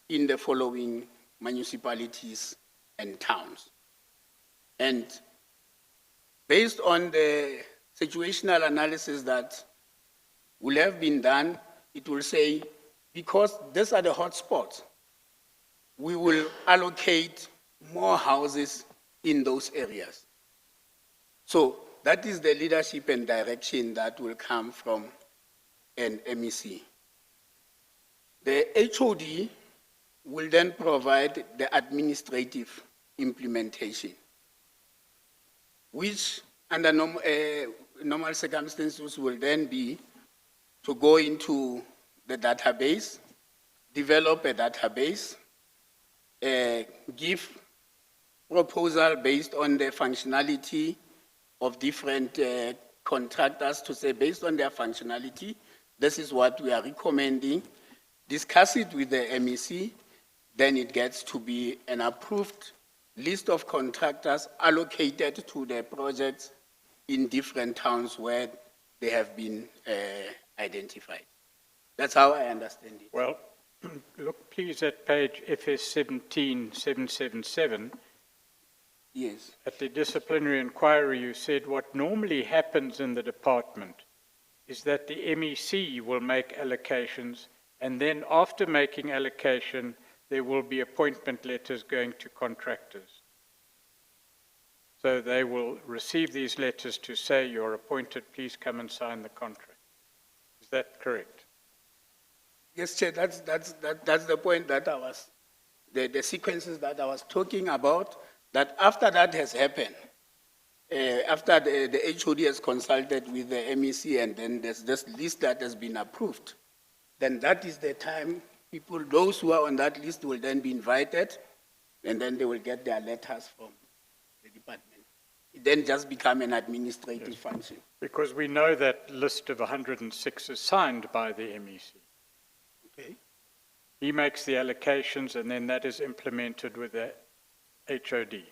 in the following municipalities and towns. And based on the situational analysis that will have been done, it will say, because these are the hot spots, we will allocate more houses in those areas. So that is the leadership and direction that will come from an MEC. The HOD will then provide the administrative implementation, which under normal circumstances will then be to go into the database, develop a database, give proposal based on the functionality of different contractors to say, based on their functionality, this is what we are recommending. Discuss it with the MEC, then it gets to be an approved list of contractors allocated to the projects in different towns where they have been identified. That's how I understand it. Well, look please at page FS 17777. Yes. At the disciplinary inquiry, you said what normally happens in the department is that the MEC will make allocations, and then after making allocation, there will be appointment letters going to contractors. So they will receive these letters to say, you're appointed, please come and sign the contract. Is that correct? Yes, Chair, that's the point that I was, the sequences that I was talking about, that after that has happened, after the HOD has consulted with the MEC and then there's this list that has been approved, then that is the time people, those who are on that list will then be invited and then they will get their letters from the department. It then just become an administrative function. Because we know that list of 106 is signed by the MEC. Okay. He makes the allocations and then that is implemented with the HOD. Yes.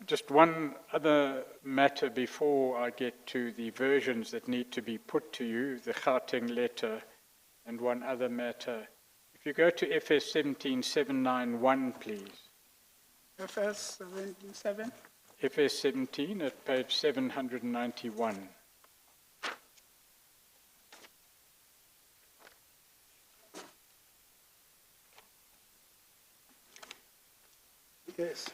Just one other matter before I get to the versions that need to be put to you, the Gauteng letter, and one other matter. If you go to FS 17791, please. FS 77? FS 17 at page 791. Yes.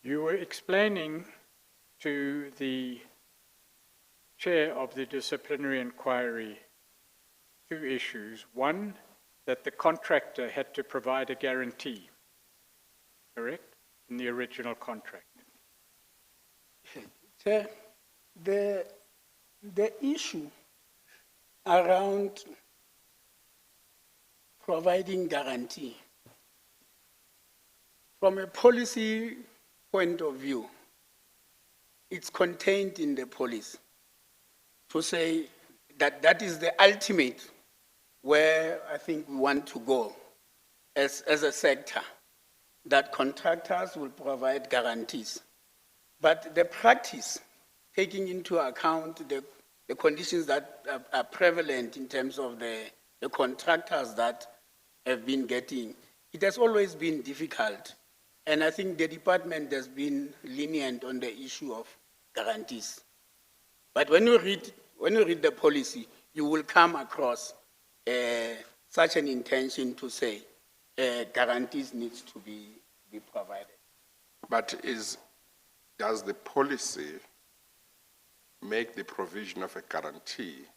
You were explaining to the chair of the disciplinary inquiry two issues. One, that the contractor had to provide a guarantee, correct, in the original contract. Chair, the issue around providing guarantee, from a policy point of view, it's contained in the policy to say that that is the ultimate where I think we want to go as a sector, that contractors will provide guarantees. But the practice, taking into account the conditions that are prevalent in terms of the contractors that have been getting, it has always been difficult. And I think the department has been lenient on the issue of guarantees. But when you read the policy, you will come across such an intention to say guarantees needs to be provided. But does the policy make the provision of a guarantee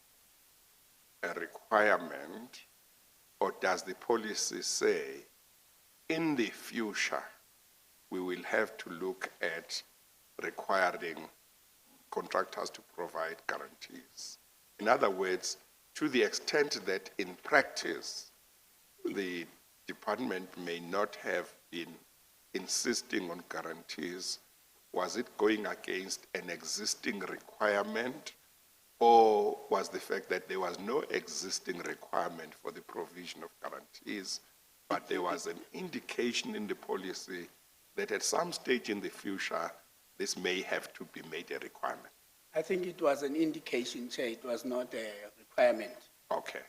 a requirement, or does the policy say, in the future, we will have to look at requiring contractors to provide guarantees? In other words, to the extent that in practice, the department may not have been insisting on guarantees, was it going against an existing requirement, or was the fact that there was no existing requirement for the provision of guarantees, but there was an indication in the policy that at some stage in the future, this may have to be made a requirement? I think it was an indication, Chair. It was not a requirement. Okay,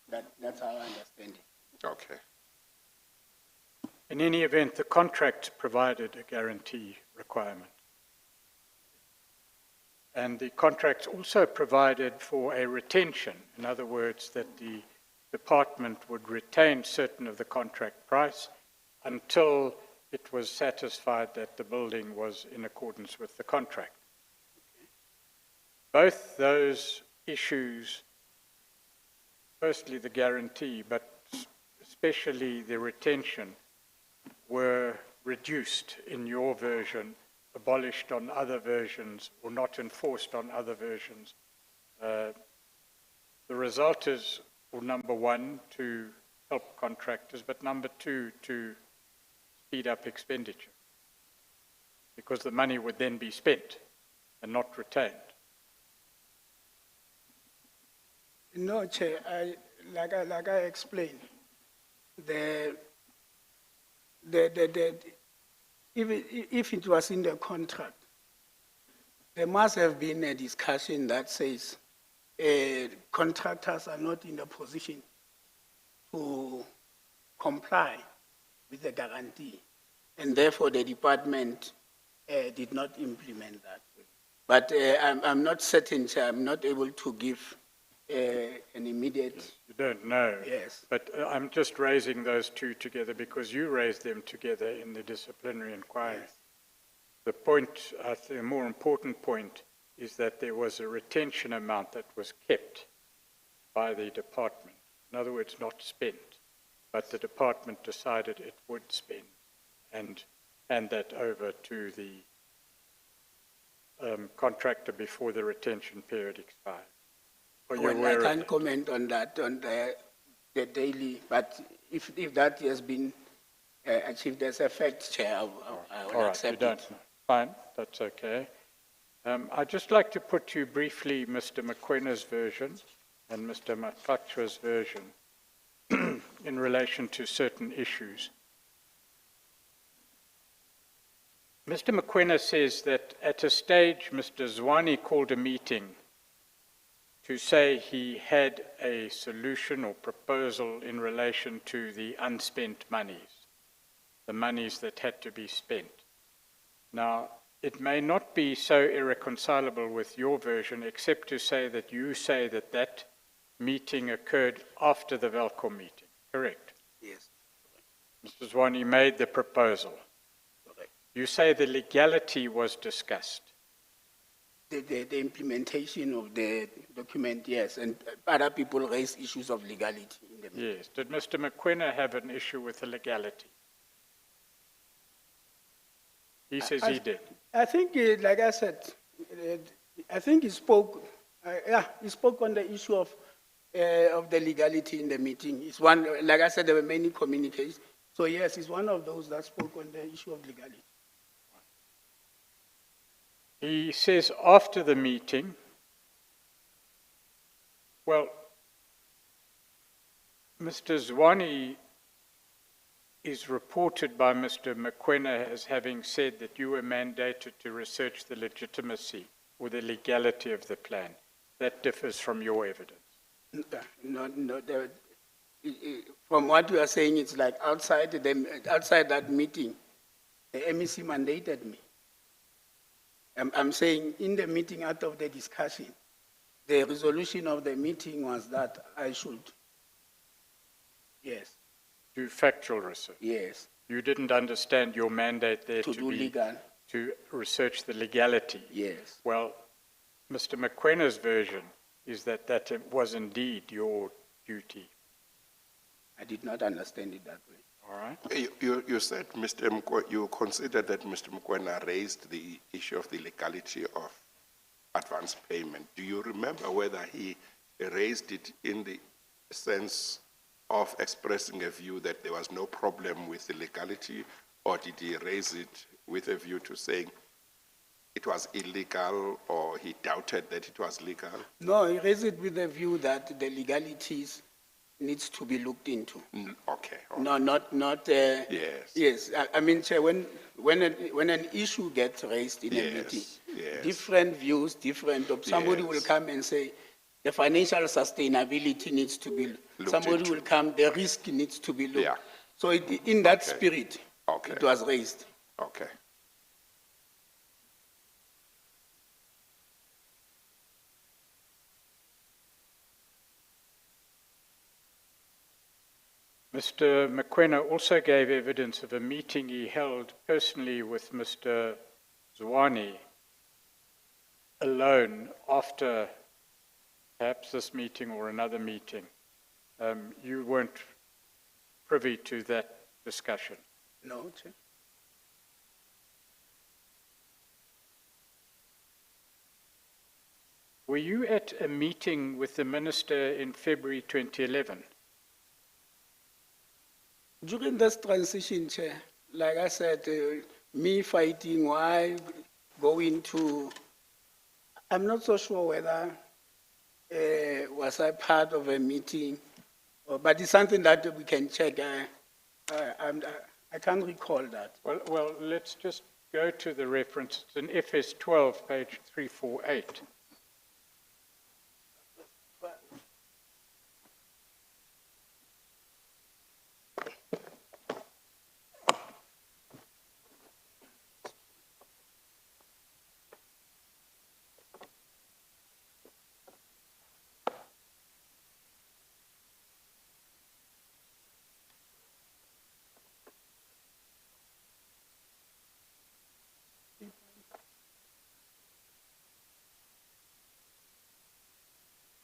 That's how I understand it. okay. In any event, the contract provided a guarantee requirement. And the contract also provided for a retention. In other words, that the department would retain certain of the contract price until it was satisfied that the building was in accordance with the contract. Both those issues, firstly the guarantee, but especially the retention, were reduced in your version, abolished on other versions, or not enforced on other versions. The result is, well, number one, to help contractors, but number two, to speed up expenditure, because the money would then be spent and not retained. No, Chair, like I explained, if it was in the contract, there must have been a discussion that says contractors are not in a position to comply with the guarantee, and therefore the department did not implement that. But I'm not certain, Chair. I'm not able to give an immediate. You don't know. Yes. But I'm just raising those two together because you raised them together in the disciplinary inquiry. Yes. The point, I think, a more important point, is that there was a retention amount that was kept by the department. In other words, not spent, but the department decided it would spend and hand that over to the contractor before the retention period expired. Are you Well, aware I of can't that? comment on that, on the daily, but if that has been achieved as a fact, Chair, I All will right, you accept don't it. know. Fine, that's okay. I'd just like to put to you briefly Mr. Mokwena's version and Mr. Matlacha's version in relation to certain issues. Mr. Mokwena says that at a stage, Mr. Zwane called a meeting to say he had a solution or proposal in relation to the unspent monies, the monies that had to be spent. Now, it may not be so irreconcilable with your version, except to say that you say that that meeting occurred after the Velcro meeting, correct? Yes, Mr. Zwane made the proposal. correct. You say the legality was discussed. The implementation of the document, yes, and other people raise issues of legality in the meeting. Yes. Did Mr. Mokwena have an issue with the legality? He says he did. I think, like I said, I think he spoke, he spoke on the issue of the legality in the meeting. It's one, like I said, there were many communications. So yes, he's one of those that spoke on the issue of legality. He says after the meeting, well, Mr. Zwane is reported by Mr. Mokwena as having said that you were mandated to research the legitimacy or the legality of the plan. That differs from your evidence. From what you are saying, it's like outside that meeting, the MEC mandated me. I'm saying in the meeting, out of the discussion, the resolution of the meeting was that I should, yes, Do factual research. yes, You didn't understand your mandate there to do be legal, to research the legality. yes. Well, Mr. Mokwena's version is that that was indeed your duty. I did not understand it that way. All right? You said, you considered that Mr. Mokwena raised the issue of the legality of advance payment. Do you remember whether he raised it in the sense of expressing a view that there was no problem with the legality, or did he raise it with a view to saying it was illegal or he doubted that it was legal? No, he raised it with the view that the legalities needs to be looked into. Okay. No, not. Yes. Yes, I mean, Chair, when an issue gets raised in a Yes, meeting, yes. different views, somebody will Yes. come and say, the financial sustainability needs to be, Looked somebody into. will come, the risk needs to be looked. Yeah. So in that Okay. spirit, Okay. it was raised. Okay. Mr. Mokoena also gave evidence of a meeting he held personally with Mr. Zwane alone after perhaps this meeting or another meeting. You weren't privy to that discussion. No, Chair. Were you at a meeting with the minister in February 2011? During this transition, Chair, like I said, me fighting, why going to, I'm not so sure whether was I part of a meeting, but it's something that we can check. I can't recall that. Well, let's just go to the reference. It's in FS 12, page 348.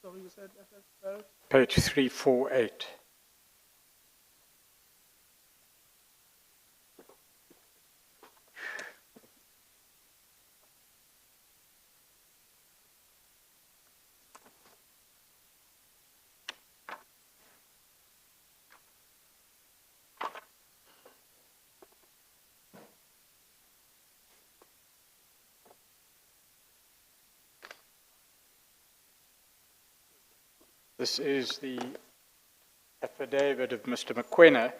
So you said FS 12? Page 348. This is the affidavit of Mr. Mokoena.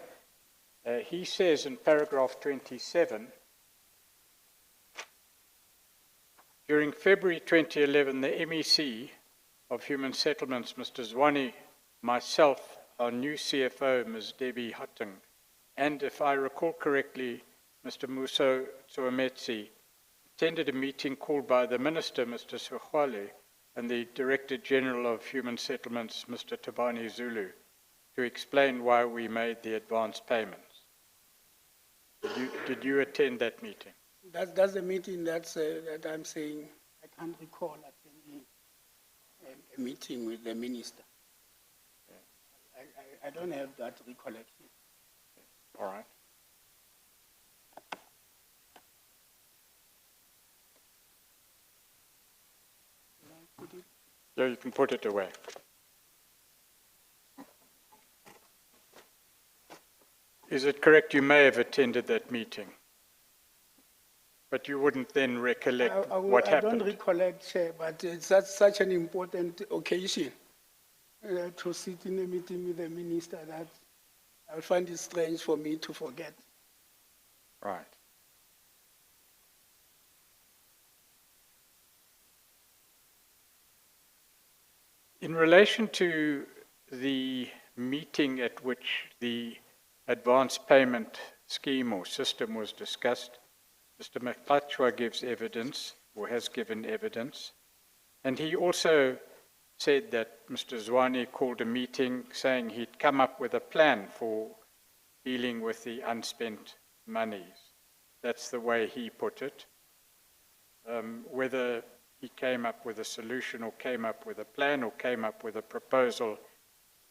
He says in paragraph 27, during February 2011, the MEC of Human Settlements, Mr. Zwane, myself, our new CFO, Ms. Debbie Hutting, and if I recall correctly, Mr. Muso Tsuametsi, attended a meeting called by the Minister, Mr. Suhwale, and the Director General of Human Settlements, Mr. Tabani Zulu, to explain why we made the advance payments. Did you attend that meeting? That's the meeting that I'm saying. I can't recall attending a meeting with the minister. I don't have that recollection. All right. Yeah, you can put it away. Is it correct you may have attended that meeting? But you wouldn't then recollect what happened? I don't recollect, Chair, but it's such an important occasion to sit in a meeting with the minister that I find it strange for me to forget. Right. In relation to the meeting at which the advance payment scheme or system was discussed, Mr. Maklatchwa gives evidence, or has given evidence, and he also said that Mr. Zwane called a meeting saying he'd come up with a plan for dealing with the unspent monies. That's the way he put it. Whether he came up with a solution or came up with a plan or came up with a proposal,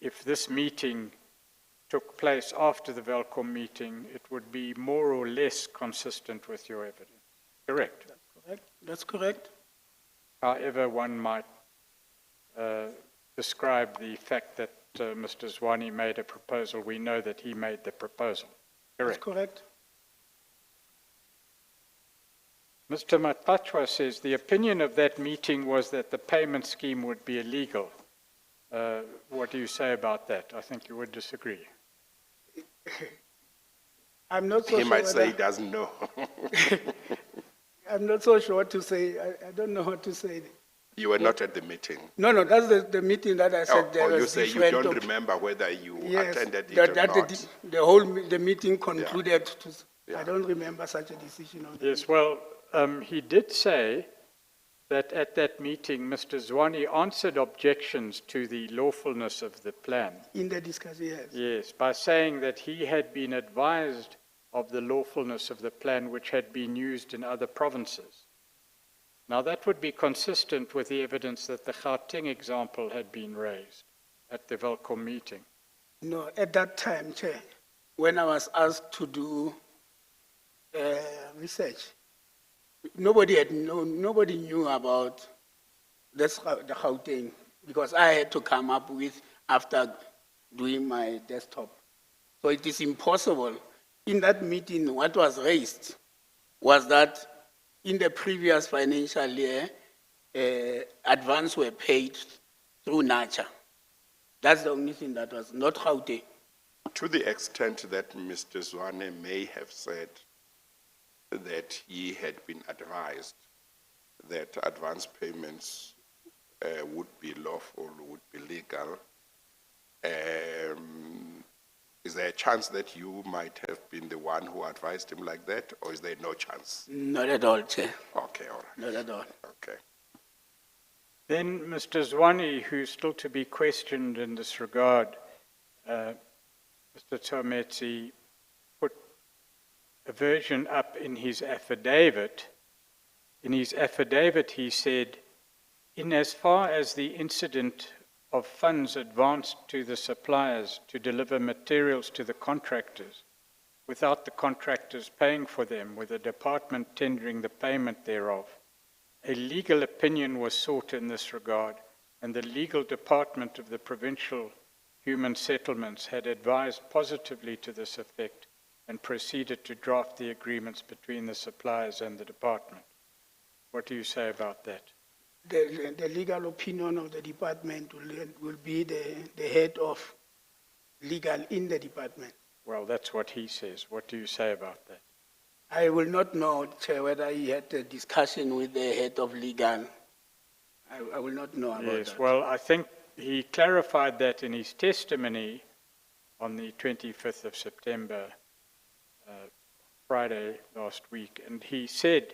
if this meeting took place after the Velcom meeting, it would be more or less consistent with your evidence. Correct? That's correct. That's correct. However, one might describe the fact that Mr. Zwane made a proposal. We know that he made the proposal. Correct? That's correct. Mr. Matachwa says the opinion of that meeting was that the payment scheme would be illegal. What do you say about that? I think you would disagree. I'm not so He sure might say he whether- doesn't know. I'm not so sure what to say. I don't know what to say. You were not at the meeting. No, that's the meeting that I said there Or you was say you different don't op- remember whether you Yes, attended it that, or that not. the meeting concluded to, Yeah. I don't remember such a decision on the Yes, well, he did say that at that meeting, Mr. Zwane answered objections to the lawfulness of the plan. in the discussion, yes. Yes, by saying that he had been advised of the lawfulness of the plan which had been used in other provinces. Now, that would be consistent with the evidence that the Gauteng example had been raised at the Welkom meeting. No, at that time, Chair, when I was asked to do research, nobody knew about this, the Gauteng, because I had to come up with after doing my desktop. So it is impossible. In that meeting, what was raised was that in the previous financial year, advance were paid through NACHA. That's the only thing that was not Gauteng. To the extent that Mr. Zwane may have said that he had been advised that advance payments would be lawful, would be legal, is there a chance that you might have been the one who advised him like that, or is there no chance? Not at all, Chair. Okay, all right. Not at all. Okay. Then Mr. Zwane, who's still to be questioned in this regard, Mr. Tsometsi put a version up in his affidavit. In his affidavit, he said, in as far as the incident of funds advanced to the suppliers to deliver materials to the contractors, without the contractors paying for them, with the department tendering the payment thereof, a legal opinion was sought in this regard, and the legal department of the Provincial Human Settlements had advised positively to this effect and proceeded to draft the agreements between the suppliers and the department. What do you say about that? The legal opinion of the department will be the head of legal in the department. Well, that's what he says. What do you say about that? I will not know, Chair, whether he had a discussion with the head of legal. I will not know about Yes, that. well, I think he clarified that in his testimony on the 25th of September, Friday last week, and he said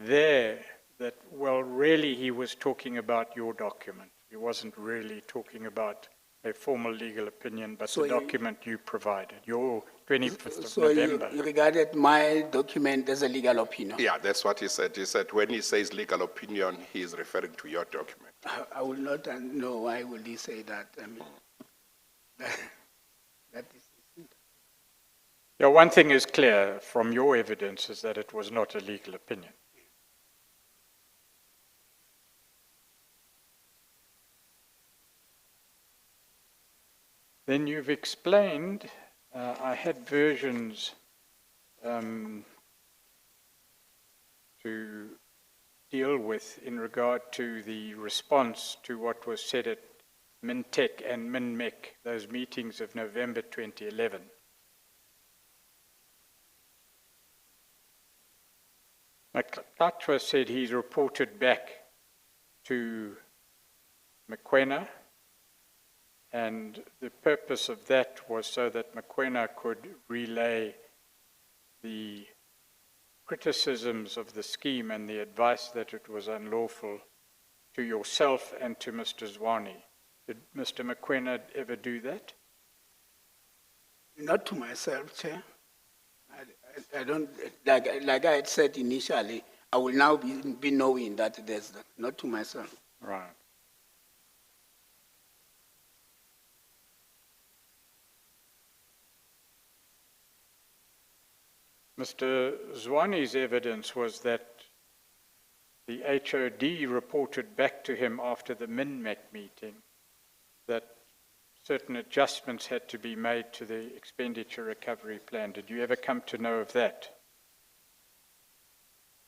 there that, well, really he was talking about your document. He wasn't really talking about a formal legal opinion, but So the you- document you provided, your 25th of So November. you regarded my document as a legal opinion? Yeah, that's what he said. He said when he says legal opinion, he is referring to your document. I will not know why will he say that. I mean, that is. Yeah, one thing is clear from your evidence is that it was not a legal opinion. Then you've explained, I had versions to deal with in regard to the response to what was said at MinTech and MinMec, those meetings of November 2011. Makatwa said he's reported back to Mokoena, and the purpose of that was so that Mokoena could relay the criticisms of the scheme and the advice that it was unlawful to yourself and to Mr. Zwane. Did Mr. Mokoena ever do that? Not to myself, Chair. I don't, like I had said initially, I will now be knowing that there's not to myself. Right. Mr. Zwane's evidence was that the HOD reported back to him after the MinMec meeting that certain adjustments had to be made to the expenditure recovery plan. Did you ever come to know of that?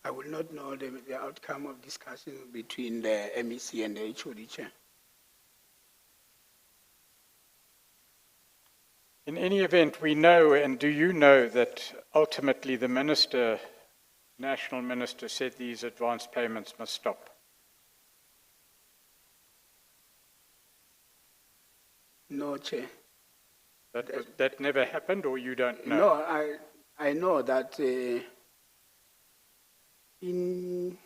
I will not know the outcome of discussions between the MEC and the HOD chair. In any event, we know, and do you know, that ultimately the minister, national minister, said these advance payments must stop? No, Chair. That never happened, or you don't know? No, I know that in,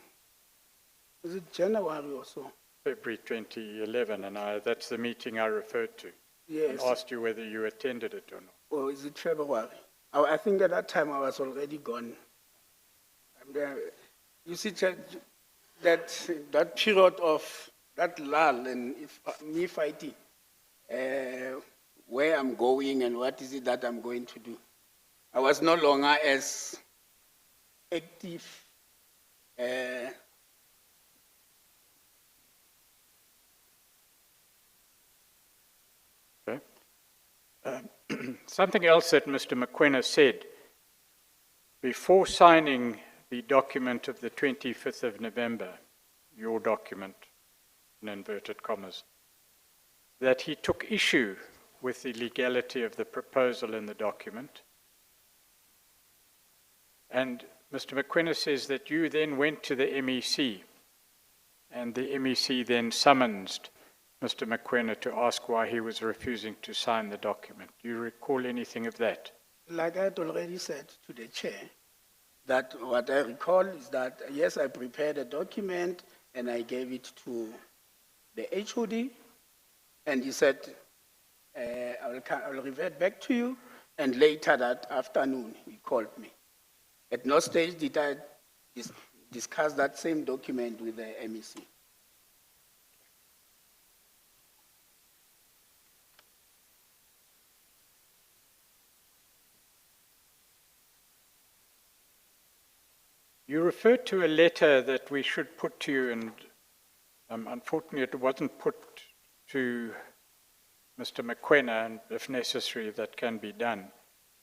was it January or so? February 2011, and that's the meeting I referred to. Yes. And asked you whether you attended it or not. Or is it February? I think at that time I was already gone. And, you see, Chair, that period of that lull and me fighting, where I'm going and what is it that I'm going to do. I was no longer as active. Okay. Something else that Mr. McQuena said before signing the document of the 25th of November, your document, in inverted commas, that he took issue with the legality of the proposal in the document. And Mr. McQuena says that you then went to the MEC, and the MEC then summoned Mr. McQuena to ask why he was refusing to sign the document. Do you recall anything of that? Like I had already said to the chair, that what I recall is that, yes, I prepared a document and I gave it to the HOD, and he said, I'll revert back to you, and later that afternoon he called me. At no stage did I discuss that same document with the MEC. You referred to a letter that we should put to you, and unfortunately it wasn't put to Mr. McQuena, and if necessary that can be done.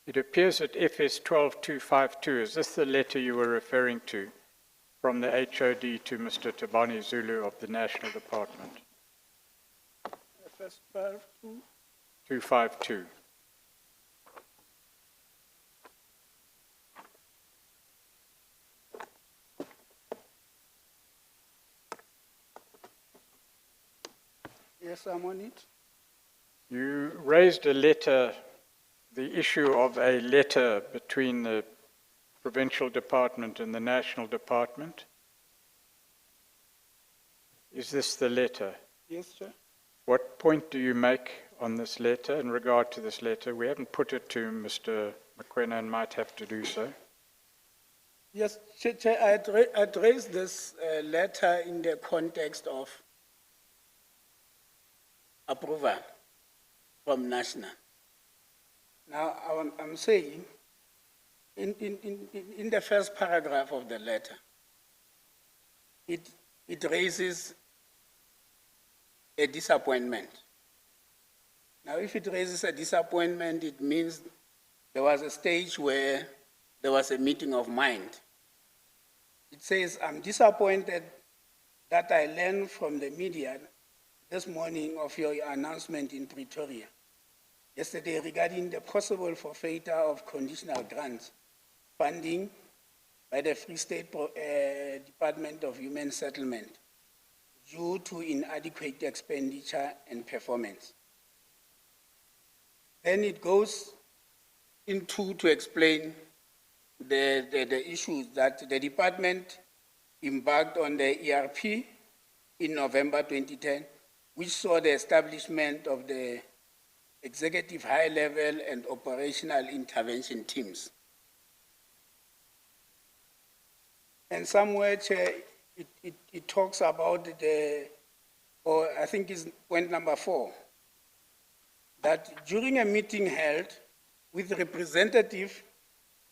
It appears at FS 12252. Is this the letter you were referring to from the HOD to Mr. Tabani Zulu of the National Department? FS 122. 252. Yes, I'm on it. You raised a letter, the issue of a letter between the provincial department and the national department. Is this the letter? Yes, sir. What point do you make on this letter, in regard to this letter? We haven't put it to Mr. McQuena and might have to do so. Yes, Chair, I'd raised this letter in the context of approval from national. Now, I'm saying, in the first paragraph of the letter, it raises a disappointment. Now, if it raises a disappointment, it means there was a stage where there was a meeting of mind. It says, I'm disappointed that I learned from the media this morning of your announcement in Pretoria yesterday regarding the possible forfeiture of conditional grants funding by the Free State Department of Human Settlement due to inadequate expenditure and performance. Then it goes into to explain the issues that the department embarked on the ERP in November 2010, which saw the establishment of the executive high-level and operational intervention teams. And somewhere, Chair, it talks about or I think it's point number 4, that during a meeting held with representatives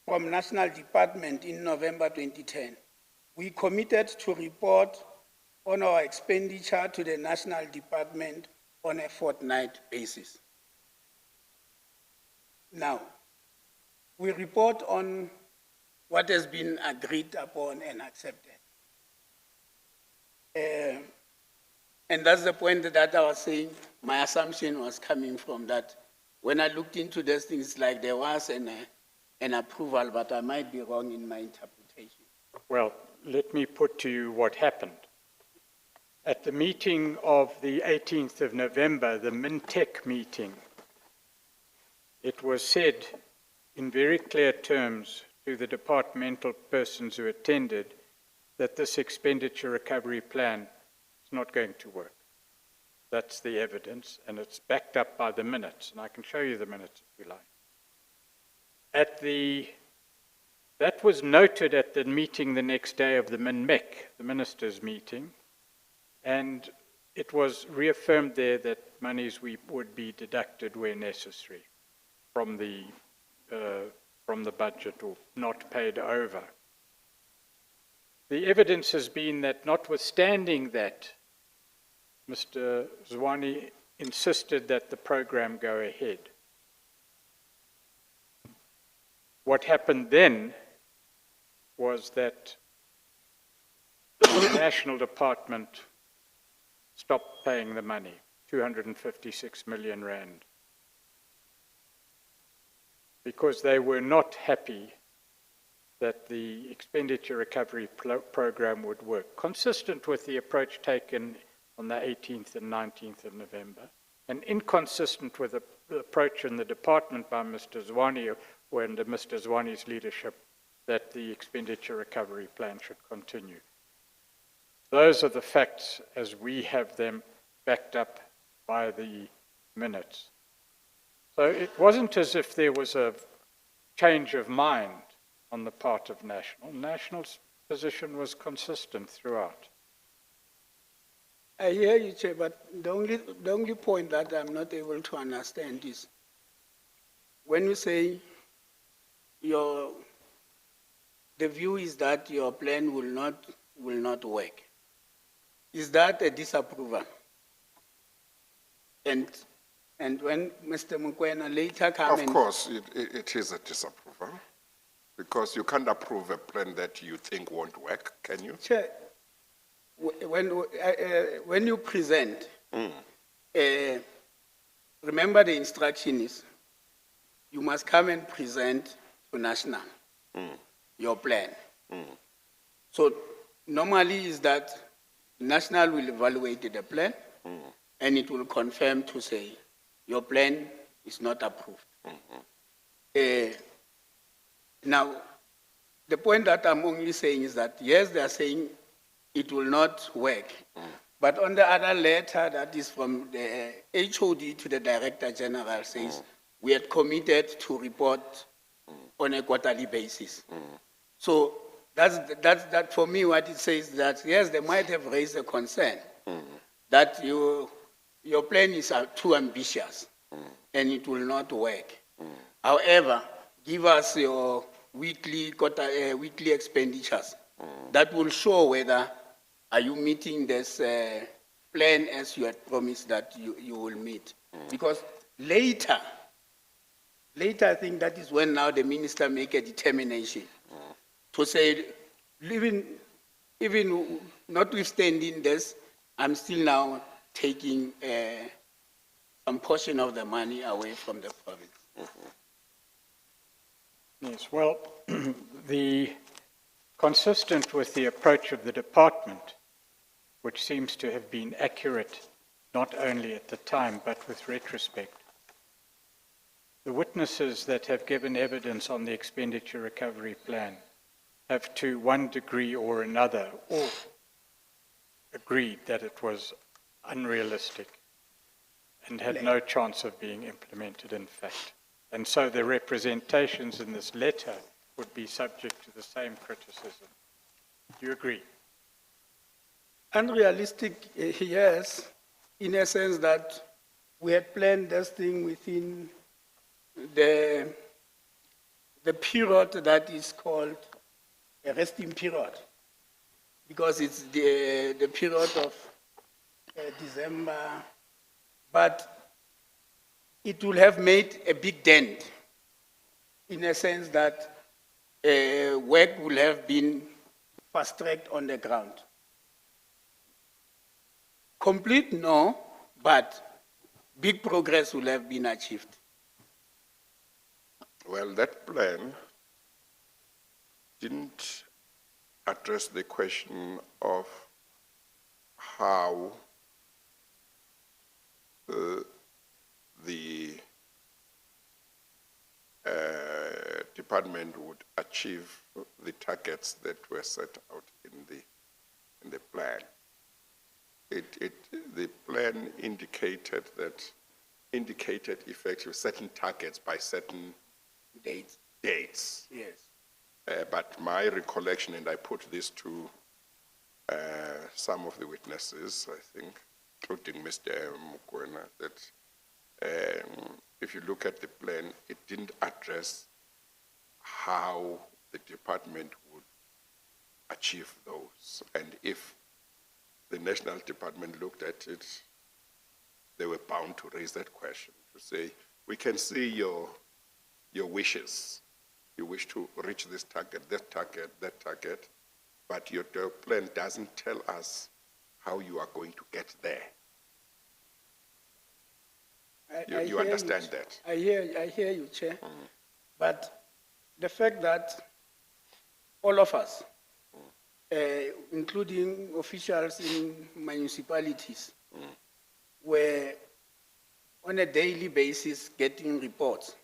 from National Department in November 2010, we committed to report on our expenditure to the National Department on a fortnight basis. Now, we report on what has been agreed upon and accepted. And that's the point that I was saying. My assumption was coming from that. When I looked into these things, like there was an approval, but I might be wrong in my interpretation. Well, let me put to you what happened. At the meeting of the 18th of November, the MinTech meeting, it was said in very clear terms to the departmental persons who attended that this expenditure recovery plan is not going to work. That's the evidence, and it's backed up by the minutes, and I can show you the minutes if you like. That was noted at the meeting the next day of the MinMEC, the ministers' meeting, and it was reaffirmed there that monies would be deducted where necessary from the budget or not paid over. The evidence has been that notwithstanding that, Mr. Zwane insisted that the program go ahead. What happened then was that the National Department stopped paying the money, 256 million rand, because they were not happy that the expenditure recovery program would work, consistent with the approach taken on the 18th and 19th of November, and inconsistent with the approach in the department by Mr. Zwane, under Mr. Zwane's leadership, that the expenditure recovery plan should continue. Those are the facts as we have them backed up by the minutes. So it wasn't as if there was a change of mind on the part of National. National's position was consistent throughout. I hear you, Chair, but the only point that I'm not able to understand is when you say the view is that your plan will not work. Is that a disapproval? And when Mr. Mokoena later comes, Of course, it is a disapproval, because you can't approve a plan that you think won't work, can you? Chair, when you present, remember the instruction is you must come and present to National your plan. So normally is that National will evaluate the plan and it will confirm to say your plan is not approved. Now, the point that I'm only saying is that yes, they are saying it will not work. But on the other letter that is from the HOD to the Director General says, we had committed to report on a quarterly basis. So that's for me what it says, that yes, they might have raised a concern that your plan is too ambitious and it will not work. However, give us your weekly expenditures that will show whether are you meeting this plan as you had promised that you will meet. Because later, I think that is when now the minister make a determination to say, even notwithstanding this, I'm still now taking some portion of the money away from the province. Yes, well, consistent with the approach of the department, which seems to have been accurate not only at the time but with retrospect, the witnesses that have given evidence on the expenditure recovery plan have to one degree or another all agreed that it was unrealistic and had no chance of being implemented in fact. And so the representations in this letter would be subject to the same criticism. Do you agree? Unrealistic, yes, in a sense that we had planned this thing within the period that is called a resting period, because it's the period of December, but it will have made a big dent in a sense that work will have been fast-tracked on the ground. Complete, no, but big progress will have been achieved. Well, that plan didn't address the question of how the department would achieve the targets that were set out in the plan. The plan indicated effective certain targets by certain Dates. dates. Yes. But my recollection, and I put this to some of the witnesses, I think, including Mr. Mukwena, that if you look at the plan, it didn't address how the department would achieve those. And if the national department looked at it, they were bound to raise that question, to say, we can see your wishes. You wish to reach this target, that target, that target, but your plan doesn't tell us how you are going to get there. You understand that? I hear you, Chair. But the fact that all of us, including officials in municipalities, were on a daily basis getting reports,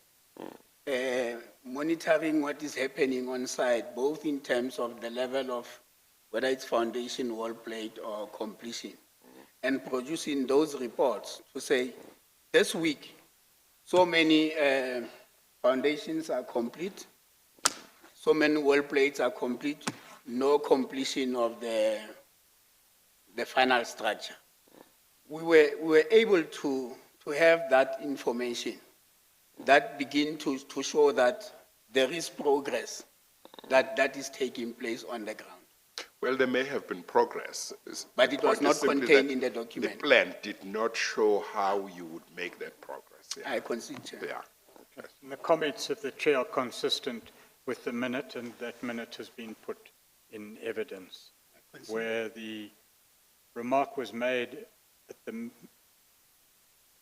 monitoring what is happening on site, both in terms of the level of whether it's foundation, wall plate, or completion, and producing those reports to say, this week, so many foundations are complete, so many wall plates are complete, no completion of the final structure. We were able to have that information that begin to show that there is progress that is taking place on the ground. Well, there may have been progress. But The it was point not is simply contained that in the document. The plan did not show how you would make that progress. Yeah. I concede, Chair. Yeah. And the comments of the chair are consistent with the minute, and that minute has been put in evidence, where the remark was made at the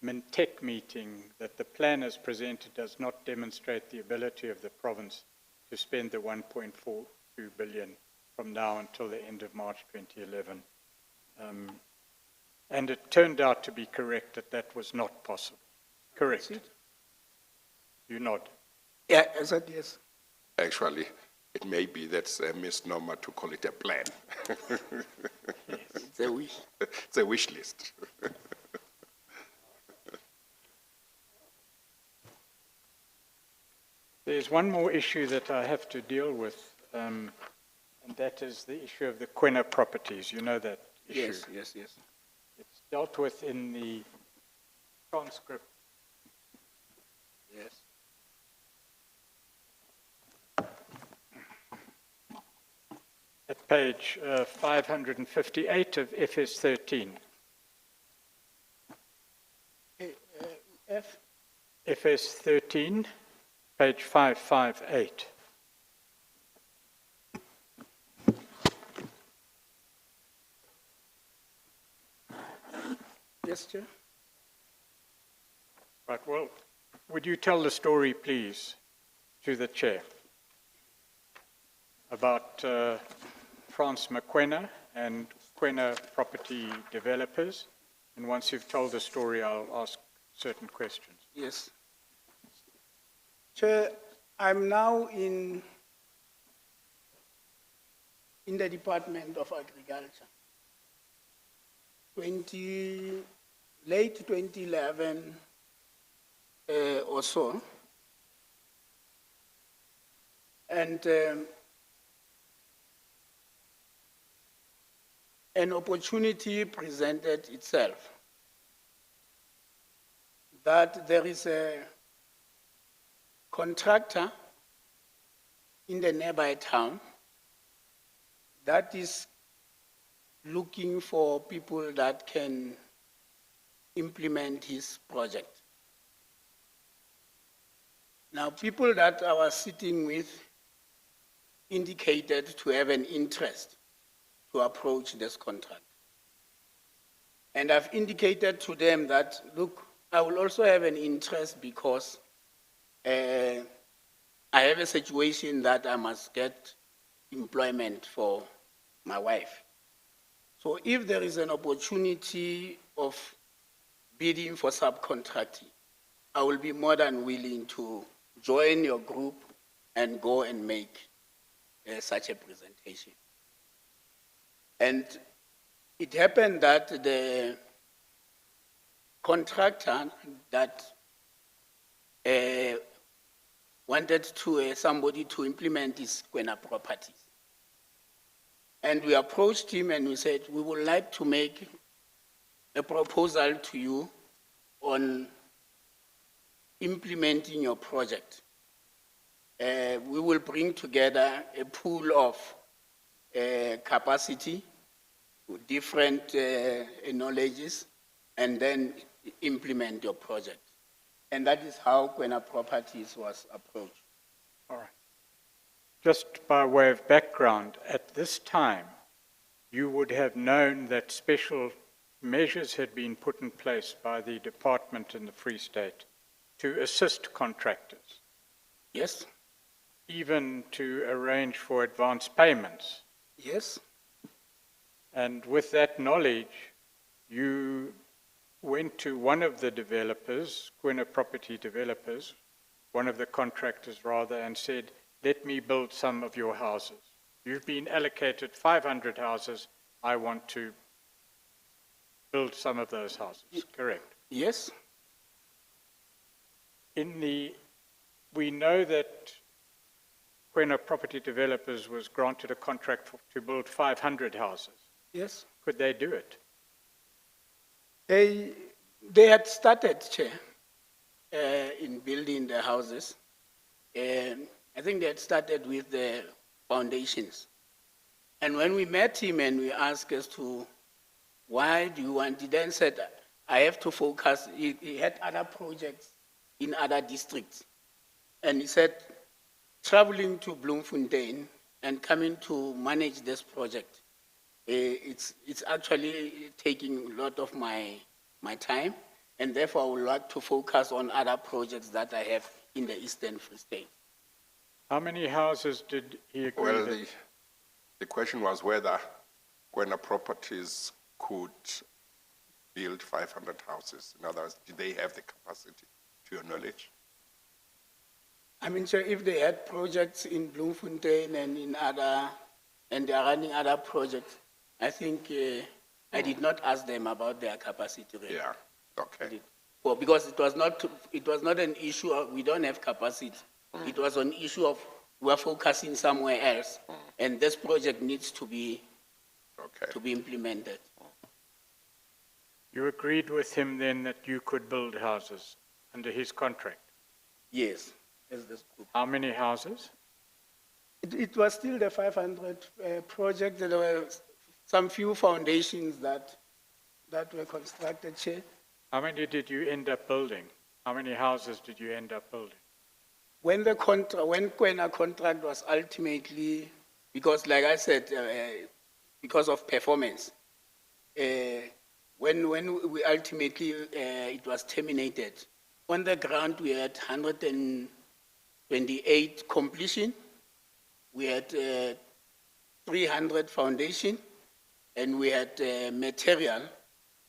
Mintec meeting that the plan as presented does not demonstrate the ability of the province to spend the 1.42 billion from now until the end of March 2011. And it turned out to be correct that was not possible. Correct. Concede? You nod. Yeah, I said yes. Actually, it may be that's a misnomer to call it a plan. It's a wish. It's a wish list. There's one more issue that I have to deal with, and that is the issue of the Quena properties. You know that issue. Yes. It's dealt with in the transcript. Yes. At page 558 of FS 13. F? FS 13, page 558. Yes, Chair. Right, well, would you tell the story, please, to the chair about France Maquena and Quena property developers? And once you've told the story, I'll ask certain questions. Yes. Chair, I'm now in the Department of Agriculture. Late 2011 or so. And an opportunity presented itself that there is a contractor in the nearby town that is looking for people that can implement his project. Now, people that I was sitting with indicated to have an interest to approach this contract. And I've indicated to them that, look, I will also have an interest because I have a situation that I must get employment for my wife. So if there is an opportunity of bidding for subcontracting, I will be more than willing to join your group and go and make such a presentation. And it happened that the contractor that wanted to somebody to implement his Kwena properties. And we approached him and we said, we would like to make a proposal to you on implementing your project. We will bring together a pool of capacity, different knowledges, and then implement your project. And that is how Kwena Properties was approached. All right. Just by way of background, at this time, you would have known that special measures had been put in place by the department in the Free State to assist contractors, Yes? even to arrange for advance payments. Yes? And with that knowledge, you went to one of the developers, Kwena Property Developers, one of the contractors rather, and said, let me build some of your houses. You've been allocated 500 houses. I want to build some of those houses. Correct. Yes? We know that Kwena Property Developers was granted a contract to build 500 houses. Yes? Could they do it? They had started, Chair, in building the houses. I think they had started with the foundations. And when we met him and we asked as to why do you want, he then said, I have to focus. He had other projects in other districts. And he said, traveling to Bloemfontein and coming to manage this project, it's actually taking a lot of my time, and therefore I would like to focus on other projects that I have in the Eastern Free State. How many houses did he agree Well, that? the question was whether Kwena Properties could build 500 houses. In other words, did they have the capacity, to your knowledge? I mean, sir, if they had projects in Bloemfontein and they are running other projects, I think I did not ask them about their capacity. Really. Yeah, okay. Well, because it was not an issue of we don't have capacity. It was an issue of we are focusing somewhere else, and this project needs to be implemented. You agreed with him then that you could build houses under his contract? Yes, as this group. How many houses? It was still the 500 project. There were some few foundations that were constructed, Chair. How many did you end up building? How many houses did you end up building? When Kwena contract was ultimately, because like I said, because of performance, when we ultimately, it was terminated, on the ground we had 128 completion, we had 300 foundation, and we had material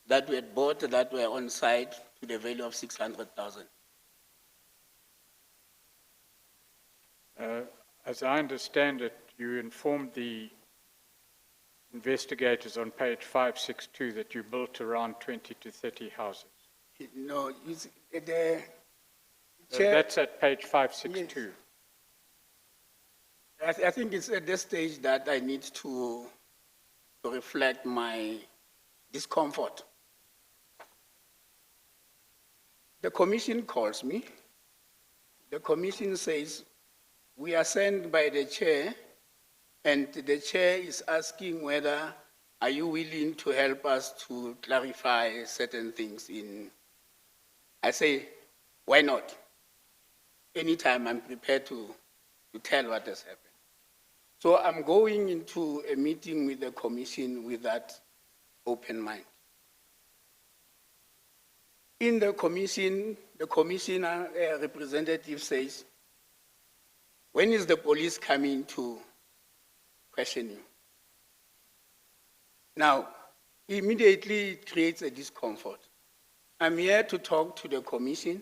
that we had bought that were on site to the value of 600,000. As I understand it, you informed the investigators on page 562 that you built around 20 to 30 houses. No, the Chair, That's at page 562. yes. I think it's at this stage that I need to reflect my discomfort. The commission calls me. The commission says, we are sent by the chair, and the chair is asking whether, are you willing to help us to clarify certain things in, I say, why not? Anytime I'm prepared to tell what has happened. So I'm going into a meeting with the commission with that open mind. In the commission, the commissioner representative says, when is the police coming to question you? Now, immediately it creates a discomfort. I'm here to talk to the commission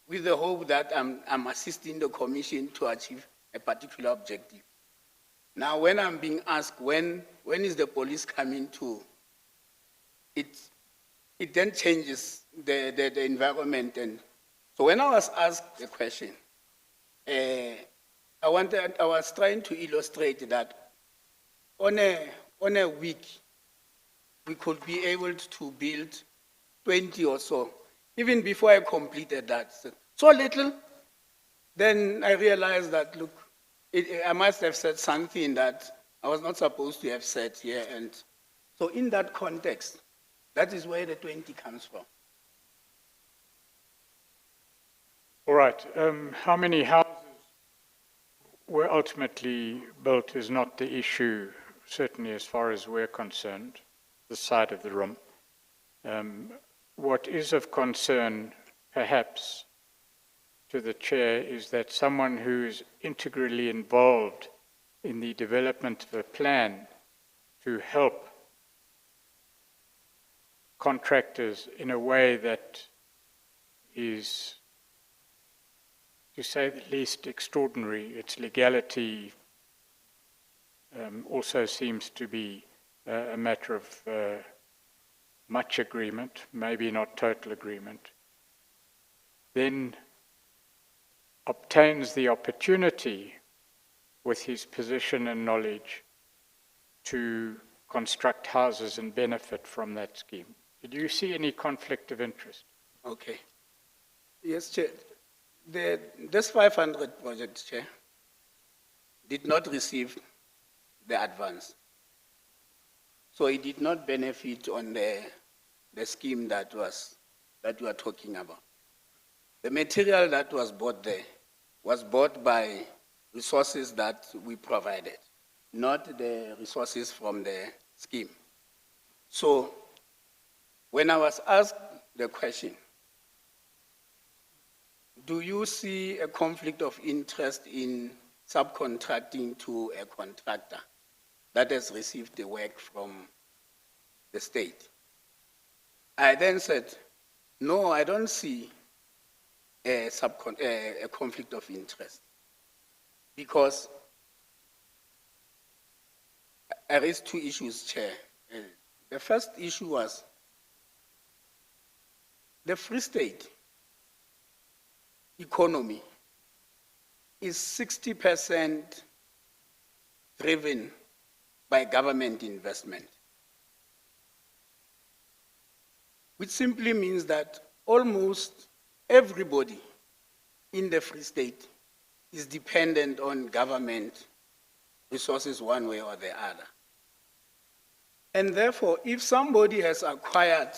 with the hope that I'm assisting the commission to achieve a particular objective. Now, when I'm being asked, when is the police coming to, it then changes the environment. And so when I was asked the question, I was trying to illustrate that on a week, we could be able to build 20 or so, even before I completed that. So little, then I realized that, look, I must have said something that I was not supposed to have said here. And so in that context, that is where the 20 comes from. All right. How many houses were ultimately built is not the issue, certainly as far as we're concerned, the side of the room. What is of concern, perhaps, to the chair is that someone who is integrally involved in the development of a plan to help contractors in a way that is, to say the least, extraordinary. Its legality also seems to be a matter of much agreement, maybe not total agreement, then obtains the opportunity with his position and knowledge to construct houses and benefit from that scheme. Did you see any conflict of interest? Okay. Yes, Chair. This 500 project, Chair, did not receive the advance. So it did not benefit on the scheme that we are talking about. The material that was bought there was bought by resources that we provided, not the resources from the scheme. So when I was asked the question, do you see a conflict of interest in subcontracting to a contractor that has received the work from the state? I then said, no, I don't see a conflict of interest, because I raised two issues, Chair. The first issue was the Free State economy is 60% driven by government investment, which simply means that almost everybody in the Free State is dependent on government resources one way or the other. And therefore, if somebody has acquired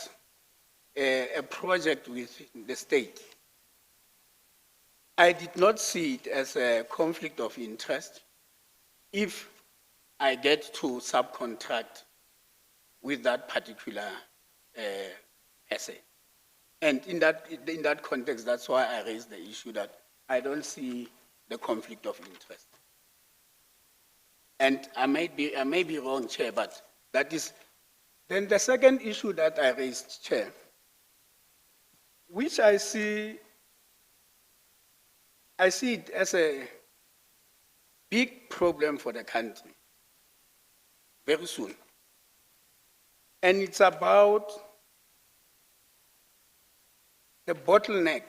a project with the state, I did not see it as a conflict of interest if I get to subcontract with that particular asset. And in that context, that's why I raised the issue that I don't see the conflict of interest. And I may be wrong, Chair, but that is. Then the second issue that I raised, Chair, which I see it as a big problem for the country very soon. And it's about the bottleneck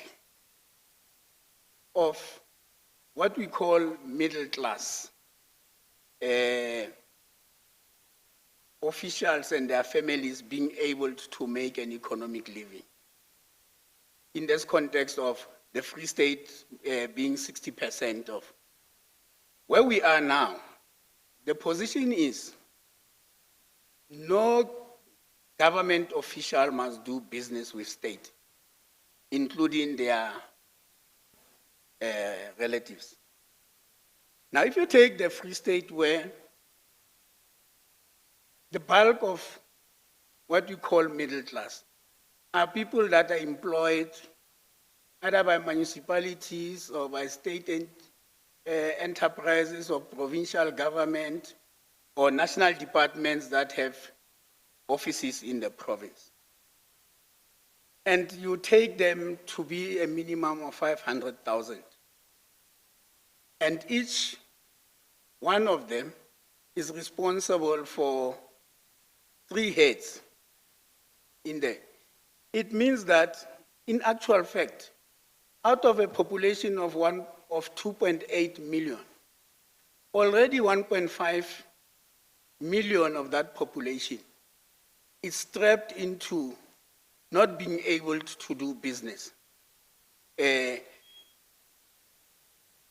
of what we call middle class officials and their families being able to make an economic living. In this context of the Free State being 60% of where we are now, the position is no government official must do business with state, including their relatives. Now, if you take the Free State, where the bulk of what you call middle class are people that are employed either by municipalities or by state enterprises or provincial government or national departments that have offices in the province. And you take them to be a minimum of 500,000. And each one of them is responsible for 3 heads in there. It means that, in actual fact, out of a population of 2.8 million, already 1.5 million of that population is strapped into not being able to do business.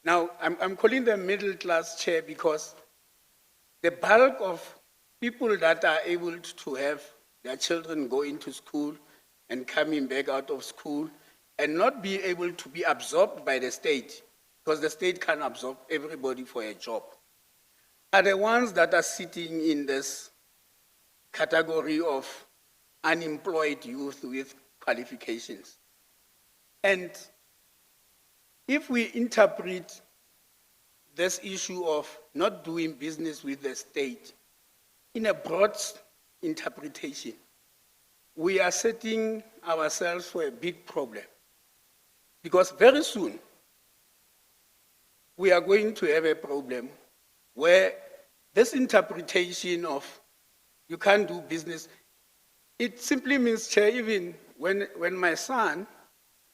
Now, I'm calling them middle class, Chair, because the bulk of people that are able to have their children go into school and coming back out of school and not be able to be absorbed by the state, because the state can't absorb everybody for a job, are the ones that are sitting in this category of unemployed youth with qualifications. And if we interpret this issue of not doing business with the state in a broad interpretation, we are setting ourselves for a big problem. Because very soon, we are going to have a problem where this interpretation of you can't do business, it simply means, Chair, even when my son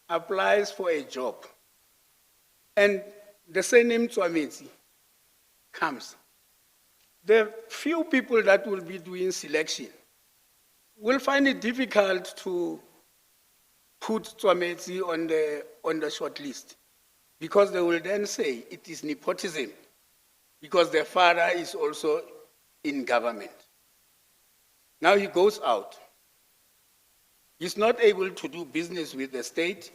applies for a job and the surname Tswameti comes, the few people that will be doing selection will find it difficult to put Tswameti on the short list, because they will then say it is nepotism, because their father is also in government. Now he goes out. He's not able to do business with the state,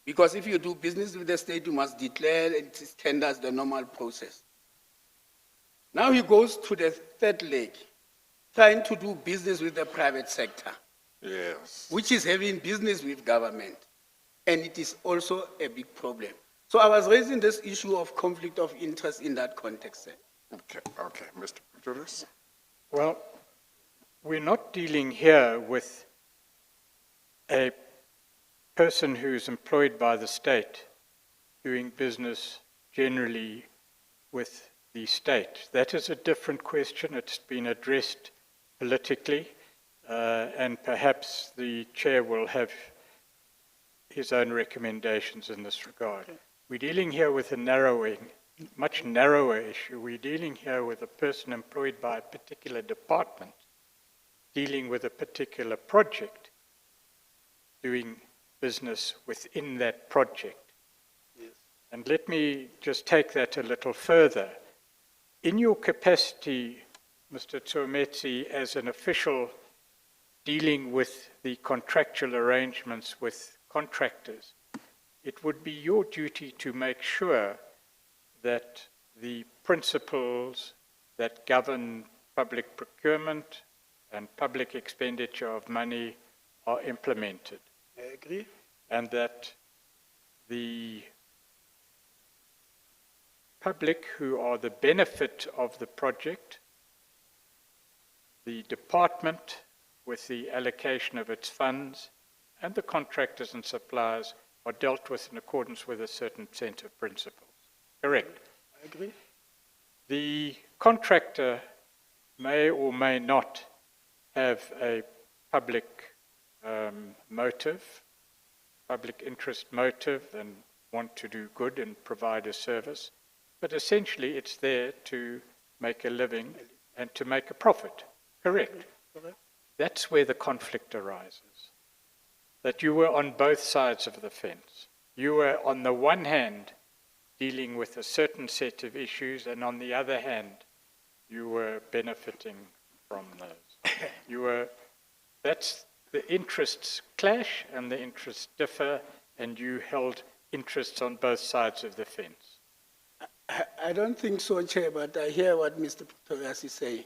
because if you do business with the state, you must declare it is tenders, the normal process. Now he goes to the third leg, trying to do business with the private sector. Yes. Which is having business with government. And it is also a big problem. So I was raising this issue of conflict of interest in that context, sir. Okay, Mr. Pretorius. Well, we're not dealing here with a person who's employed by the state doing business generally with the state. That is a different question. It's been addressed politically, and perhaps the chair will have his own recommendations in this regard. Okay. We're dealing here with a much narrower issue. We're dealing here with a person employed by a particular department, dealing with a particular project, doing business within that project. Yes. And let me just take that a little further. In your capacity, Mr. Tswameti, as an official dealing with the contractual arrangements with contractors, it would be your duty to make sure that the principles that govern public procurement and public expenditure of money are implemented. I agree. And that the public who are the benefit of the project, the department with the allocation of its funds, and the contractors and suppliers are dealt with in accordance with a certain set of principles. Correct? I agree. The contractor may or may not have a public motive, public interest motive, and want to do good and provide a service. But essentially, it's there to make a living and to make a profit. Correct? Correct. That's where the conflict arises. That you were on both sides of the fence. You were, on the one hand, dealing with a certain set of issues, and on the other hand, you were benefiting from those. That's the interests clash and the interests differ, and you held interests on both sides of the fence. I don't think so, Chair, but I hear what Mr. Pretorius is saying.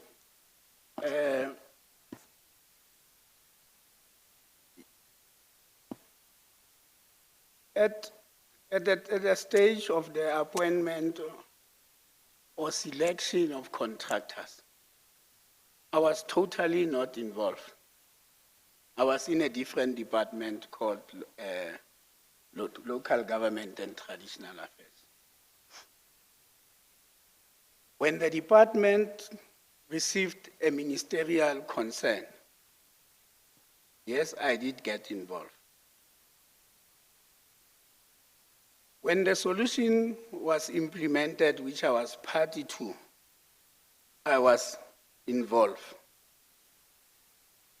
At the stage of the appointment or selection of contractors, I was totally not involved. I was in a different department called Local Government and Traditional Affairs. When the department received a ministerial concern, yes, I did get involved. When the solution was implemented, which I was party to, I was involved.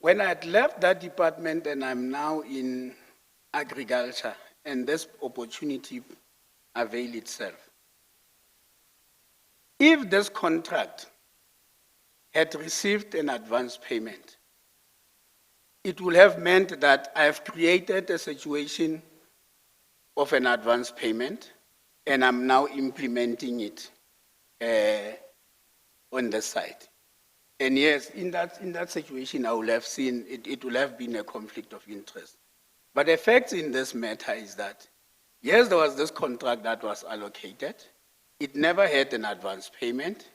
When I had left that department and I'm now in agriculture, and this opportunity availed itself, if this contract had received an advance payment, it would have meant that I've created a situation of an advance payment, and I'm now implementing it on the site. And yes, in that situation, I would have seen it would have been a conflict of interest. But the fact in this matter is that, yes, there was this contract that was allocated. It never had an advance payment.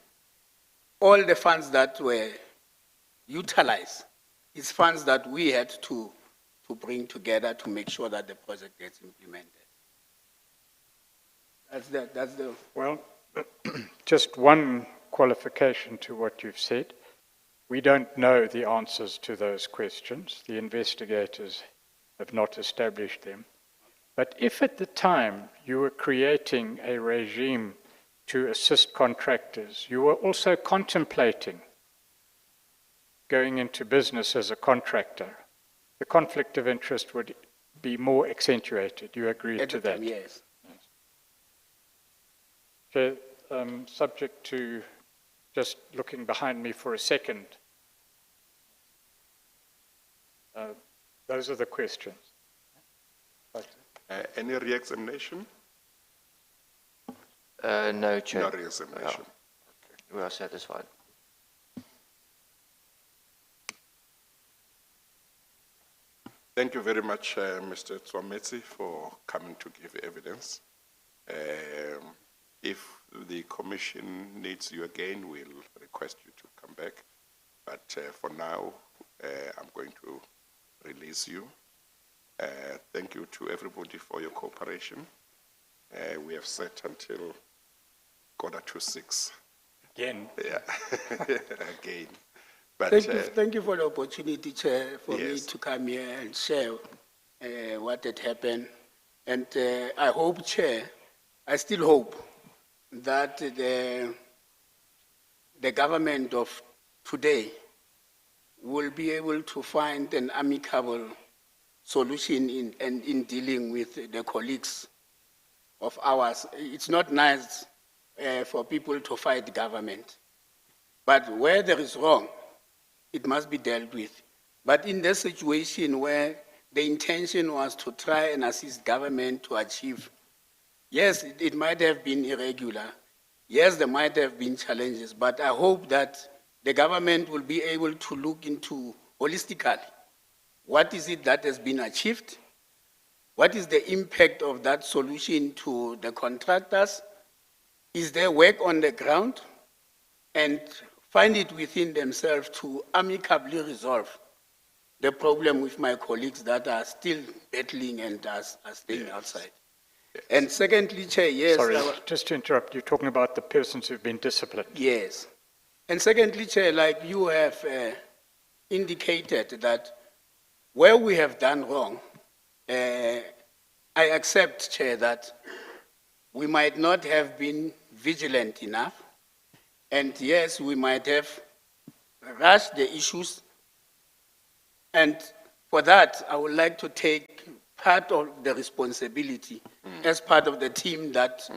All the funds that were utilized is funds that we had to bring together to make sure that the project gets implemented. That's the. Well, just one qualification to what you've said. We don't know the answers to those questions. The investigators have not established them. But if at the time you were creating a regime to assist contractors, you were also contemplating going into business as a contractor, the conflict of interest would be more accentuated. You agree to that? Yes. Okay, subject to just looking behind me for a second. Those are the questions. Any re-examination? No, Chair. No re-examination. We are satisfied. Thank you very much, Mr. Tswametsi, for coming to give evidence. If the commission needs you again, we'll request you to come back. But for now, I'm going to release you. Thank you to everybody for your cooperation. We have set until 5:45. Again. Yeah, again. But, thank you for the opportunity, Chair, for me yes. to come here and share what had happened. And I hope, Chair, I still hope that the government of today will be able to find an amicable solution in dealing with the colleagues of ours. It's not nice for people to fight government, but where there is wrong, it must be dealt with. But in this situation where the intention was to try and assist government to achieve, yes, it might have been irregular. Yes, there might have been challenges, but I hope that the government will be able to look into holistically what is it that has been achieved, what is the impact of that solution to the contractors, is there work on the ground, and find it within themselves to amicably resolve the problem with my colleagues that are still battling and are staying outside. Yes. And secondly, Chair, yes. Sorry, just to interrupt, you're talking about the persons who've been disciplined. Yes. And secondly, Chair, like you have indicated that where we have done wrong, I accept, Chair, that we might not have been vigilant enough. And yes, we might have rushed the issues. And for that, I would like to take part of the responsibility as part of the team that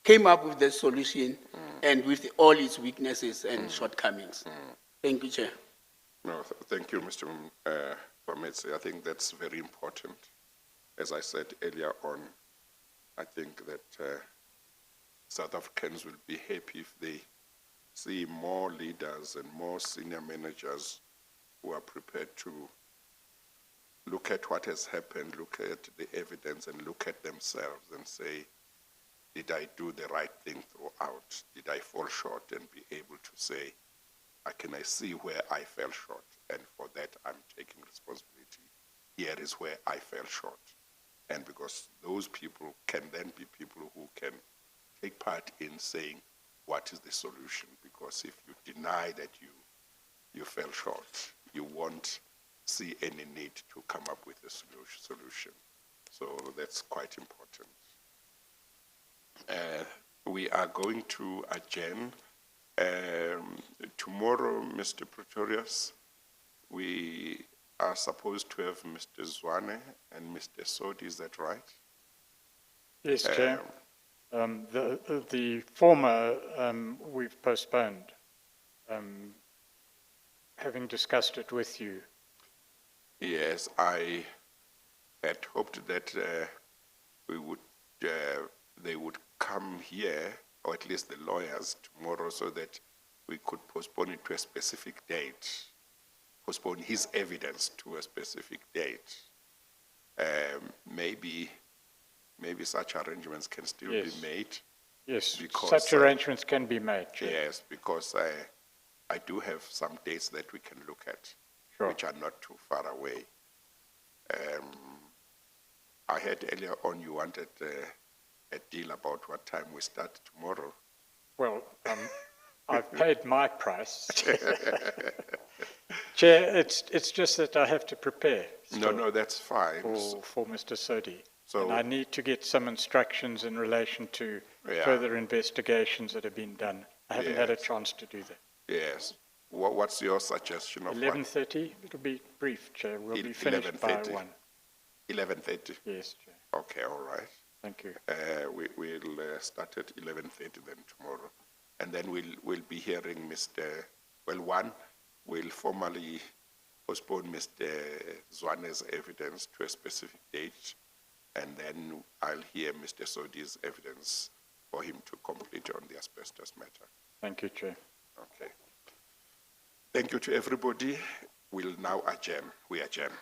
came up with the solution and with all its weaknesses and shortcomings. Thank you, Chair. No, thank you, Mr. Tswametsi. I think that's very important. As I said earlier on, I think that South Africans will be happy if they see more leaders and more senior managers who are prepared to look at what has happened, look at the evidence, and look at themselves and say, did I do the right thing throughout? Did I fall short? And be able to say, can I see where I fell short? And for that, I'm taking responsibility. Here is where I fell short. And because those people can then be people who can take part in saying, what is the solution? Because if you deny that you fell short, you won't see any need to come up with a solution. So that's quite important. We are going to adjourn. Tomorrow, Mr. Pretorius, we are supposed to have Mr. Zwane and Mr. Sodi, is that right? Yes, Chair. The former we've postponed, having discussed it with you. Yes, I had hoped that they would come here, or at least the lawyers, tomorrow, so that we could postpone it to a specific date, postpone his evidence to a specific date. Maybe such arrangements can still be made. Yes, because, such arrangements can be made, Chair. Yes, because I do have some dates that we can look at, Sure. which are not too far away. I heard earlier on you wanted a deal about what time we start tomorrow. Well, I've paid my price. Chair, it's just that I have to prepare No, that's fine. for Mr. Sodi. So- And I need to get some instructions in relation to further investigations that have been done. I haven't had a Yes. chance to do that. Yes. What's your suggestion of 11:30, it'll be brief, Chair. We'll be finished by 11:30. 1. 11:30? Yes, Chair. Okay, all right. Thank you. We'll start at 11:30 then tomorrow. And then we'll be hearing we'll formally postpone Mr. Zwane's evidence to a specific date, and then I'll hear Mr. Sodi's evidence for him to complete on the asbestos matter. Thank you, Chair. Okay. Thank you to everybody. We'll now adjourn. We adjourn.